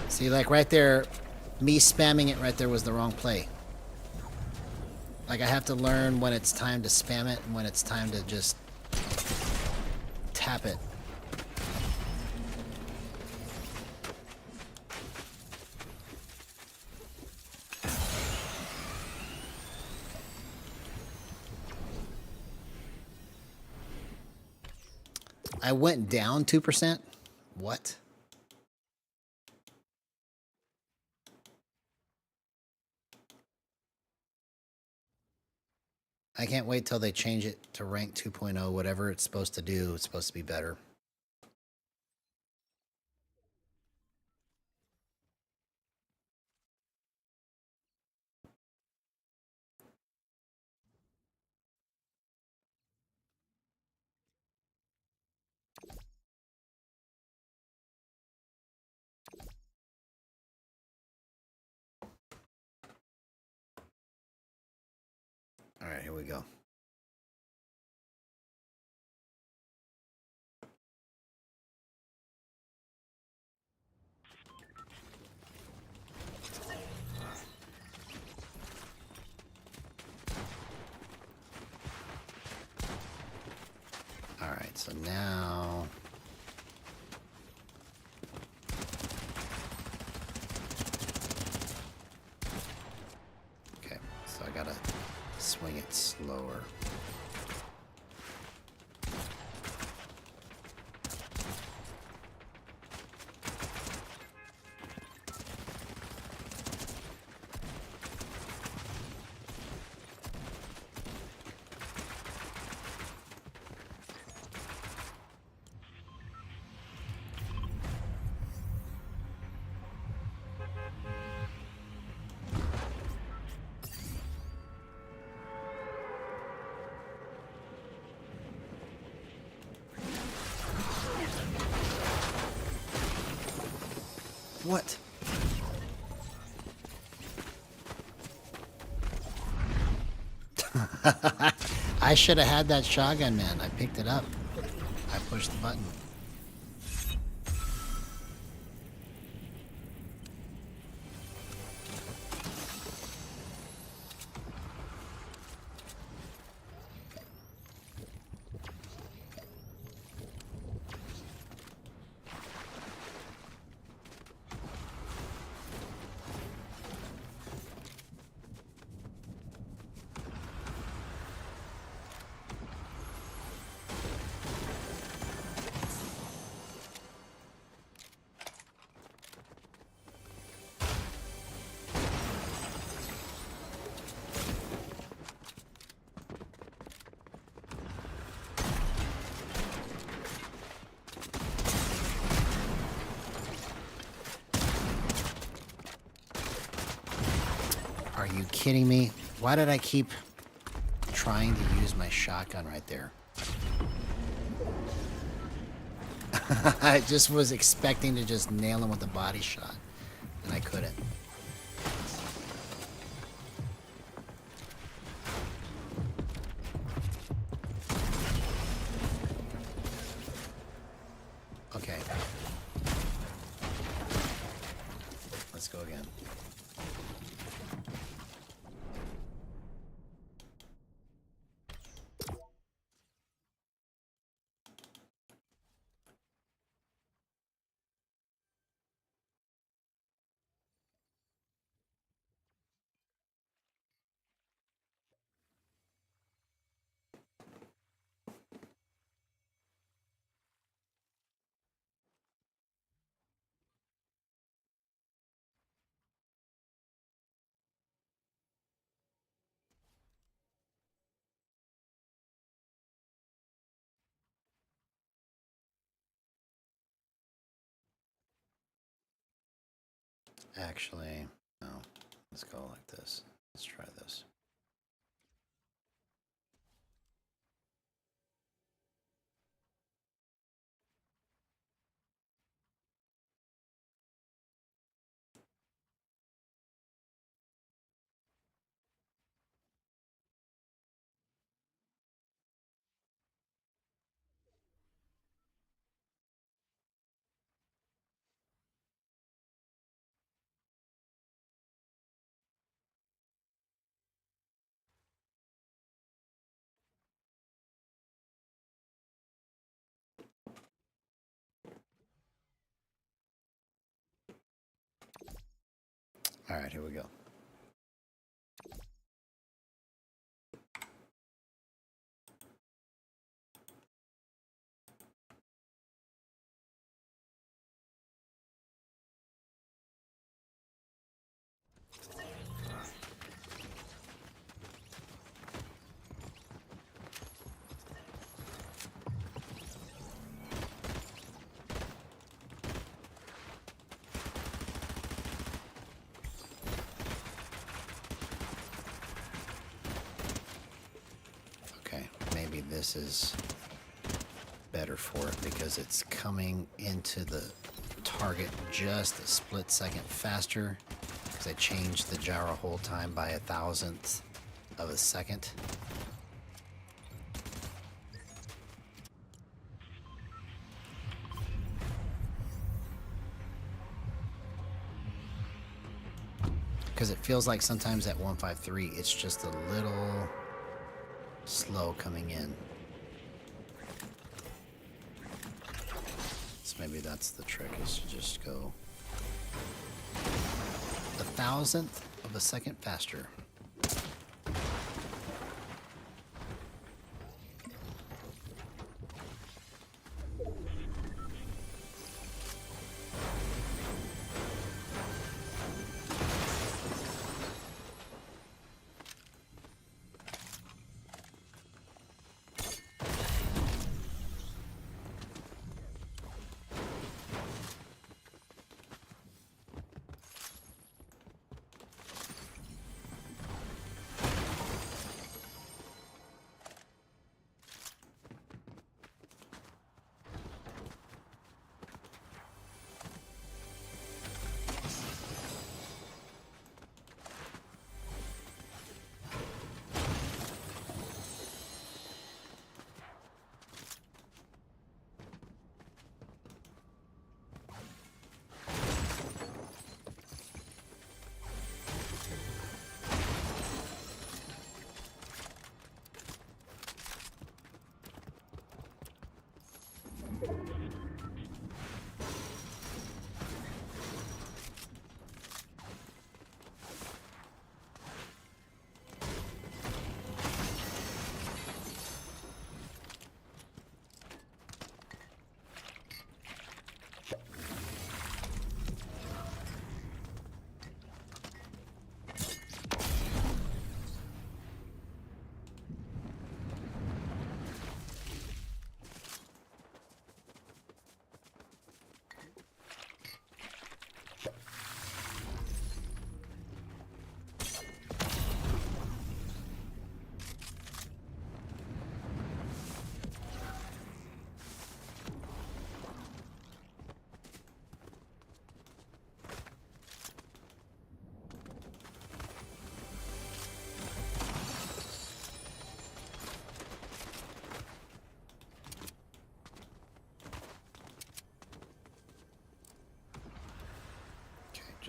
See, like right there, me spamming it right there was the wrong play. Like, I have to learn when it's time to spam it and when it's time to just tap it. I went down 2%? What? I can't wait till they change it to rank 2.0, whatever it's supposed to do. It's supposed to be better. All right, here we go. All right, so now... Okay, so I gotta swing it slower. What? I should have had that shotgun, man. I picked it up. I pushed the button. Are you kidding me? Why did I keep trying to use my shotgun right there? I just was expecting to just nail him with a body shot, and I couldn't. Okay. Let's go again. Actually, no. Let's go like this. Let's try this. All right, here we go. Okay, maybe this is better for it because it's coming into the target just a split second faster because I changed the gyro hold time by 1,000th of a second. Because it feels like sometimes at 153 it's just a little slow coming in. So maybe that's the trick, is to just go 1,000th of a second faster.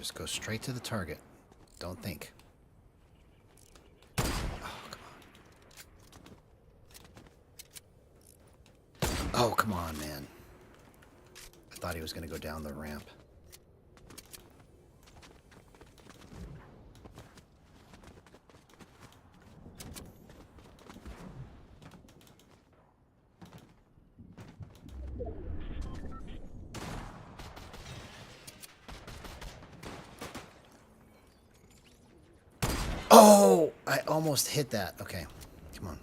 Just go straight to the target. Don't think. Oh, come on. Oh, come on, man. I thought he was going to go down the ramp. Oh, I almost hit that. Okay, come on.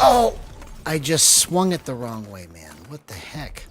Oh! I just swung it the wrong way, man. What the heck?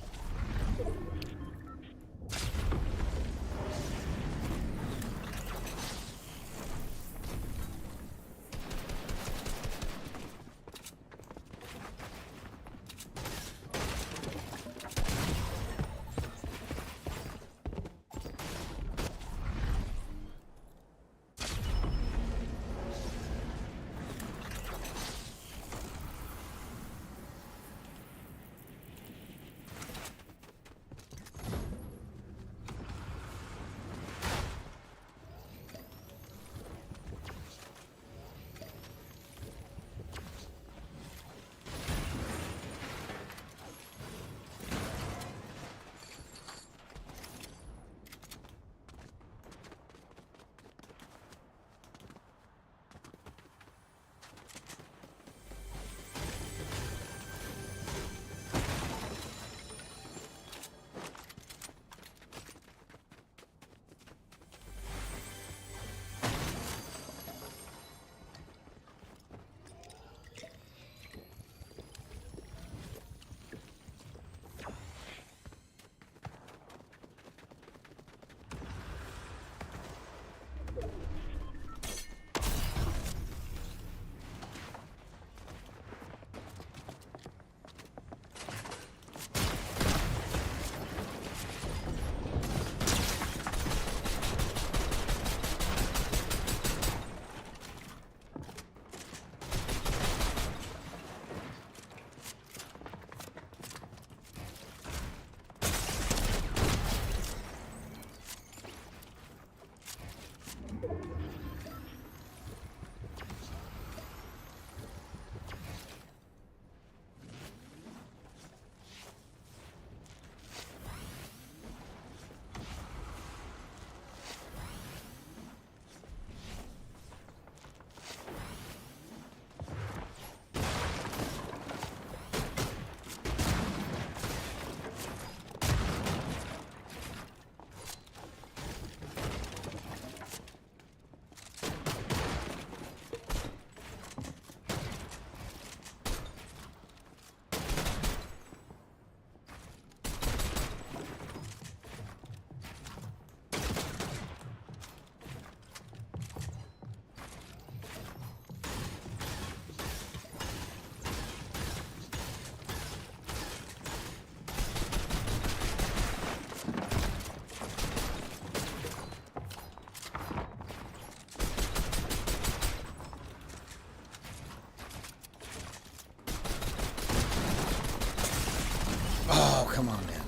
come on, man.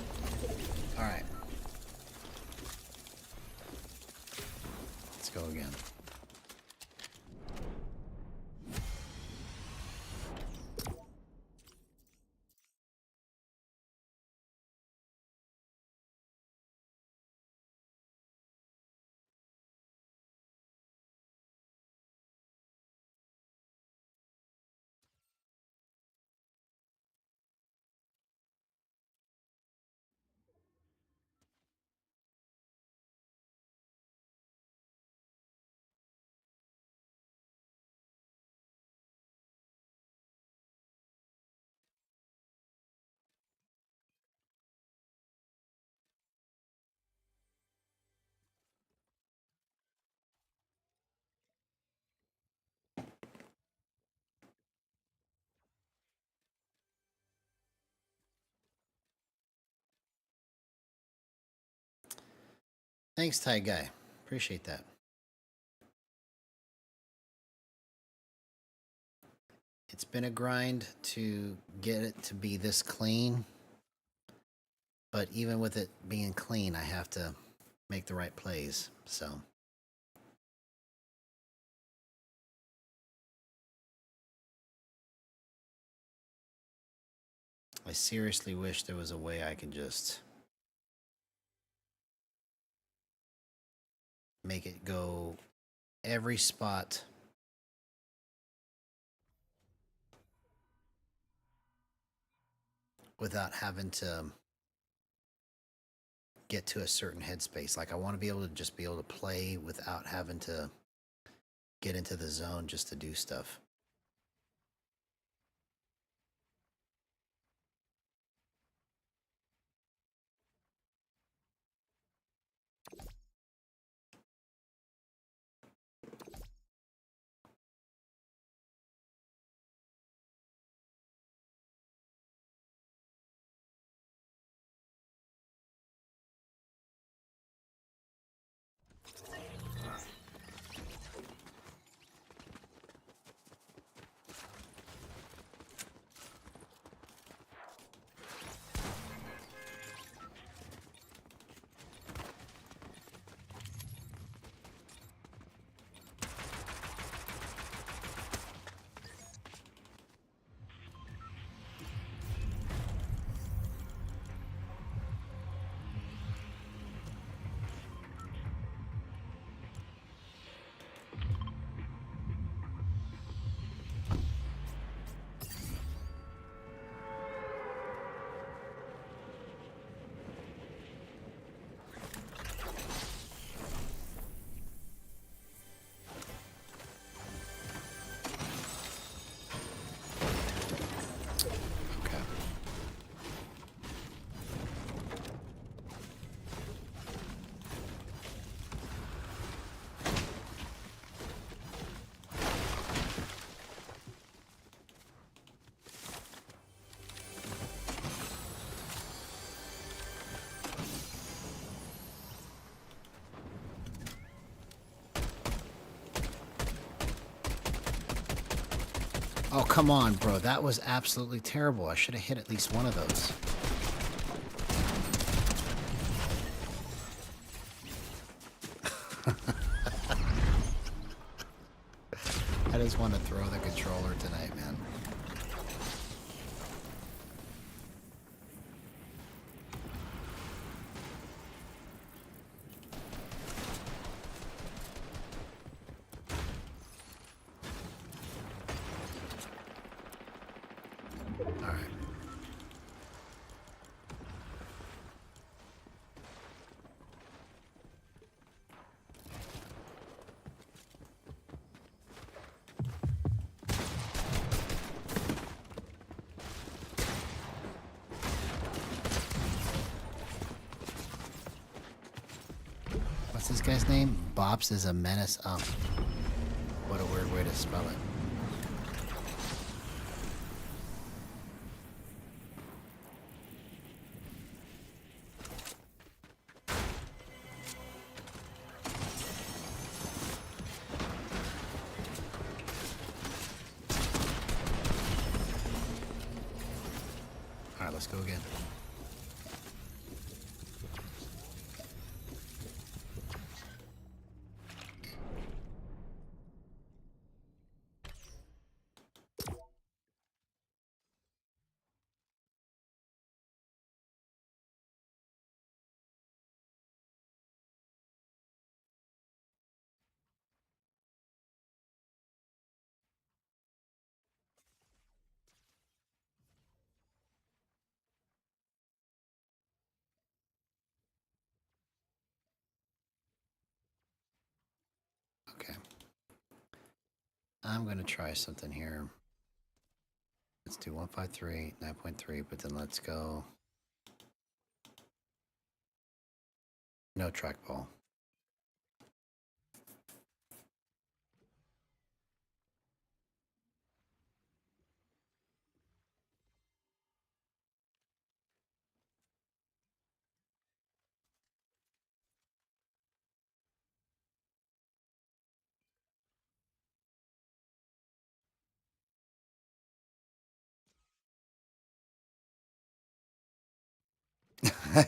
Alright. Let's go again. Thanks, Ty Guy. Appreciate that. It's been a grind to get it to be this clean. But even with it being clean, I have to make the right plays. So I seriously wish there was a way I could just make it go every spot without having to get to a certain headspace. Like I want to be able to just be able to play without having to get into the zone just to do stuff. Oh, come on, bro. That was absolutely terrible. I should have hit at least one of those. I just want to throw the controller tonight, man. All right. What's this guy's name? Bops is a menace. Oh, what a weird way to spell it. All right, let's go again. I'm going to try something here. Let's do 153, 9.3, but then let's go no trackball.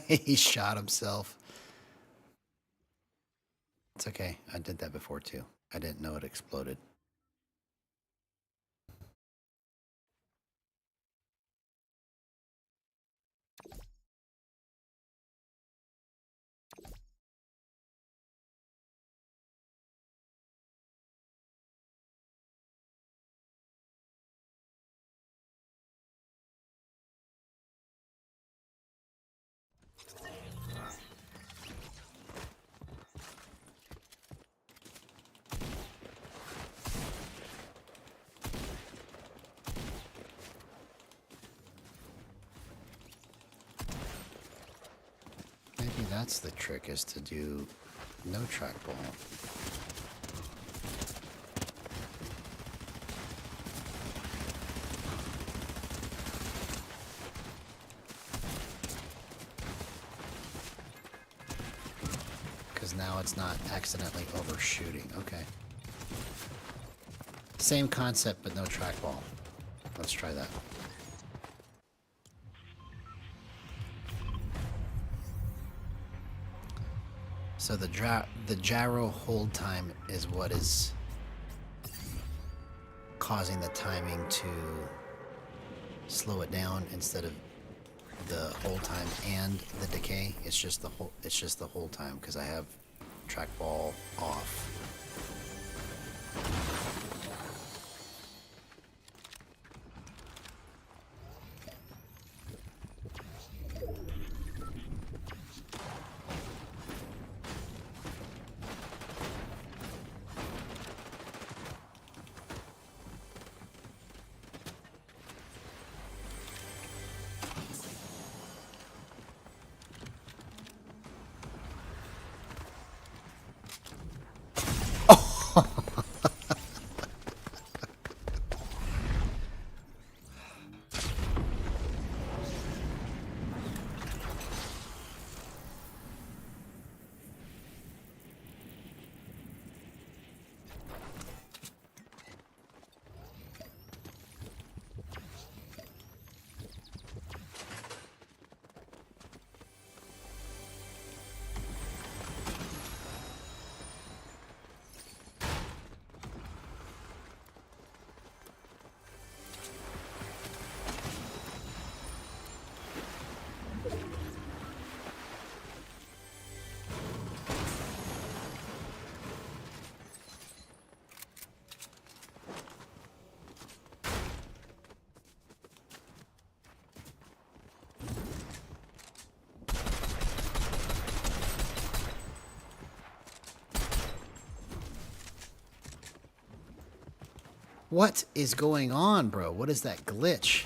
He shot himself. It's okay. I did that before too. I didn't know it exploded. Maybe that's the trick, is to do no trackball. Because now it's not accidentally overshooting. Okay. Same concept, but no trackball. Let's try that. So the gyro hold time is what is causing the timing to slow it down instead of the hold time and the decay. It's just the hold time because I have trackball off. What is going on, bro? What is that glitch?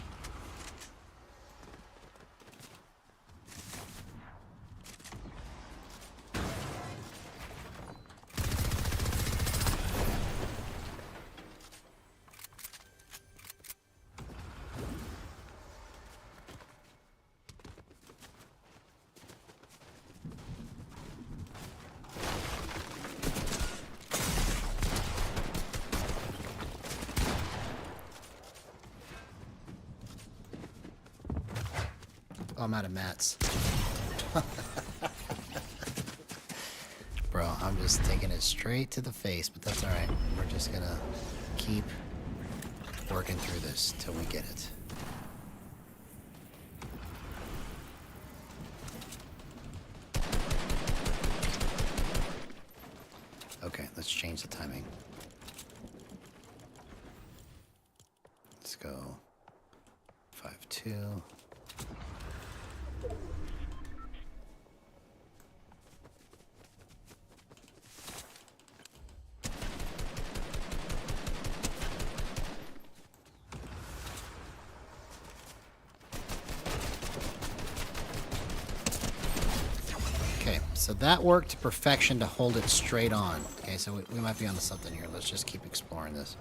Oh, I'm out of mats. Bro, I'm just taking it straight to the face, but that's alright. We're just gonna keep working through this till we get it. Okay, let's change the timing. Let's go 5-2. so that worked to perfection to hold it straight on. Okay, so we might be onto something here. Let's just keep exploring this.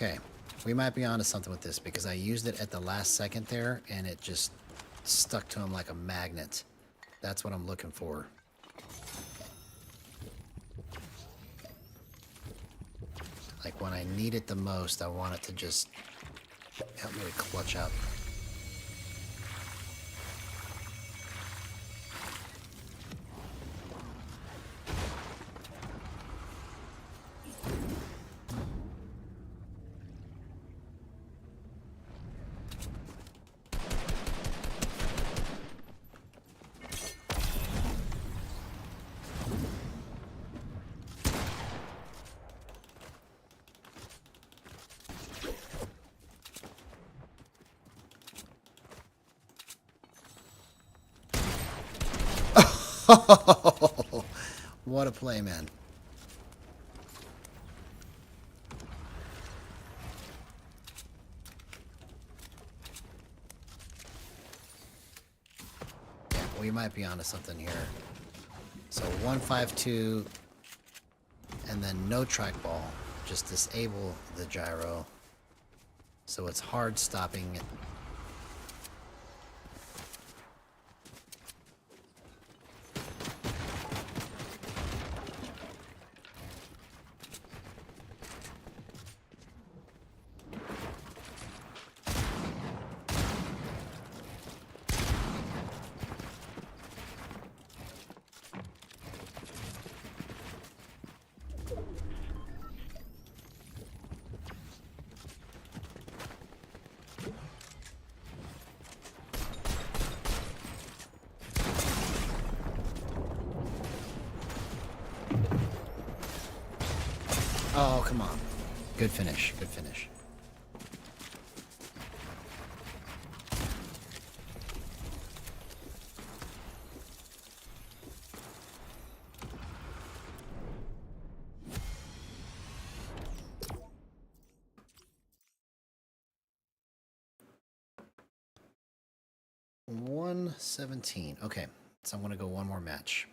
Okay, we might be onto something with this because I used it at the last second there and it just stuck to him like a magnet. That's what I'm looking for. Like when I need it the most, I want it to just help me to clutch up. What a play, man. Yeah, we might be onto something here. So 152 and then no trackball. Just disable the gyro. So it's hard stopping it. Oh, come on. Good finish. Good finish. $117. Okay, so I'm going to go one more match.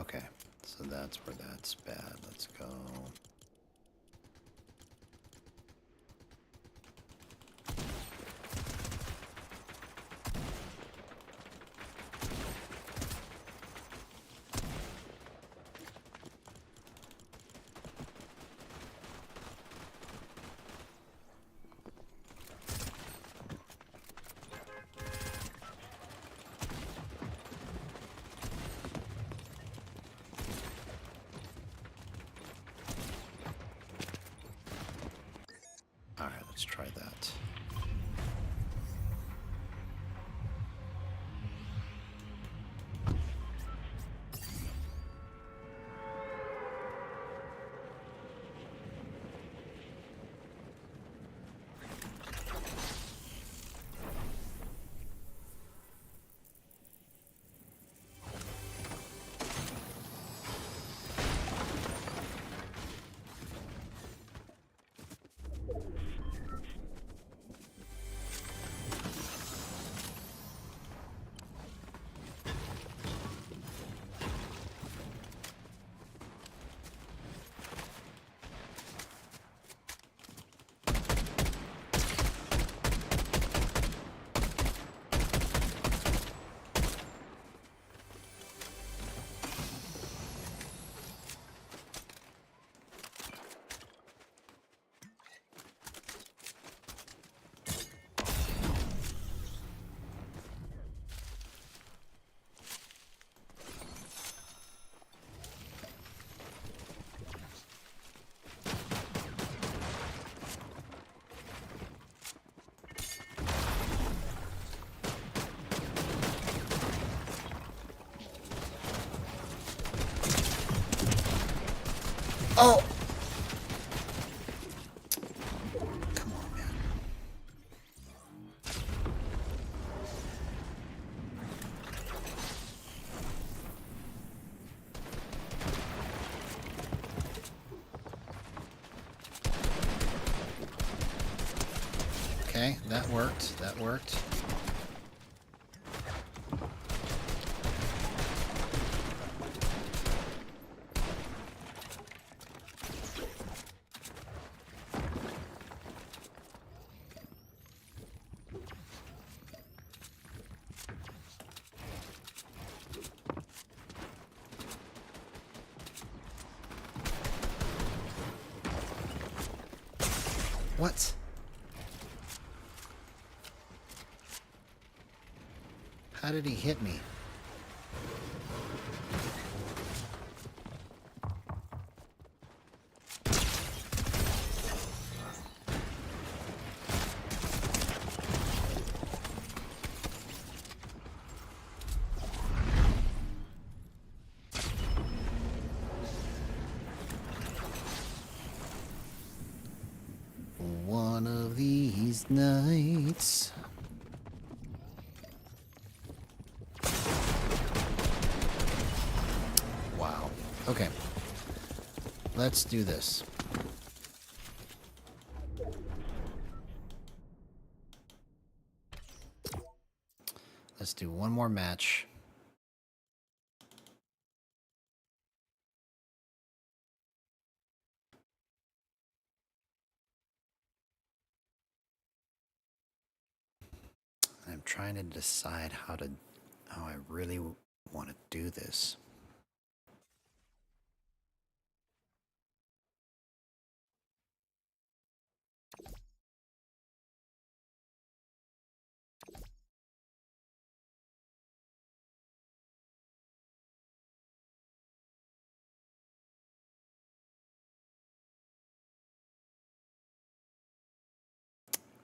Okay, so that's where that's bad. Let's go. All right, let's try that. Oh! Come on, man. Okay, that worked. That worked. What? How did he hit me? One of these nights. Wow. Okay. Let's do this. Let's do one more match. I'm trying to decide how I really want to do this.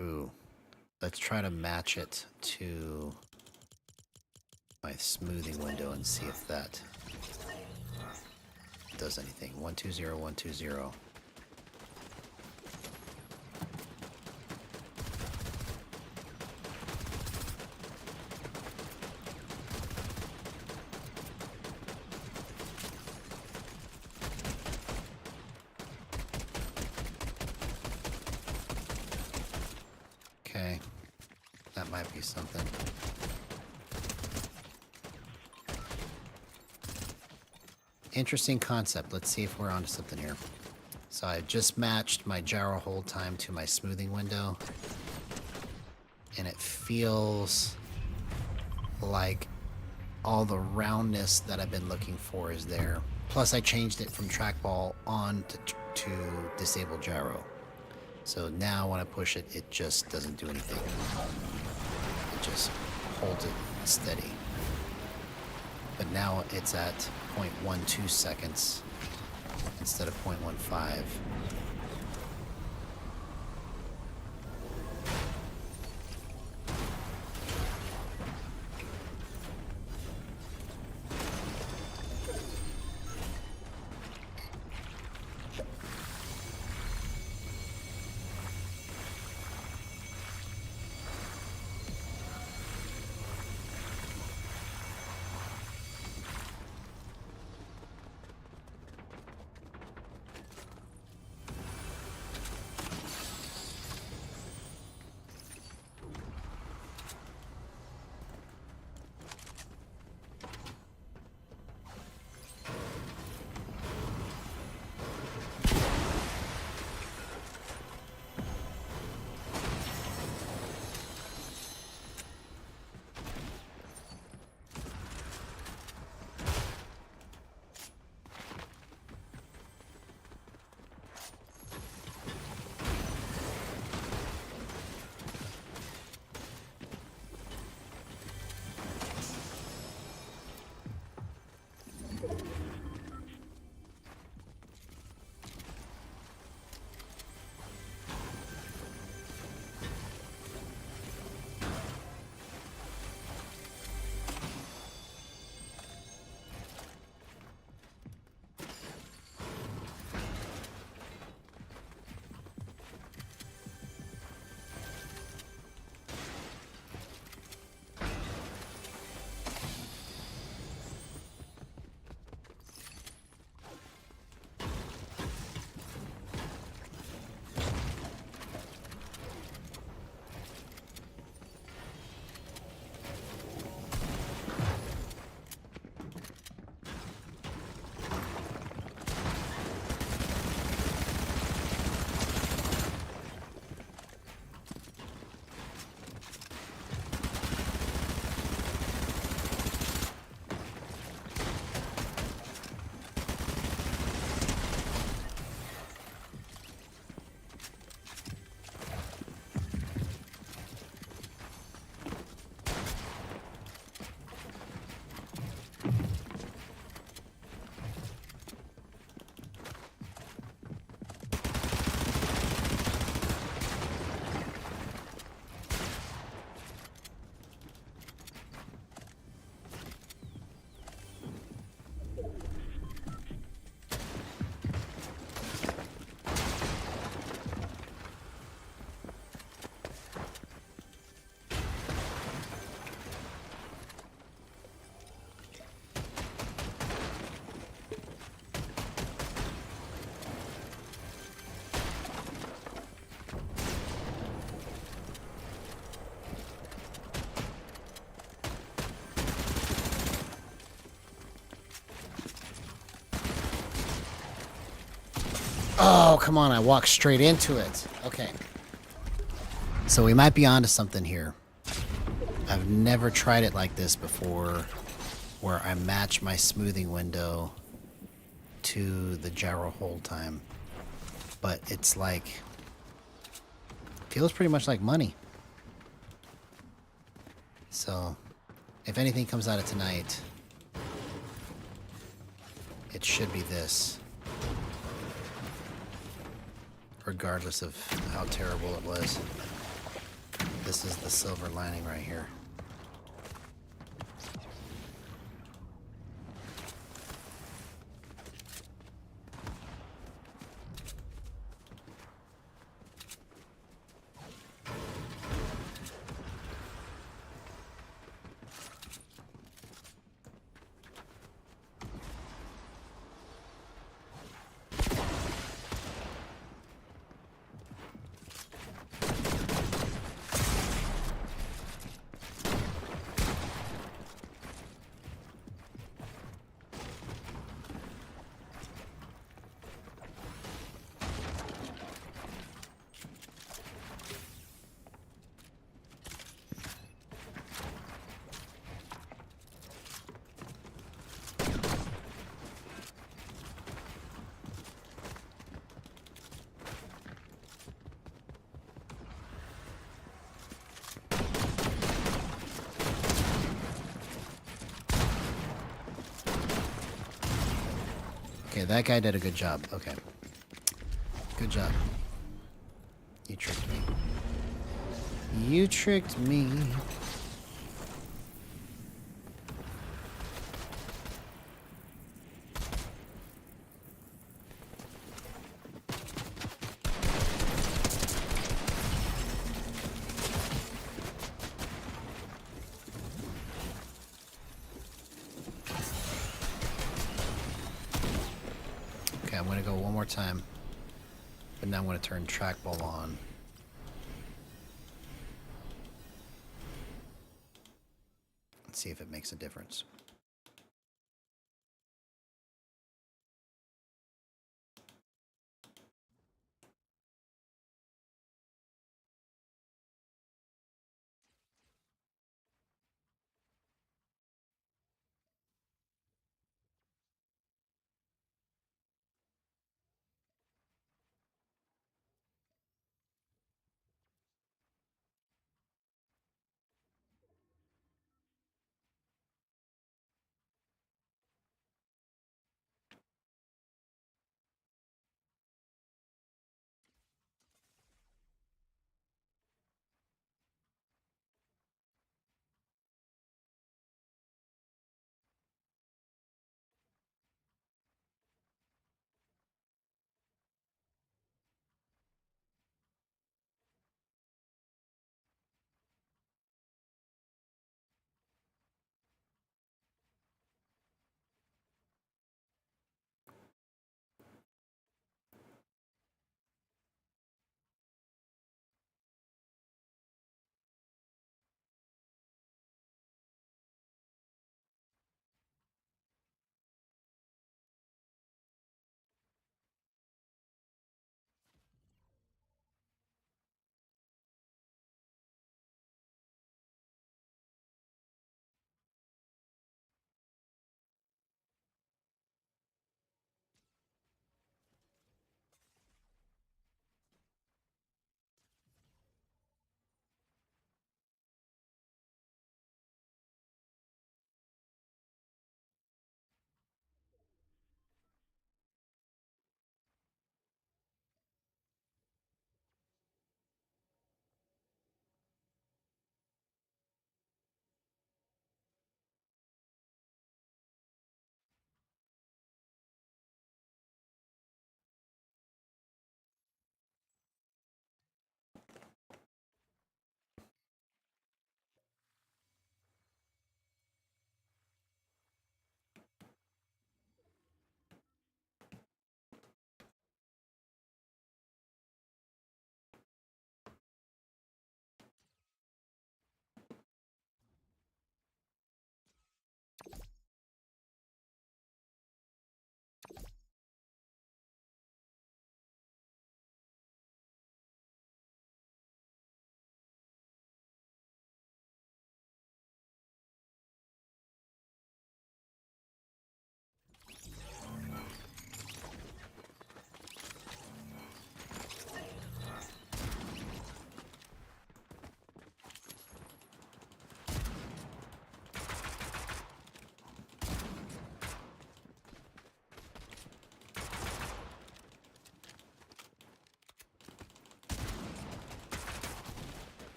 Ooh. Let's try to match it to my smoothing window and see if that does anything. 120, 120. Okay, that might be something. Interesting concept. Let's see if we're onto something here. So I just matched my gyro hold time to my smoothing window, and it feels like all the roundness that I've been looking for is there. Plus I changed it from trackball on to disable gyro. So now when I push it, it just doesn't do anything. It just holds it steady. But now it's at 0.12 seconds instead of 0.15. Oh, come on. I walked straight into it. Okay. So we might be onto something here. I've never tried it like this before, where I match my smoothing window to the gyro hold time. But it's like, feels pretty much like money. So, if anything comes out of tonight, it should be this. Regardless of how terrible it was. This is the silver lining right here. Okay, that guy did a good job. Okay. Good job. You tricked me. You tricked me. Okay, I'm going to go one more time. But now I'm going to turn trackball on. Let's see if it makes a difference.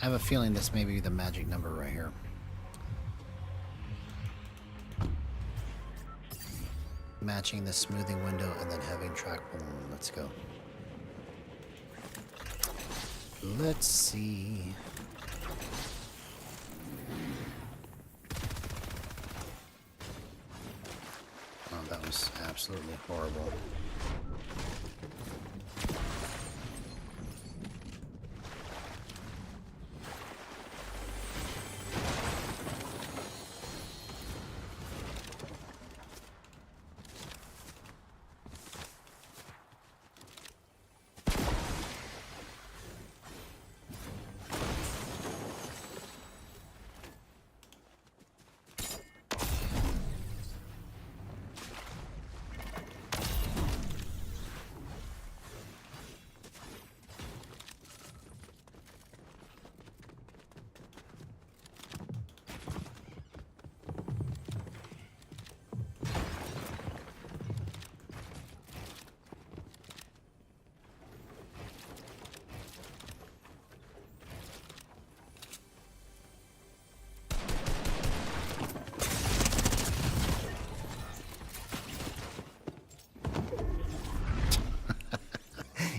I have a feeling this may be the magic number right here. Matching the smoothing window and then having track. Let's go. Let's see. Oh, that was absolutely horrible.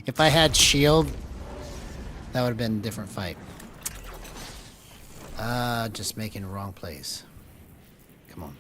If I had shield, that would have been a different fight. Just making the wrong plays. Come on.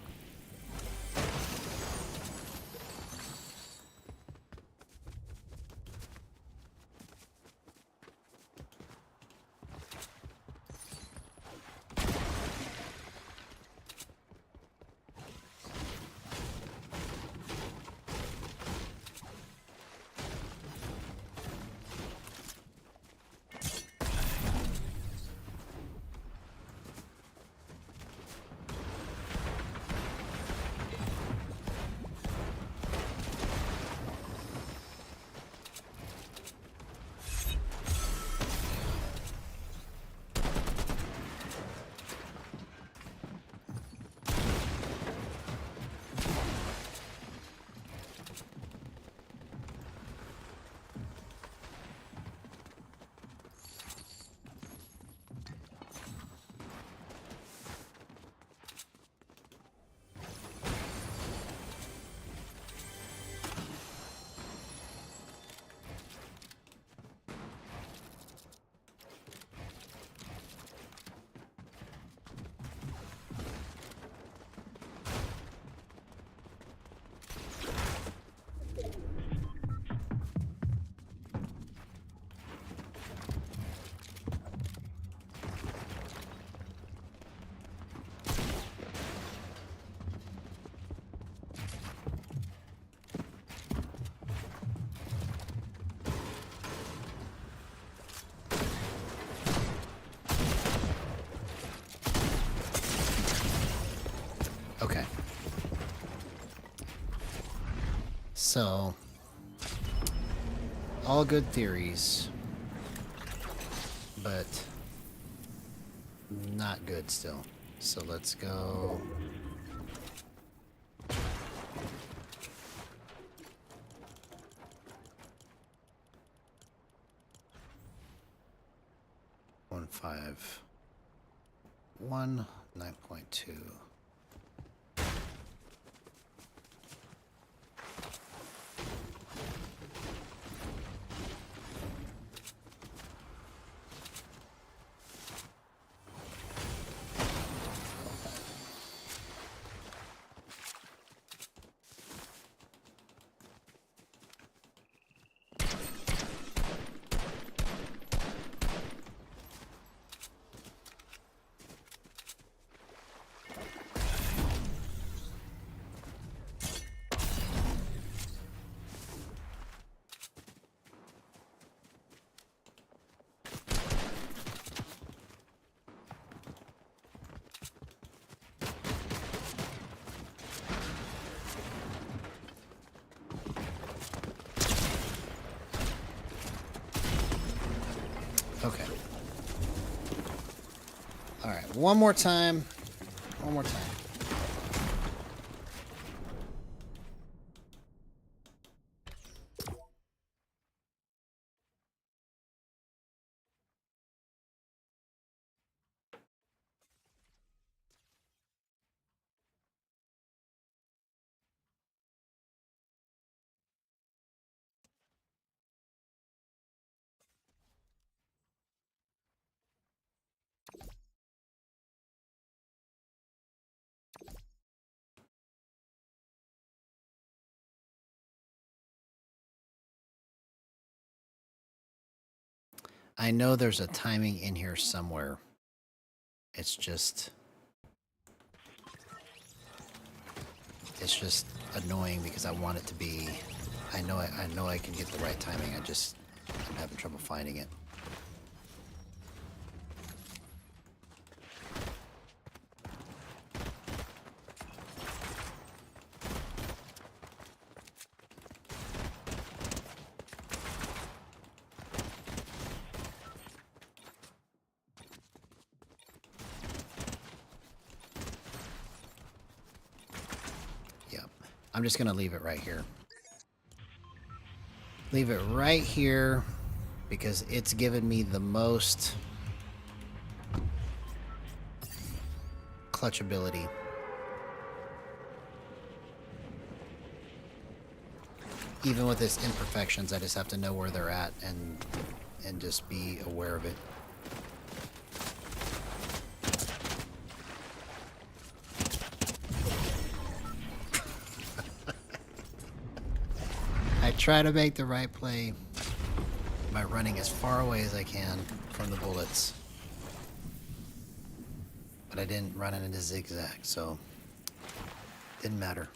Okay. So, all good theories, but not good still. So let's go. One 9.2. Okay. All right, one more time. One more time. I know there's a timing in here somewhere. It's just annoying because I want it to be. I know I can get the right timing. I'm having trouble finding it. I'm just going to leave it right here. Leave it right here because it's given me the most clutchability. Even with its imperfections, I just have to know where they're at and just be aware of it. I try to make the right play by running as far away as I can from the bullets. But I didn't run it into zigzag, so it didn't matter.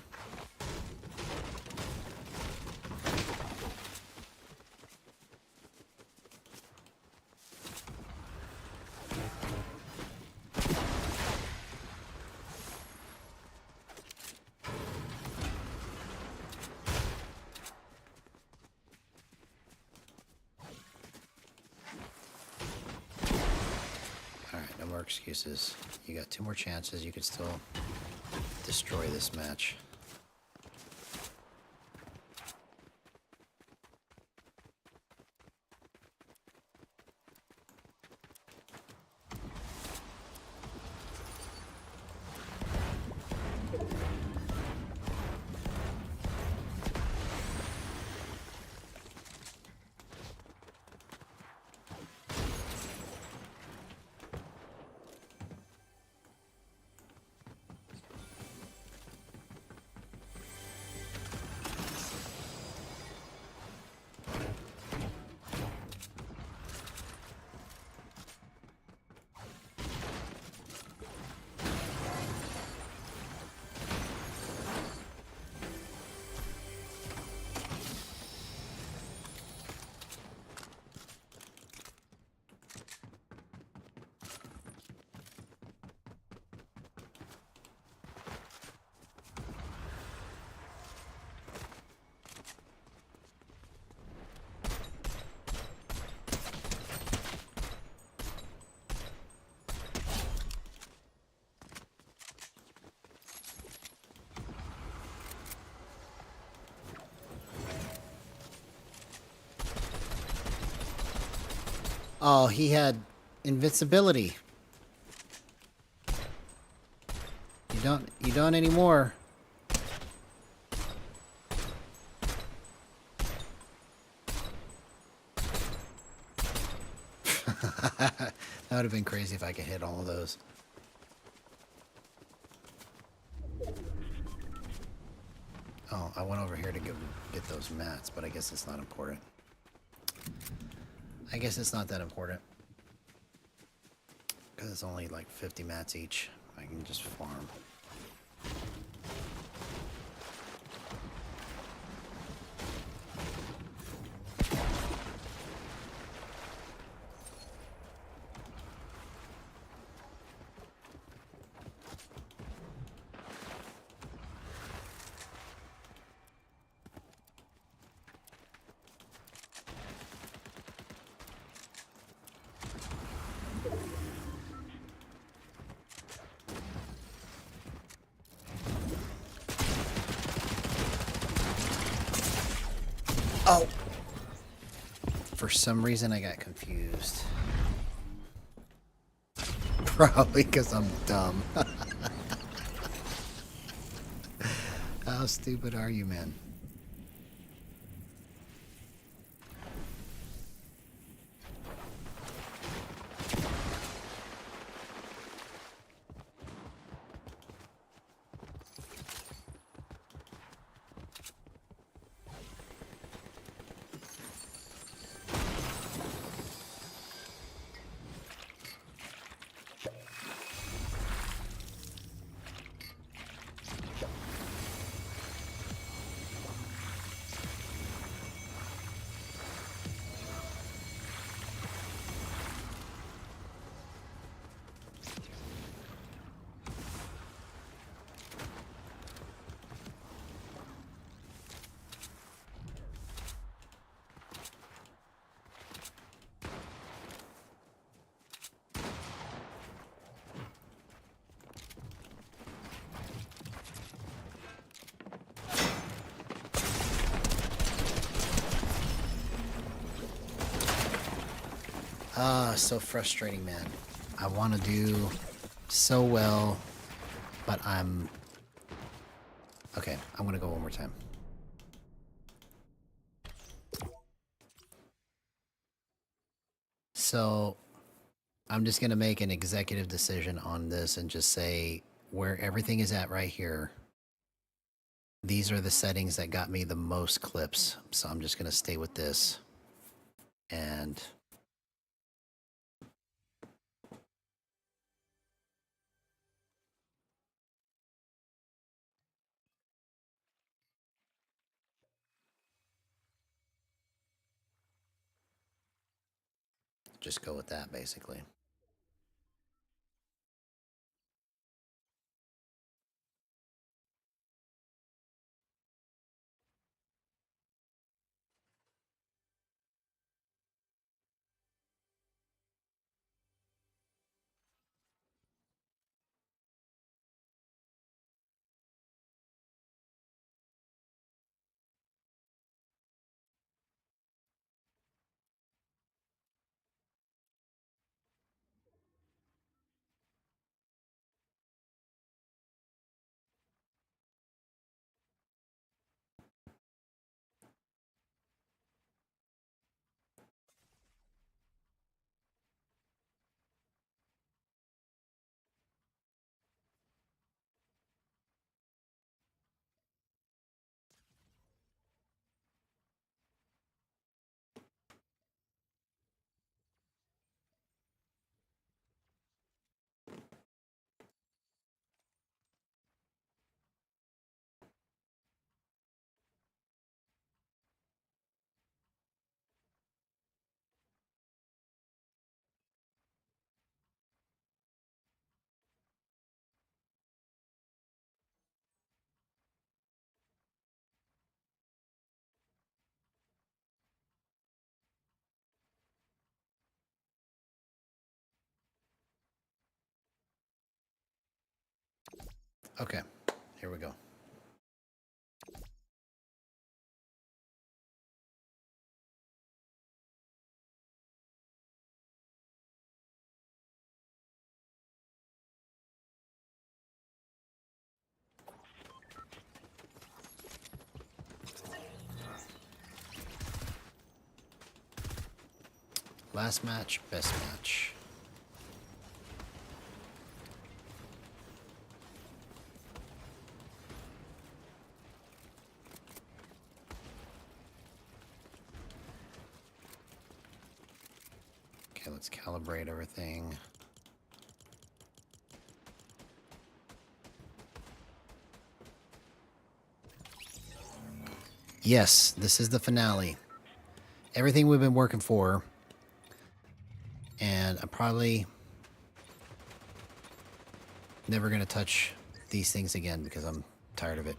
No more excuses. You got 2 more chances. You could still destroy this match. Oh, he had invincibility. You don't anymore. That would have been crazy if I could hit all of those. Oh, I went over here to get those mats, but I guess it's not important. I guess it's not that important. Because it's only like 50 mats each. I can just farm. Oh! For some reason I got confused. Probably because I'm dumb. How stupid are you, man? So frustrating, man. I want to do so well, but I'm... Okay, I'm gonna go one more time. So, I'm just gonna make an executive decision on this and just say where everything is at right here. These are the settings that got me the most clips, so I'm just gonna stay with this. And... just go with that, basically. Okay, here we go. Last match, best match. Okay, let's calibrate everything. Yes, this is the finale. Everything we've been working for. And I'm probably never going to touch these things again because I'm tired of it.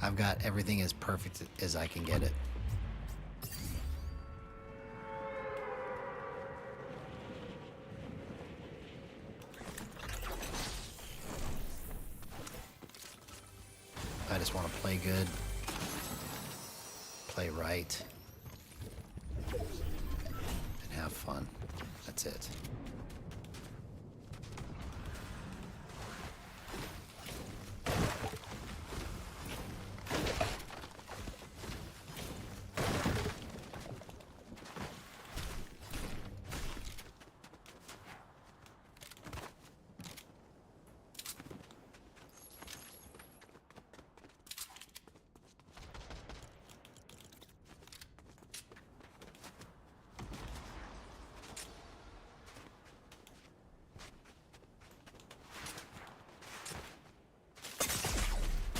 I've got everything as perfect as I can get it. I just want to play good, play right, and have fun. That's it.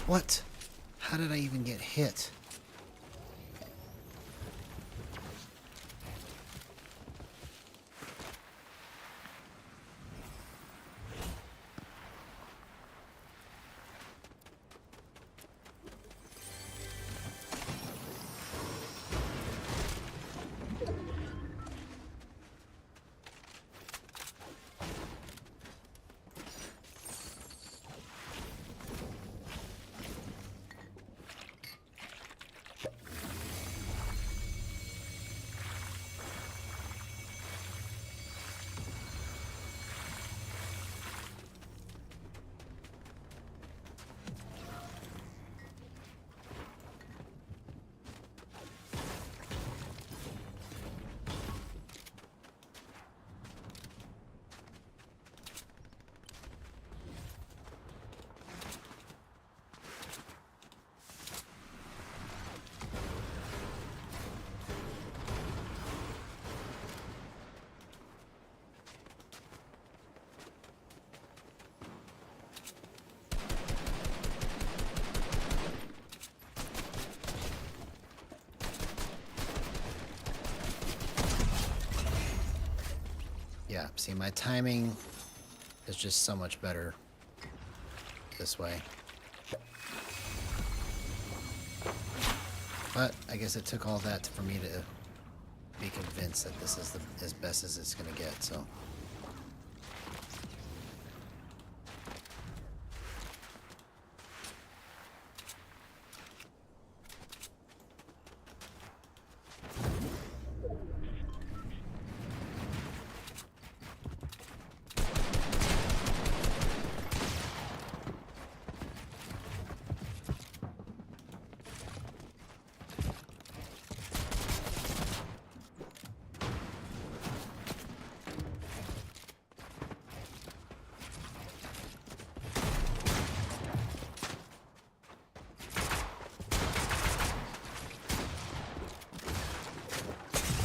What? How did I even get hit? Yeah, see, my timing is just so much better this way. But I guess it took all that for me to be convinced that this is as best as it's going to get, so.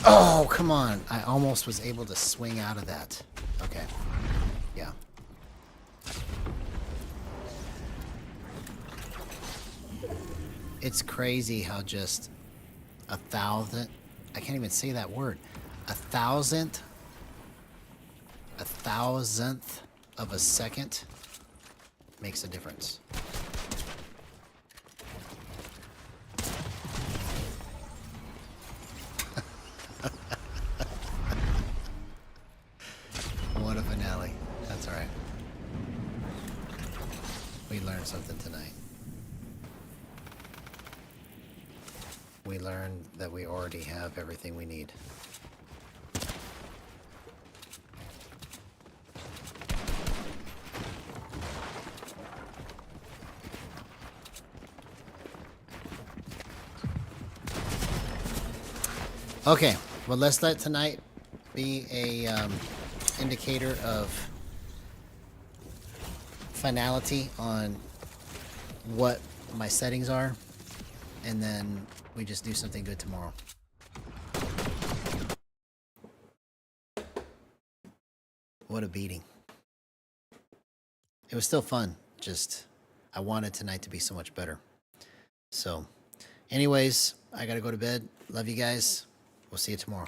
Oh, come on. I almost was able to swing out of that. Okay. Yeah. It's crazy how just a thousandth, I can't even say that word, a thousandth of a second makes a difference. What a finale. That's all right. We learned something tonight. We learned that we already have everything we need. Okay, well, let's let tonight be a indicator of finality on what my settings are, and then we just do something good tomorrow. What a beating. It was still fun, just I wanted tonight to be so much better. So anyways, I gotta go to bed. Love you guys. We'll see you tomorrow.